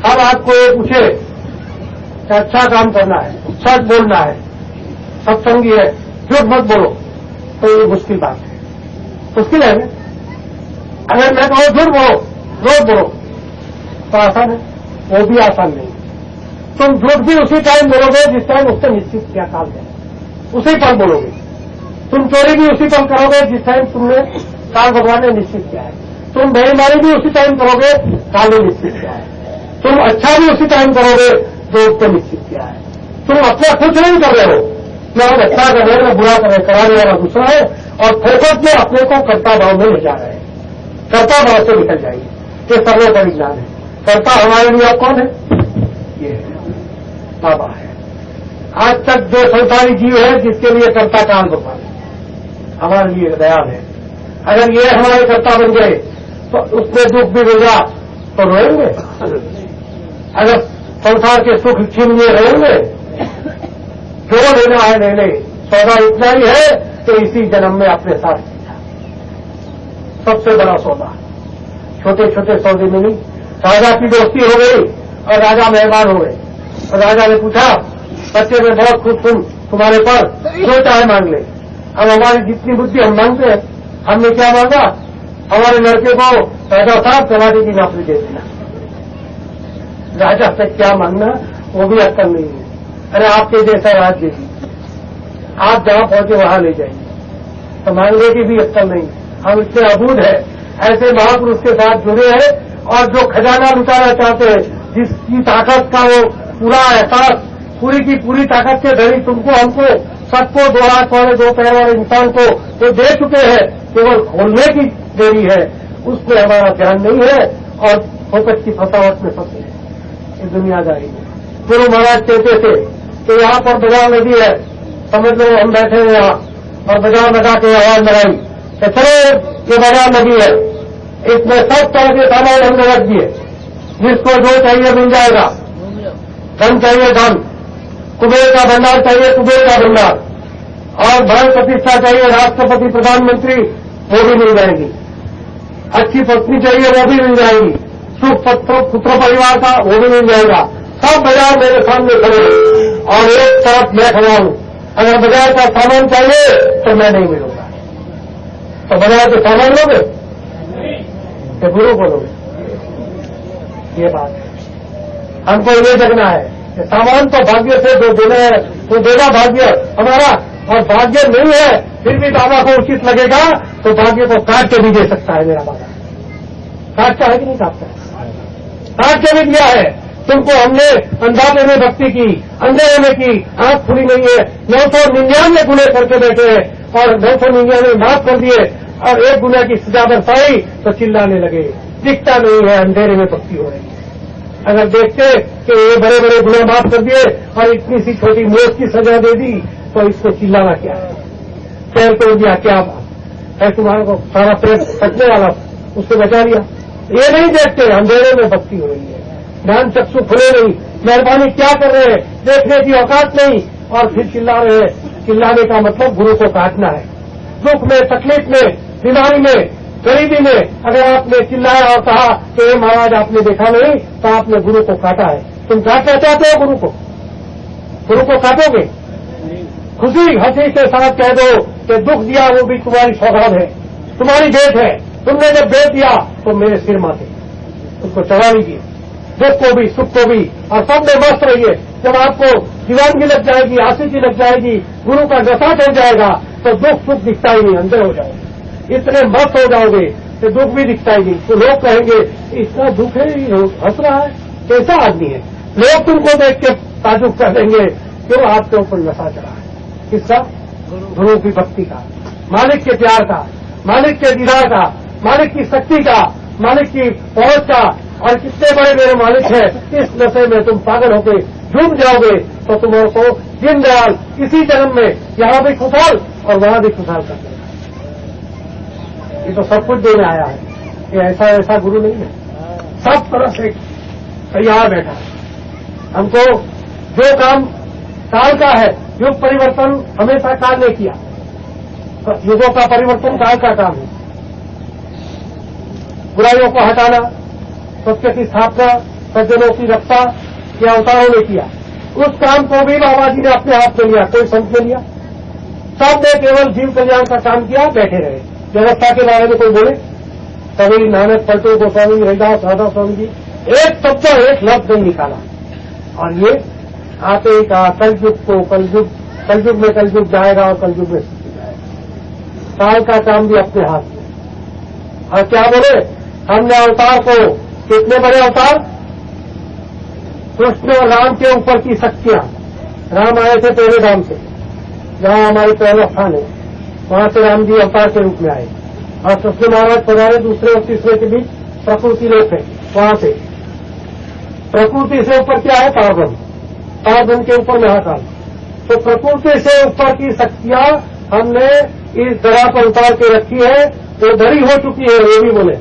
हम आपको ये पूछे कि अच्छा काम करना है, सच बोलना है, सत्संगी है, झूठ मत बोलो, तो ये मुश्किल बात है। मुश्किल है ना? अगर मैं कहूँ झूठ बोलो, रोज बोलो, तो आसान है? वो भी आसान नहीं। तुम झूठ भी उसी टाइम बोलोगे जिस टाइम उससे निश्चित क्या काल है, उसी पल बोलोगे। तुम चोरी भी उसी पल करोगे जिस टाइम तुमने काल भगवान ने निश्चित किया है। तुम बेईमानी भी उसी टाइम करोगे, काल ने निश्चित किया है। तुम अच्छा भी उसी टाइम करोगे जो उसने निश्चित किया है। तुम अपना कुछ नहीं कर रहे हो, न हम अच्छा कर रहे हैं, न बुरा कर रहे, कराने वाला दूसरा है, और फोकस में अपने को कर्ता भाव में ले जा रहे हैं। कर्ता भाव से निकल जाएंगे। ये सर्वोपरि ज्ञान है। कर्ता हमारे लिए कौन है? ये बाबा है। आज तक जो संसारी जीव है जिसके लिए कर्ता काल भगवान हमारे लिए दयाल है। अगर ये हमारे कर्ता बन गए तो उसमें दुख भी मिल रहा तो रोएंगे। अगर संसार के सुख छीन लिए रहेंगे, जो लेना है ले ले, सौदा इतना ही है कि इसी जन्म में अपने साथ किया। सबसे बड़ा सौदा, छोटे छोटे सौदे में नहीं। राजा की दोस्ती हो गई और राजा मेहमान हो गए, और राजा ने पूछा, बच्चे में बहुत खुश हूं तुम्हारे पर, जो चाहे मांग ले। अब हमारी जितनी बुद्धि हम मांगते हैं, हमने क्या मांगा? हमारे लड़के को राजा साहब तलाटी की नौकरी दे देना। राजा से क्या मांगना, वो भी अक्कल नहीं है। अरे आपके जैसा राज्य भी, आप जहां पहुंचे वहां ले जाएंगे, तो मांगने की भी अक्कल नहीं। हम इतने अबूझ है, ऐसे महापुरुष के साथ जुड़े हैं और जो खजाना लुटाना चाहते हैं, जिसकी ताकत का वो पूरा एहसास, पूरी की पूरी ताकत से धनी तुमको, हमको, सबको, 2 हाथ वाले 2 पैर वाले इंसान को वो दे चुके हैं, केवल खोलने की देरी है, उसमें हमारा ध्यान नहीं है और फोकस की फसावट में फंसे हैं। ये दुनियादारी है। गुरु महाराज कहते थे कि यहाँ पर बाजार नदी है, समझ लो हम बैठे हैं यहाँ और बाजार लगा के आवाज लगाई कि चलो ये बाजार नदी है, इसमें सब तरह के सामान हमने रख दिए, जिसको जो चाहिए मिल जाएगा। धन चाहिए धन, कुबेर का भंडार चाहिए कुबेर का भंडार, और धन प्रतिष्ठा चाहिए राष्ट्रपति प्रधानमंत्री, वो भी मिल जाएगी। अच्छी पत्नी चाहिए वो भी मिल जाएगी, सुख पुत्र परिवार का वो भी मिल जाएगा। सब बाजार मेरे सामने खड़े और एक तरफ मैं खड़ा हूं। अगर बाजार का सामान चाहिए तो मैं नहीं मिलूंगा, तो बाजार के सामान लोगे तो गुरु को लोगे। ये बात है, हमको ये जगना है कि सामान तो भाग्य से जो देना है वो देगा भाग्य हमारा, और भाग्य नहीं है फिर भी बाबा को उचित लगेगा तो भाग्य को काट के भी दे सकता है। मेरा बाबा काटता है कि नहीं काटता है? काट के भी दिया है। तुमको हमने अंधापे में भक्ति की, अंधेरे में की, आंख खुली नहीं है, 999 गुने करके बैठे हैं और 999 माफ कर दिए और 1 गुना की सजा बरसाई तो चिल्लाने लगे। दिखता नहीं है, अंधेरे में भक्ति हो रही है। अगर देखते कि ये बड़े बड़े गुना माफ कर दिए और इतनी सी छोटी मौत की सजा दे दी तो इसको चिल्लाना क्या है? पैर तोड़ दिया, क्या है तुम्हारे को सारा पैर फटने वाला, उसको बचा लिया। ये नहीं देखते, अंधेरे में भक्ति हो रही है, ध्यान चक्षु खुले नहीं, मेहरबानी क्या कर रहे हैं, देखने की औकात नहीं और फिर चिल्ला रहे हैं। चिल्लाने का मतलब गुरु को काटना है। दुख में, तकलीफ में, बीमारी में, गरीबी में अगर आपने चिल्लाया और कहा कि महाराज आपने देखा नहीं तो आपने गुरु को काटा है। तुम काटना चाहते हो गुरु को काटोगे? खुशी हंसी के साथ कह दो कि दुख दिया वो भी तुम्हारी सौगात है, तुम्हारी भेंट है। तुमने जब भेंट दिया तो मेरे सिर माथे उसको चढ़ा लीजिए, दुख को भी सुख को भी, और सब में मस्त रहिए। जब आपको दीवानगी लग जाएगी, आशिकी लग जाएगी, गुरु का नशा चढ़ जाएगा तो दुख सुख दिखता ही नहीं, अंधे हो जाओगे। इतने मस्त हो जाओगे कि दुख भी दिखता ही नहीं। तो लोग कहेंगे इतना दुख है, हंस रहा है, कैसा आदमी है। लोग तुमको देख के ताजुब कर देंगे क्यों आपके ऊपर नशा चढ़ा है। किसका? गुरु की भक्ति का, मालिक के प्यार का, मालिक के दीदार का, मालिक की शक्ति का, मालिक की पहुंच का। और कितने बड़े मेरे मालिक है, इस नशे में तुम पागल होकर डूब जाओगे तो तुम्हारे को दिन दयाल इसी जन्म में यहां भी खुशहाल और वहां भी खुशहाल कर देगा। ये तो सब कुछ देने आया है, ये ऐसा गुरु नहीं है। सब तरह से तैयार बैठा है। हमको जो काम काल का है, युग परिवर्तन हमेशा काल ने किया, युगों का परिवर्तन काल का काम है। बुराइयों को हटाना, सत्य की स्थापना, सज्जनों की रक्षा, ये अवतारों ने किया। उस काम को भी बाबा जी ने अपने हाथ में लिया, कोई संत ने लिया? सबने केवल जीव कल्याण का काम किया, बैठे रहे। व्यवस्था के बारे में कोई बोले? कभी नानक, पलटू गोस्वामी, हरिदास, राधा स्वामी जी एक शब्द एक लफ्ज नहीं निकाला। और ये आते ही कहा कलयुग को, कलयुग में कलयुग जाएगा और कलयुग में जाएगा। काल का काम भी अपने हाथ में। और क्या बोले? हमने अवतार को, कितने बड़े अवतार, कृष्ण और राम के ऊपर की शक्तियां। राम आए थे पहले राम से, जहां हमारे पहला स्थान है, वहां से राम जी अवतार के रूप में आए। और कृष्ण महाराज पधारे दूसरे और तीसरे के बीच प्रकृति लोक है, वहां से। प्रकृति से ऊपर क्या है? पारब्रह्म, पारब्रह्म के ऊपर महाकाल। तो प्रकृति से ऊपर की शक्तियां हमने इस धरा पर उतार के रखी है, तो धरी हो चुकी है, ये भी बोले।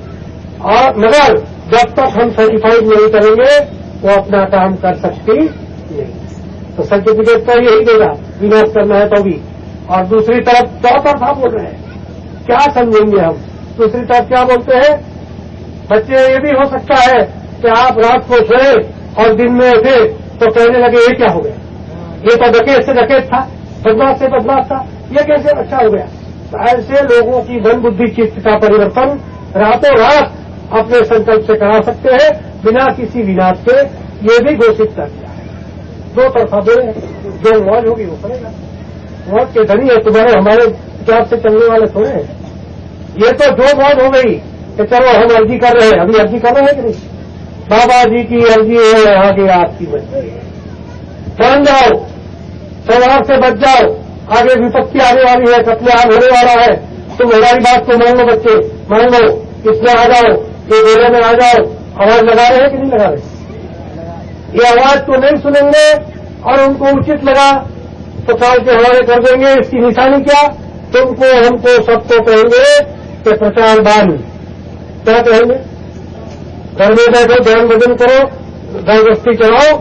और मगर जब तक हम सर्टिफाइड नहीं करेंगे वो अपना काम कर सकती नहीं। तो सर्टिफिकेट तो यही देगा, विनाश करना है तो भी। और दूसरी तरफ चौतरफा बोल रहे हैं, क्या समझेंगे हम? दूसरी तरफ क्या बोलते हैं बच्चे? ये भी हो सकता है कि आप रात को सोए और दिन में उठे तो कहने लगे ये क्या हो गया, ये तो डकैत से डकैत था, बदमाश से बदमाश था, ये कैसे अच्छा हो गया? तो ऐसे लोगों की मन बुद्धि चित्त का परिवर्तन रातों रात अपने संकल्प से करा सकते हैं बिना किसी विनाश के। ये भी घोषित कर दिया है। दो तरफा बोले, जो मौज होगी वो करेगा। मौज के धनी है, तुम्हारे हमारे विचार से चलने वाले थोड़े हैं। ये तो जो मौज हो गई कि चलो हम अर्जी कर रहे हैं, अभी अर्जी कर रहे हैं कि नहीं? बाबा जी की अर्जी है, आगे आपकी मर्जी है। मान जाओ, स्वभाव से बच जाओ, आगे विपत्ति आने वाली है, कत्लेआम होने वाला है। तुम हमारी बात को मान लो बच्चे, मान लो, इसमें आ जाओ, ये मेले में आ जाओ। आवाज लगा रहे हैं कि नहीं लगा रहे? ये आवाज को नहीं सुनेंगे और उनको उचित लगा तो काल के हवाले कर देंगे। इसकी निशानी क्या? तुमको, हमको, सबको कहेंगे कि प्रचार बान। क्या कहेंगे? घर में बैठो, ध्यान भजन करो, गौगस्ती चलाओ।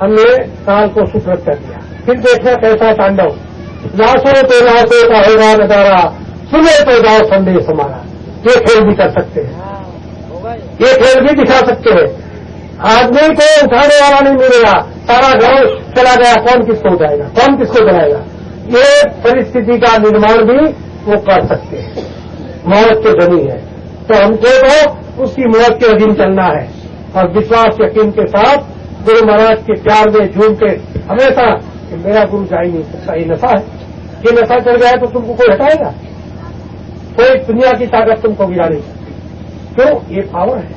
हमने काल को सुप्रत कर दिया। फिर देखना कैसा तांडव। लाशों तो लाशों का होगा नजारा, सुने तो जाओ संदेश हमारा। ये खेल भी कर सकते हैं, ये खेल भी दिखा सकते हैं। आदमी को उठाने वाला नहीं मिलेगा, सारा गांव चला गया, कौन किसको उठाएगा, कौन किसको चलाएगा? ये परिस्थिति का निर्माण भी वो कर सकते हैं। मौत के धनी है तो हमको तो उसकी मौत के अधीन चलना है और विश्वास यकीन के साथ गुरु महाराज के प्यार में झूम के हमेशा कि मेरा गुरु जा ही नहीं सकता। ये नशा है, ये नशा चल गया तो तुमको कोई हटाएगा? कोई दुनिया की ताकत तुमको गिरा नहीं सकती। क्यों? ये पावर है,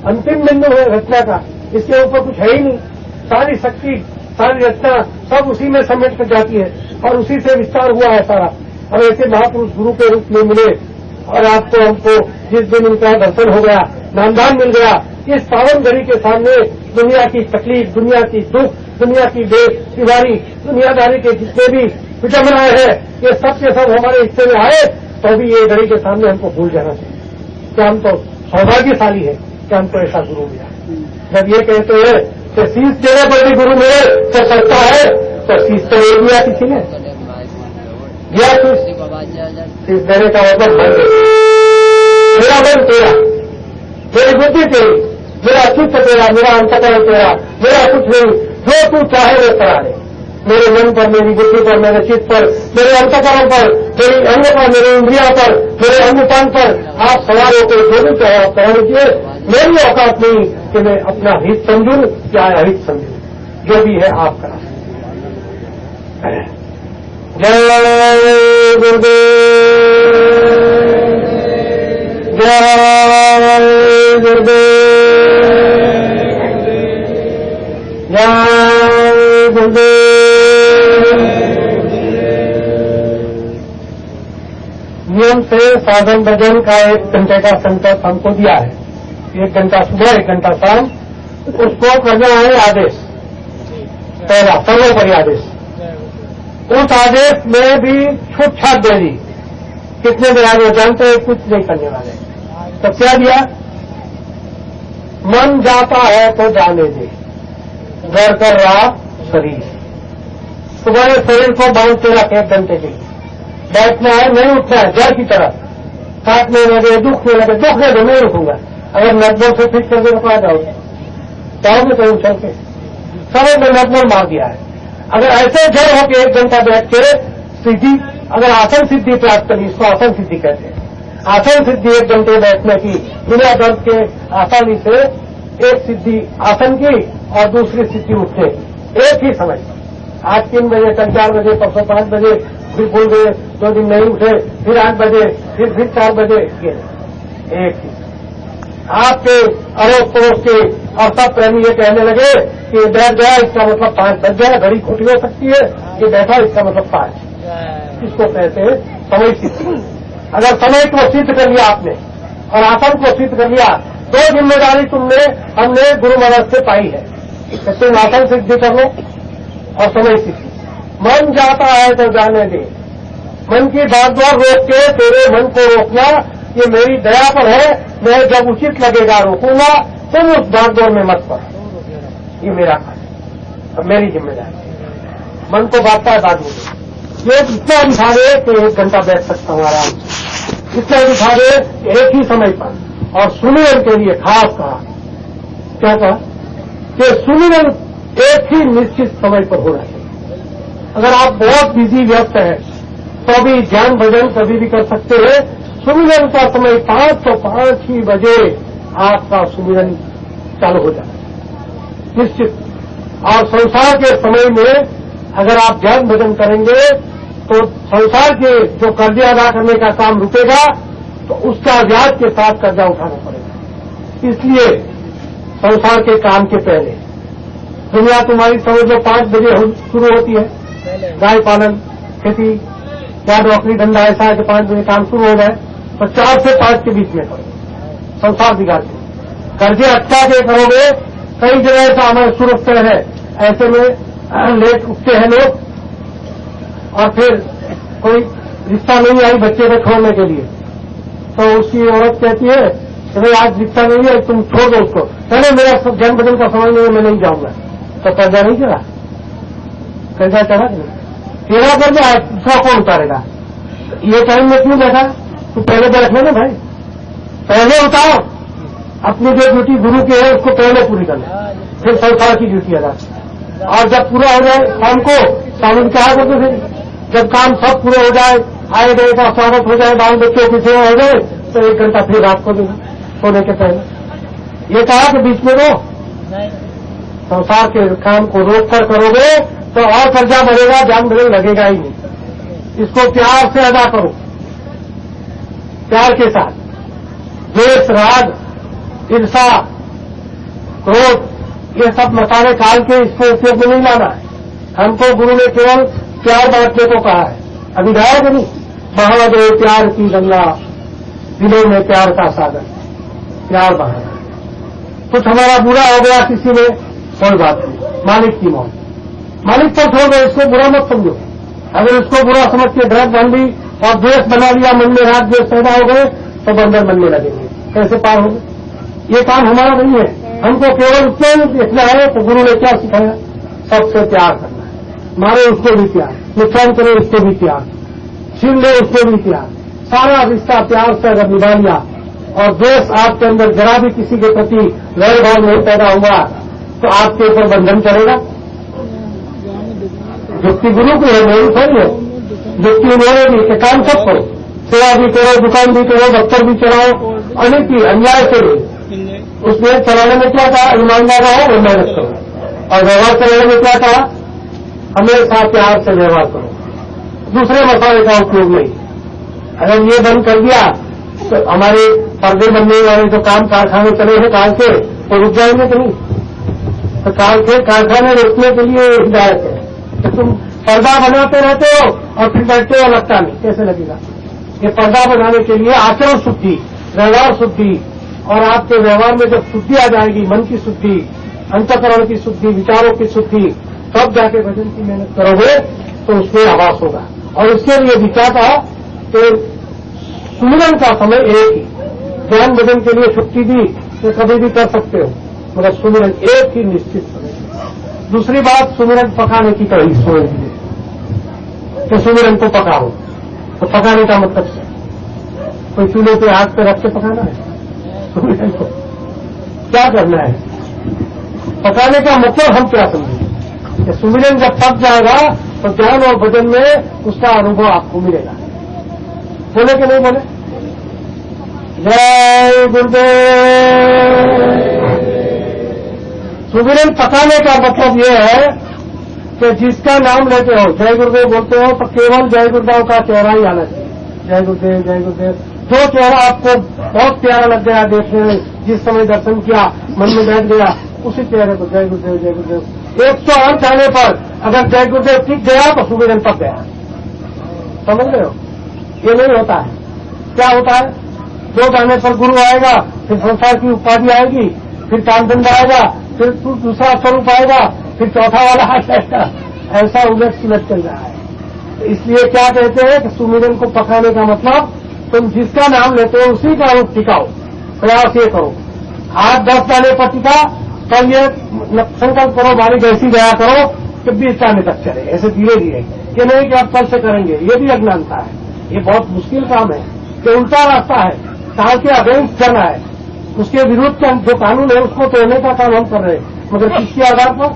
अंतिम बिंदु है रचना का, इसके ऊपर कुछ है ही नहीं। सारी शक्ति, सारी रचना सब उसी में समेट कर जाती है और उसी से विस्तार हुआ है सारा। और ऐसे महापुरुष गुरु के रूप में मिले और आपको हमको जिस दिन उनका दर्शन हो गया, नामदान मिल गया, इस पावन घड़ी के सामने दुनिया की तकलीफ, दुनिया की दुख, दुनिया की बेदीवारी, दुनियादारी के जितने भी विडंबनाएं हैं, ये सब के सब हमारे हिस्से में आए तो भी ये घड़ी के सामने हमको भूल जाना चाहिए कि हम तो सौभाग्यशाली है कि हमको ऐसा गुरु मिला। जब ये कहते हैं कि शीश देने पर भी गुरु मिले तो सस्ता है, तो शीश तो ले दिया किसी ने, दिया शीश देने का मतलब मन मेरा मन तेरा, मेरी बुद्धि तेरी, मेरा चित्त तेरा, मेरा अंतकरण तेरा, मेरा कुछ नहीं, जो तू चाहे वो करा दे। मेरे मन पर, मेरी बुद्धि पर, मेरे चित्त पर, मेरे अंतकरण पर, मेरी अंग पर, मेरे इंद्रिया पर, मेरे अंगपान पर आप सवार होकर जो भी चाहे आप करा लीजिए। मेरी औकात नहीं कि मैं अपना हित समझूं या अहित समझूं, जो भी है आप करा। जय गुरुदेव, जय गुरुदेव, जय गुरुदेव। नियम से साधन भजन का 1 घंटे का संकल्प हमको दिया है, 1 घंटा सुबह 1 घंटा शाम, उसको करना है आदेश, पहला सर्वोपरि आदेश। उस आदेश में भी छूट छाट दे दी, कितने दिन आगे जानते हैं, कुछ नहीं करने वाले। तो क्या दिया? मन जाता है तो जाने दे, घर कर रहा शरीर। तुम्हारे शरीर को बांध के रख 1 घंटे के लिए, बैठना है नहीं उठना है, जड़ की तरह। काटने लगे, दुखने लगे, दुखने दो, नहीं उठूंगा। अगर नटबोल से फिट करके रुकवा जाओगे तो उछल के समय में नटबोल मार दिया है। अगर ऐसे जड़ होकर 1 घंटा बैठ के सिद्धि, अगर आसन सिद्धि प्राप्त करी, इसको आसन सिद्धि कहते हैं। आसन सिद्धि 1 घंटे बैठने की, बिना दर्द के आसानी से एक सिद्धि आसन की और दूसरी सिद्धि उठने की, एक ही समय। आज 3 बजे, कल 4 बजे, परसों 5 बजे, फिर भूल गए, 2 दिन नहीं उठे, फिर 8 बजे, फिर 4 बजे, एक ही। आपके अड़ोस पड़ोस के और सब प्रेमी ये कहने लगे कि बैठ गया इसका मतलब 5 बज गया, घड़ी खोटी हो सकती है, ये बैठा इसका मतलब 5। इसको कहते हैं समय सिद्धि। अगर समय को सिद्ध कर लिया आपने और आसन को सिद्ध कर लिया, 2 जिम्मेदारी हमने गुरु महाराज से पाई है कि तुम आसन सिद्धि कर लो और समय सिद्धि। मन जाता है तो जाने दे, मन की भागदौड़ रोक के तेरे मन को रोकना, ये मेरी दया पर है। मैं जब उचित लगेगा रोकूंगा, तुम उस भागदौड़ में मत पड़ो, ये मेरा काम, अब मेरी जिम्मेदारी। मन को बांटता है बाद में, ये इतना दिखा दे कि 1 घंटा बैठ सकता हूं आराम से, इतना दिखा दे एक ही समय पर। और सुमिरन के लिए खास कहा, क्या कहा कि सुमिरन एक ही निश्चित समय पर होना चाहिए। अगर आप बहुत बिजी व्यस्त हैं तो भी ध्यान भजन कभी भी कर सकते हैं। सुमिरन का समय 5 तो 5 ही बजे आपका सुमिरन चालू हो जाता है निश्चित। और संसार के समय में अगर आप ध्यान भजन करेंगे तो संसार के जो कर्जे अदा करने का काम रुकेगा तो उसका ब्याज के साथ कर्जा उठाना पड़ेगा। इसलिए संसार के काम के पहले दुनिया तुम्हारी समझ लो 5 बजे शुरू होती है, गाय पालन, खेती या नौकरी धंधा ऐसा है कि 5 बजे काम शुरू हो जाए तो 4 से 5 के बीच में करो। संसार बिगाड़ के कर्जे अच्छा के करोगे। कई जगह ऐसा हमारे सूरत से है, ऐसे में लेट उठते हैं लोग और फिर कोई रिश्ता नहीं आई बच्चे को छोड़ने के लिए, तो उसकी औरत कहती है कि भाई आज रिश्ता नहीं है, तुम छोड़ दो उसको। पहले मेरा जन्म बदन का समय नहीं है, मैं नहीं जाऊंगा। तो कर्जा नहीं चढ़ा, कर्जा चढ़ा तेरा कर्जा दूसरा कौन उतारेगा? ये टाइम में क्यों बैठा? तू पहले बैठ ले ना भाई, पहले उतारो। अपनी जो ड्यूटी गुरु की है उसको पहले पूरी कर ले, फिर संसार की ड्यूटी अदा। और जब पूरा हो जाए शाम को, शाम क्या करते फिर जब काम सब पूरा हो जाए, आए गए का स्वागत हो जाए, बाल बच्चों की सेवा हो जाए, तो 1 घंटा फिर रात को देगा सोने के पहले। ये कहा कि बीच में रो, संसार के काम को रोक कर करोगे तो और कर्जा बढ़ेगा, जान भजन लगेगा ही नहीं। इसको प्यार से अदा करो, प्यार के साथ। द्वेष, राग, ईर्षा, क्रोध, ये सब मसाले काल के इसको उपयोग में नहीं लाना है। हमको गुरु ने केवल प्यार बांटने को कहा है। अभिधाय नहीं, बहा दो प्यार की गंगा, दिलों में प्यार का सागर, प्यार बहाना। कुछ हमारा बुरा हो गया किसी में, कोई बात नहीं, मालिक की मौत, मालिक पर छोड़ दो, इसको बुरा मत समझो। अगर इसको बुरा समझ के ड्रग बांध ली और द्वेष बना लिया, मन में राग द्वेष पैदा हो गए तो बंधन बनने लगेंगे, कैसे पार होंगे? ये काम हमारा नहीं है। हमको केवल उसमें देखना है। तो गुरु ने क्या सिखाया? सबसे प्यार करना है। मारे उसको भी प्यार, नुकसान करे उसको भी प्यार, छीन ले उसको भी प्यार। सारा रिश्ता प्यार से अगर निभा लिया और द्वेष आपके अंदर जरा भी किसी के प्रति वैर भाव नहीं पैदा हुआ तो आपके ऊपर बंधन चलेगा। युक्ति गुरु की है, मेरी थोड़ी है। युक्ति उन्होंने भी कि काम सब करो, सेवा भी करो, दुकान भी करो, दफ्तर भी चलाओ, अनेक ही अन्याय से भी। उसमें चलाने में क्या कहा? ईमानदार रहो और मेहनत करो। और व्यवहार चलाने में क्या कहा? हमेशा प्यार से व्यवहार करो, दूसरे मसाले का उपयोग नहीं। अगर ये बंद कर दिया तो हमारे पर्दे बनने वाले जो काम कारखाने चले हैं काल के, तो रुक जाएंगे कि नहीं? तो काल के कारखाने रोकने के लिए हिदायत है कि तुम पर्दा बनाते रहते हो और फिर बैठते हो, लगता नहीं, कैसे लगेगा? ये पर्दा बनाने के लिए आचरण शुद्धि, व्यवहार शुद्धि, और आपके व्यवहार में जब शुद्धि आ जाएगी, मन की शुद्धि, अंतःकरण की शुद्धि, विचारों की शुद्धि, तब जाके भजन की मेहनत करोगे तो उसमें आवास होगा। और इसके लिए भी क्या कहा कि सुमिरन का समय एक ही। ज्ञान भजन के लिए छुट्टी दी तो कभी भी कर सकते हो, मगर सुमिरन एक ही निश्चित समय। दूसरी बात, सुमिरन पकाने की कही सोच दी कि सुमिरन को पकाओ। तो पकाने का मतलब से कोई चूल्हे पे आग पे रख के पकाना है? सुमिरन को क्या करना है? पकाने का मतलब हम क्या समझें कि सुमिरन जब पक जाएगा तो ज्ञान और भजन में उसका अनुभव आपको मिलेगा। बोले कि नहीं बोले? जय गुरुदेव। सुमिरन पकाने का मतलब ये है कि जिसका नाम लेते हो, जय गुरुदेव बोलते हो, तो केवल जय गुरुदेव का चेहरा ही आना चाहिए। जय गुरुदेव, जय गुरुदेव। जो चेहरा आपको बहुत प्यारा लग गया देखने में, जिस समय दर्शन किया मन में बैठ गया, उसी चेहरे को जय गुरुदेव, जय गुरुदेव। 108 जाने पर अगर जय गुरुदेव टिक गया तो सुमिरन पक गया। समझ रहे हो? ये नहीं होता है। क्या होता है? 2 जाने पर गुरु आएगा, फिर संसार की उपाधि आएगी, फिर कामचंद आएगा, फिर दूसरा स्वरूप आएगा, फिर चौथा वाला आ जाएगा। ऐसा उलट सुलट चल रहा है। तो इसलिए क्या कहते हैं कि सुमिरन को पकाने का मतलब तुम जिसका नाम लेते हो उसी का रूप टिकाओ, प्रयास ये करो। आज 10 जाने पर टिका तो ये संकल्प करो, बारी जैसी गया करो कि 20 जाने तक चले, ऐसे धीरे धीरे। ये नहीं कि आप कल से करेंगे, ये भी अज्ञानता है। ये बहुत मुश्किल काम है कि उल्टा रास्ता है, काल के अगेंस्ट चलना है, उसके विरुद्ध जो कानून है उसको तोड़ने का काम हम कर रहे हैं। मगर किसके आधार पर?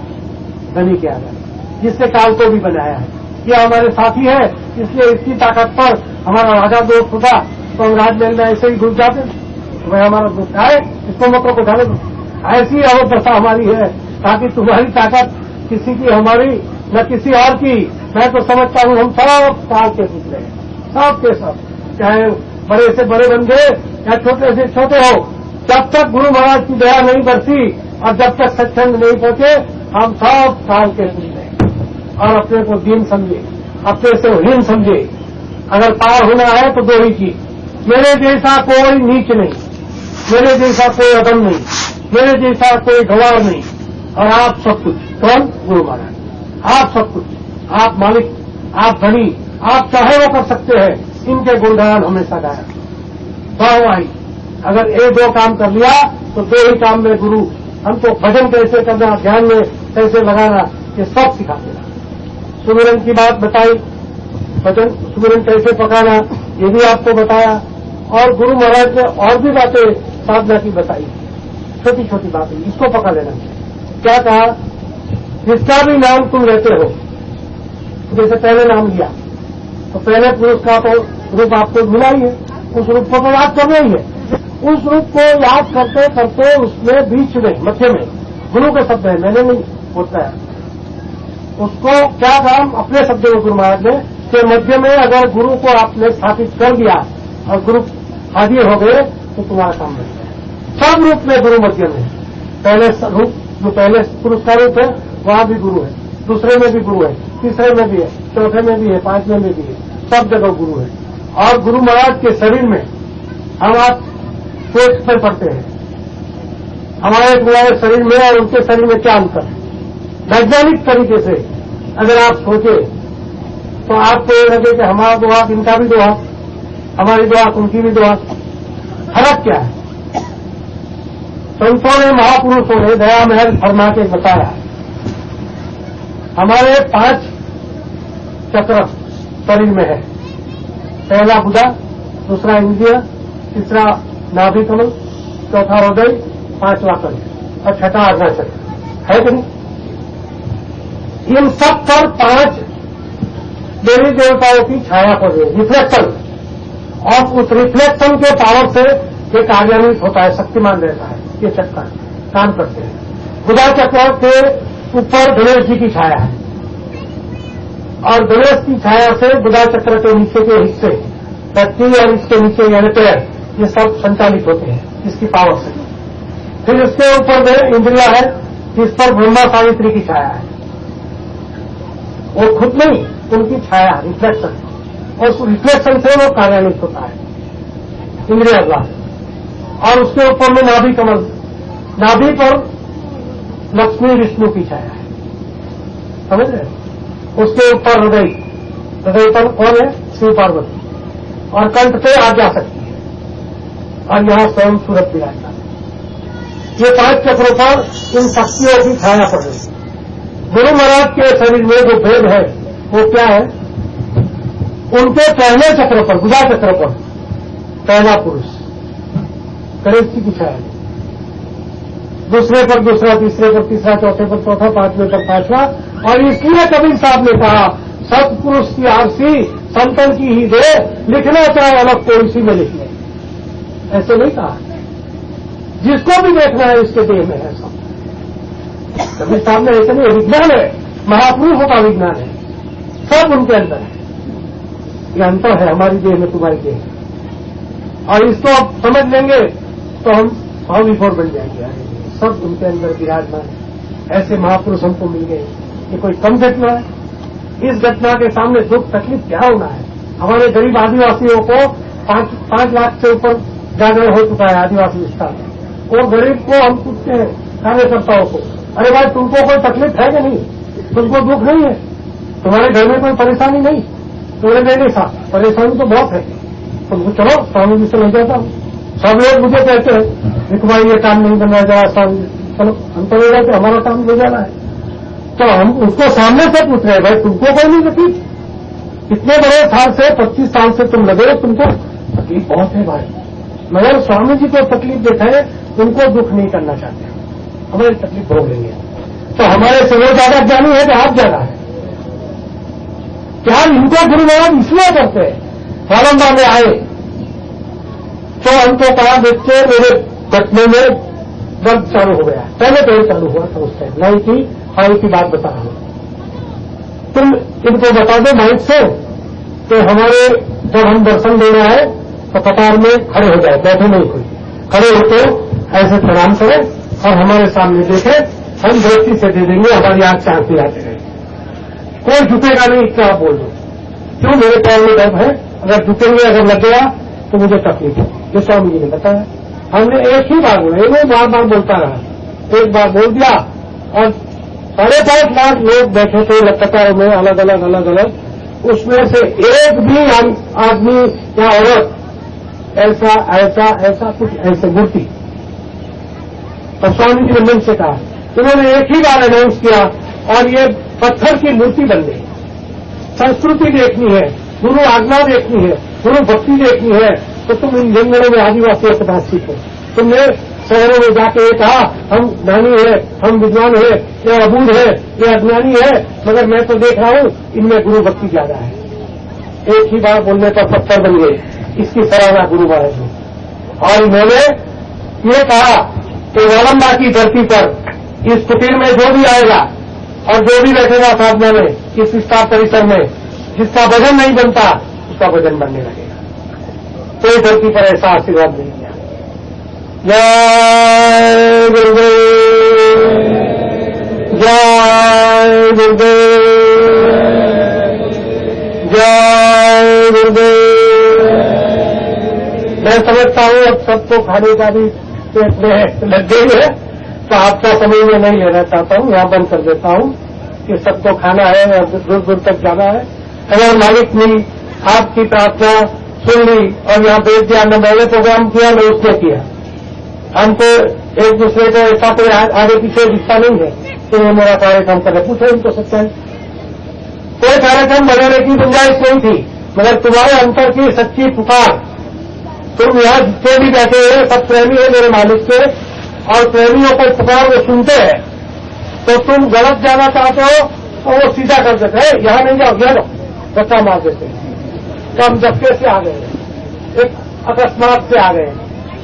धनी के आधार, जिसने काल को भी बनाया है। ये हमारे साथी है, इसलिए इसकी ताकत पर हमारा राजा दोस्त होता तो हम राजमहल में ऐसे ही घुस जाते। तो भाई हमारा दोस्त आए, इसको मतलब को ढाले दो। ऐसी अवस्था हमारी है ताकि तुम्हारी ताकत किसी की, हमारी न किसी और की। मैं तो समझता हूँ हम सब काल के पुतले हैं, सब के सब, चाहे बड़े से बड़े बन गए या छोटे से छोटे हो। जब तक गुरु महाराज की दया नहीं बरसी और जब तक सत्संग नहीं पहुंचे, हम सब काल के पुतले हैं। और अपने को दीन समझे, अपने से हीन समझे। अगर पार होना है तो 2 ही चीज, मेरे जैसा कोई नीच नहीं, मेरे जैसा कोई अदम नहीं, मेरे जैसा कोई गवार नहीं, और आप सब कुछ। कौन? गुरु महाराज। आप सब कुछ, आप मालिक, आप धनी, आप चाहे वो कर सकते हैं। इनके गुणगान हमेशा गाया। वाहवाही। अगर 1-2 काम कर लिया तो 2 ही काम में गुरु हमको भजन कैसे करना, ध्यान में कैसे लगाना, ये सब सिखाते हैं। सुमिरन की बात बताई, भजन सुमिरन कैसे पकाना ये भी आपको बताया, और गुरु महाराज ने और भी बातें साधना की बताई, छोटी छोटी बातें, इसको पका लेना। क्या कहा? जिसका भी नाम तुम लेते हो, जैसे पहले नाम लिया तो पहले पुरुष का तो रूप आपको मिला ही है, उस रूप को तो याद करना ही है। उस रूप को याद करते करते उसमें बीच में, मध्य में गुरु के शब्द है, मैंने नहीं बोलता है उसको। क्या काम? अपने शब्दों में गुरु महाराज ने कि मध्य में अगर गुरु को आपने स्थापित कर दिया और गुरु हाजिर हो गए तो तुम्हारा काम बन गया। सब रूप में गुरु मध्यम है। पहले रूप जो पहले पुरुष का रूप है वहां भी गुरु है, दूसरे में भी गुरु है, तीसरे में भी है, चौथे में भी है, पांचवें में भी है, सब जगह गुरु है। और गुरु महाराज के शरीर में हम आप पेट पर पड़ते हैं, हमारे तुम्हारे शरीर में और उनके शरीर में क्या अंतर है? वैज्ञानिक तरीके से अगर आप सोचे तो आपको ये लगे कि हमारा दो हाथ, इनका भी दो हाथ, हमारी दो हाथ, उनकी भी दो हाथ। फर्क क्या है? संतों ने, महापुरुषों ने दया महल फरमा के बताया, हमारे 5 चक्र शरीर में है। पहला बुधा, दूसरा इंद्रिय, तीसरा नाभि कमल, चौथा हृदय, 5वां कंठ और छठा आज्ञा चक्र है कि नहीं? इन सब पर 5 देवी देवताओं की छाया पड़ रही है, रिफ्लेक्शन। और उस रिफ्लेक्शन के पावर से ये कार्यान्वित होता है, शक्तिमान रहता है, ये चक्कर काम करते हैं। बुधा चक्र के ऊपर गणेश जी की छाया है और गणेश की छाया से बुधा चक्र के नीचे के हिस्से पत्नी और इसके नीचे यानी पैर, ये सब संचालित होते हैं इसकी पावर से। फिर इसके ऊपर में इंद्रिया है, जिस पर ब्रह्मा सावित्री की छाया है। वो खुद नहीं, उनकी छाया, रिफ्लेक्शन, और उस रिफ्लेक्शन से वो कार्यान्वित होता है इंद्रिया द्वारा। और उसके ऊपर में नाभि कमल, नाभि पर लक्ष्मी विष्णु की छाया है, समझ रहे? उसके ऊपर हृदय, हृदय पर कौन है? शिव पार्वती। और कंठ पे आज्ञा शक्ति है और यहां स्वयं सूरज विराजमान है। ये 5 चक्रों पर इन शक्तियों की छाया पड़ रही है। गुरु महाराज के शरीर में जो भेद है वो क्या है? उनके पहले चक्र पर, बुधा चक्र पर पहला पुरुष गणेश जी की छाया, दूसरे पर दूसरा, तीसरे पर तीसरा, चौथे पर चौथा, 5वें पर 5वां। और इसलिए कबीर साहब ने कहा, सत्पुरुष की आरसी संतन की ही दे, लिखना चाहे अलग तो इसी में लिख ले। ऐसे नहीं कहा, जिसको भी देखना है इसके देह में है सब। कबीर साहब ने ऐसे नहीं, विज्ञान है, महापुरुषों का विज्ञान है, सब उनके अंदर है। ये अंतर है हमारी देह में, तुम्हारी देह। और इसको आप समझ लेंगे तो हम 100 विभोर बन जाएंगे। सब उनके अंदर विराजमान है। ऐसे महापुरुष हमको मिल गए। ये कोई कम घटना है? इस घटना के सामने दुख तकलीफ क्या होना है? हमारे गरीब आदिवासियों को 5 लाख से ऊपर जागरण हो चुका है आदिवासी विस्तार में। वो गरीब को हम पूछते हैं, कार्यकर्ताओं को, अरे भाई तुमको कोई तकलीफ है कि नहीं? तुमको दुख नहीं है? तुम्हारे घर में कोई परेशानी नहीं? तुम्हें नहीं साहब, परेशानी तो बहुत है। तुमको चलो स्वामी जी से ले जाता हूँ। सब लोग मुझे कहते हैं कि तुम्हारी ये काम नहीं बनना जा रहा स्वामी जी, चलो हम तो ले जाते, हमारा काम ले जाना है। तो हम उसको सामने से पूछ रहे हैं, भाई तुमको कोई नहीं तकलीफ? इतने बड़े साल से, 25 साल से तुम लगे, तुमको तकलीफ बहुत है भाई। मगर स्वामी जी को तकलीफ देखे, उनको दुख नहीं करना चाहते, हमारी तकलीफ भोग लेंगे। तो हमारे से वो ज्यादा ज्ञानी है कि आप ज्यादा है? क्या इनको गुरु महाराज इसलिए करते हैं? वारंबार में आए तो हमको कहा, देखते मेरे घटने में दर्द चालू हो गया। पहले पेड़ चालू हुआ था उस टाइम, नहीं की हाई की बात बता रहा हूं। तुम इनको बता दो माइक से कि हमारे जब हम दर्शन देना है तो कतार में खड़े हो जाए, बैठे नहीं कोई, खड़े होते ऐसे प्रणाम करें और हमारे सामने देखे, हम दृष्टि से दे देंगे, हमारी आंख से आंखें आते रहे। कोई झुकेगा नहीं, क्या आप बोल दो? क्यों? मेरे पैर में दर्द है, अगर झुकेंगे, अगर लग गया तो मुझे तकलीफ है। ये स्वामी जी ने बताया। हमने एक ही बार बोला, वो बार बार बोलता रहा। एक बार बोल दिया और 5.5 लाख लोग बैठे थे कतारों में, अलग अलग अलग अलग। उसमें से एक भी आदमी या औरत ऐसा ऐसा ऐसा कुछ ऐसे मूर्ति, तो स्वामी जी ने मन से कहा, उन्होंने एक ही बार अनाउंस किया और ये पत्थर की मूर्ति बन गई। संस्कृति देखनी है, गुरु आज्ञा देखनी है, गुरु भक्ति देखनी है, तो तुम इन जंगलों में आदिवासियों के पास सीखो। तुमने शहरों में जाके ये कहा हम ज्ञानी है, हम विद्वान है, ये अबूझ है, ये अज्ञानी है, मगर मैं तो देख रहा हूं इनमें गुरु भक्ति ज्यादा है। एक ही बार बोलने पर पत्थर बन गए। इसकी सराहना गुरु महाराज ने। और इन्होंने ये कहा कि वालंबा की धरती पर इस कुटीर में जो भी आएगा और जो भी बैठेगा साधना में, इस विस्तार परिसर में, जिसका वजन नहीं बनता उसका वजन बनने लगेगा। कोई धरती पर ऐसा आशीर्वाद नहीं किया। जय गुरुदेव, जय गुरुदेव, जय गुरुदेव। मैं समझता हूँ अब सबको खाने का भी पेट में लग गई है, तो आपका समय में नहीं लेना चाहता हूँ, यहाँ बंद कर देता हूँ कि सबको खाना है और दूर दूर तक जाना है। अगर मालिक ने आपकी प्रार्थना सुन ली और यहाँ भेज दिया, न मैंने प्रोग्राम किया न उसने किया, हमको एक दूसरे को ऐसा कोई आगे पीछे दिखता नहीं है तो ये मेरा कार्यक्रम करे। पूछो इनको सकते हैं, कोई कार्यक्रम बनाने की गुंजाइश नहीं थी, मगर तुम्हारे अंतर की सच्ची पुकार, तुम यहाँ जितने भी बैठे हैं सब प्रेमी है मेरे मालिक के, और प्रेमियों को पुकार वो सुनते हैं, तो तुम गलत जाना चाहते हो तो वो सीधा कर देते हैं, यहाँ नहीं जाओ, यहाँ जाओ, धक्का मार देते हैं। तो हम धक्के से आ गए, एक अकस्मात से आ गए,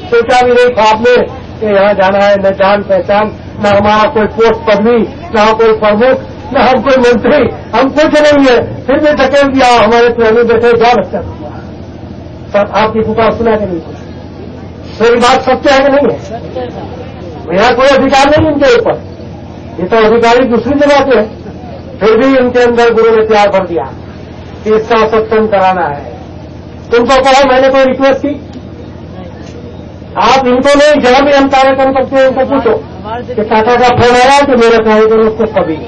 सोचा भी नहीं ख्वाब में कि यहाँ जाना है, न जान पहचान, न हमारा कोई पोस्ट पदवी, न कोई प्रमुख, न हम कोई मंत्री, हम कुछ नहीं है, फिर भी धकेल दिया। हमारे प्रेमी बैठे जा बच्चा सब आपकी पुकार सुना के नहीं कुछ। मेरी बात सत्य है कि नहीं है? मेरा कोई अधिकार नहीं इनके ऊपर, ये तो अधिकारी दूसरी जगह पे है, फिर भी इनके अंदर गुरु ने प्यार भर दिया कि इसका सत्संग कराना है। तुमको कहा मैंने कोई रिक्वेस्ट की? आप इनको नहीं, जहां भी हम कार्यक्रम करते हैं इनको पूछो कि काका का फोन आया कि मेरा कार्यक्रम उसको कभी,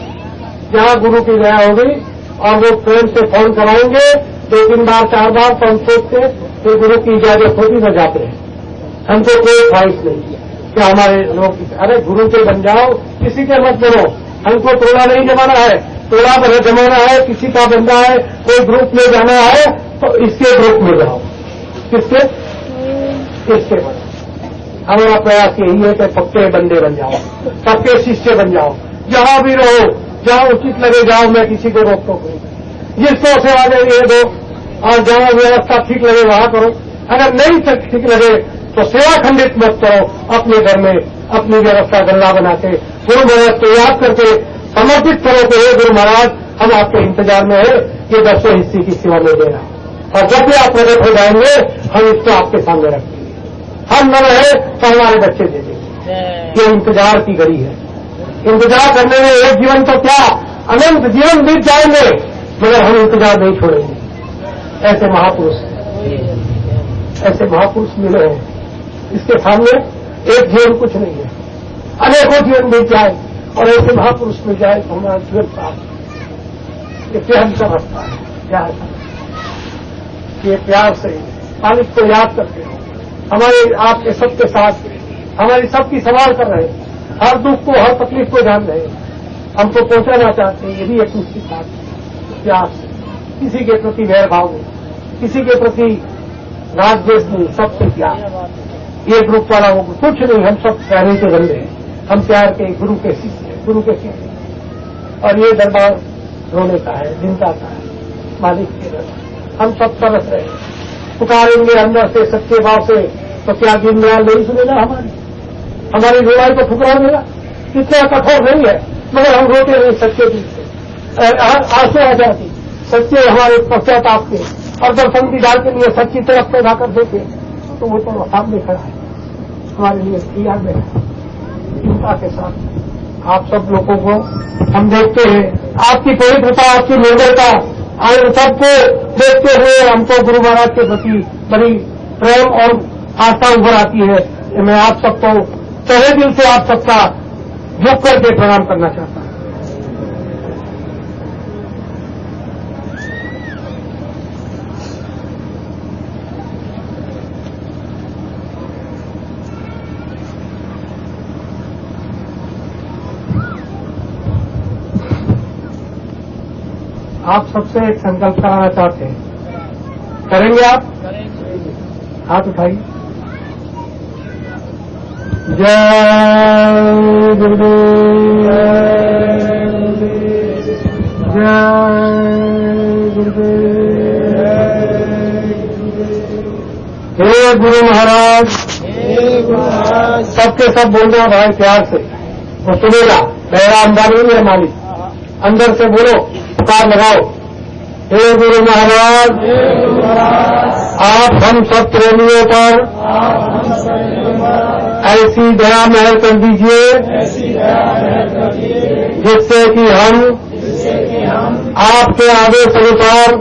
जहां गुरु की दया होगी और वो प्रेम से फोन कराएंगे 2-3 बार 4 बार पंचों से, फिर गुरु की इजाजत होती न जाते हैं। हमको कोई ख्वाहिश नहीं कि हमारे लोग, अरे गुरु के बन जाओ, किसी के मत बनो, हमको तोड़ा नहीं जमाना है, तोड़ा बना जमाना है, किसी का बनना है, कोई ग्रुप में जाना है तो इसके ग्रुप में जाओ, किसके, इसके बनो। हमारा प्रयास यही है कि पक्के बंदे बन जाओ, पक्के शिष्य बन जाओ, जहां भी रहो, जहां उचित लगे जाओ, मैं किसी को रोक टोक नहीं, जिसको सेवा देंगे दो, और जहां व्यवस्था ठीक लगे वहां करो, अगर नहीं ठीक लगे तो सेवा खंडित मत करो, अपने घर में अपनी व्यवस्था गल्ला बना के गुरु महाराज को याद करके समर्पित करो कि हे गुरु महाराज हम आपके इंतजार में है, ये 10वें हिस्से की सेवा में देना, और जब भी आप प्रकट हो जाएंगे हम इसको आपके सामने रखेंगे, हम न रहे तो हमारे बच्चे दे देंगे। ये इंतजार की घड़ी है, इंतजार करने में एक जीवन तो क्या अनंत जीवन बीत जाएंगे, मगर हम इंतजार नहीं छोड़ेंगे। ऐसे महापुरुष, ऐसे महापुरुष मिले हैं, इसके सामने एक जीवन कुछ नहीं है, अनेकों जीवन बीत जाए और ऐसे महापुरुष मिल जाए तो हमारा जीवन प्राप्त। ये प्यार का रास्ता है, प्यार का, ये प्यार से मालिक को याद करते हो, हमारे आपके सबके साथ हमारी सबकी संभाल कर रहे, हर दुख को हर तकलीफ को जान रहे, हमको पहुंचाना चाहते हैं, ये भी एक निश्चित बात है। प्यार से, किसी के प्रति वैरभाव नहीं, किसी के प्रति राग द्वेष नहीं, सबसे प्यार। ये ग्रुप वाला हो कुछ नहीं, हम सब प्यारे के बंदे हैं, हम प्यार के गुरु के शिष्य हैं, गुरु के शिष्य। और ये दरबार रोने का है, चिंता का है, मालिक के दरबार हम सब तरस रहे हैं, पुकारेंगे अंदर से सच्चे भाव से, तो क्या दीनदयाल नहीं सुनेगा हमारी रोलाई को ठुकरा देगा? कितना कठोर नहीं है, मगर हम रोते नहीं सच्चे दिल से, आंसू आ जाती सच्चे हमारे पश्चाताप के, और दर्शन दीदार के लिए सच्ची तरफ पैदा कर देते, तो वो तो सामने खड़ा है हमारे लिए तैयार में। चिंता के साथ आप सब लोगों को हम देखते हैं, आपकी पवित्रता, आपकी निर्भरता, और सबको देखते हुए हमको गुरु महाराज के प्रति बड़ी प्रेम और आस्था उभर आती है। मैं आप सबको तहे दिल से आप सबका झुक करके प्रणाम करना चाहता हूं। आप सबसे एक संकल्प कराना चाहते हैं, करेंगे आप? हाथ उठाइए। जय गुरुदेव, जय गुरुदेव। हे गुरु महाराज, सबके सब बोल रहे भाई प्यार से, वो सुनेगा। मेरा अंबानी है मालिक, अंदर से बोलो, पुकार लगाओ। हे गुरु महाराज, आप हम सब प्रेमियों पर ऐसी दया महर कर दीजिए जिससे कि हम आपके आदेश अनुसार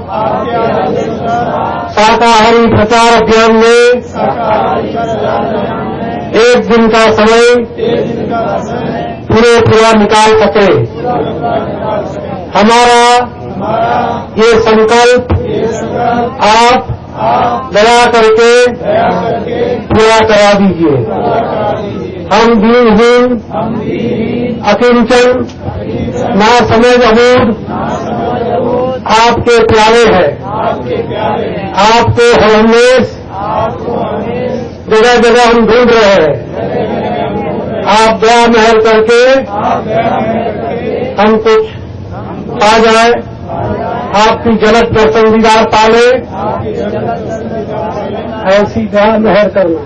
शाकाहारी प्रचार अभियान में एक दिन का समय पूरा निकाल सके। हमारा ये संकल्प आप दया करके पूरा करा दीजिए। हम दीनहीन अकिंचन ना समझ अबूझ आपके प्यारे हैं। आपको हमेश जगह जगह हम ढूंढ रहे हैं। आप दया महर करके हम कुछ पा जाए, आपकी झलक दर्शन दीदार पाले, ऐसी दया महर करना।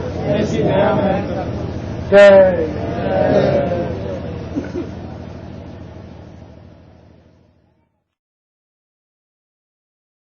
जय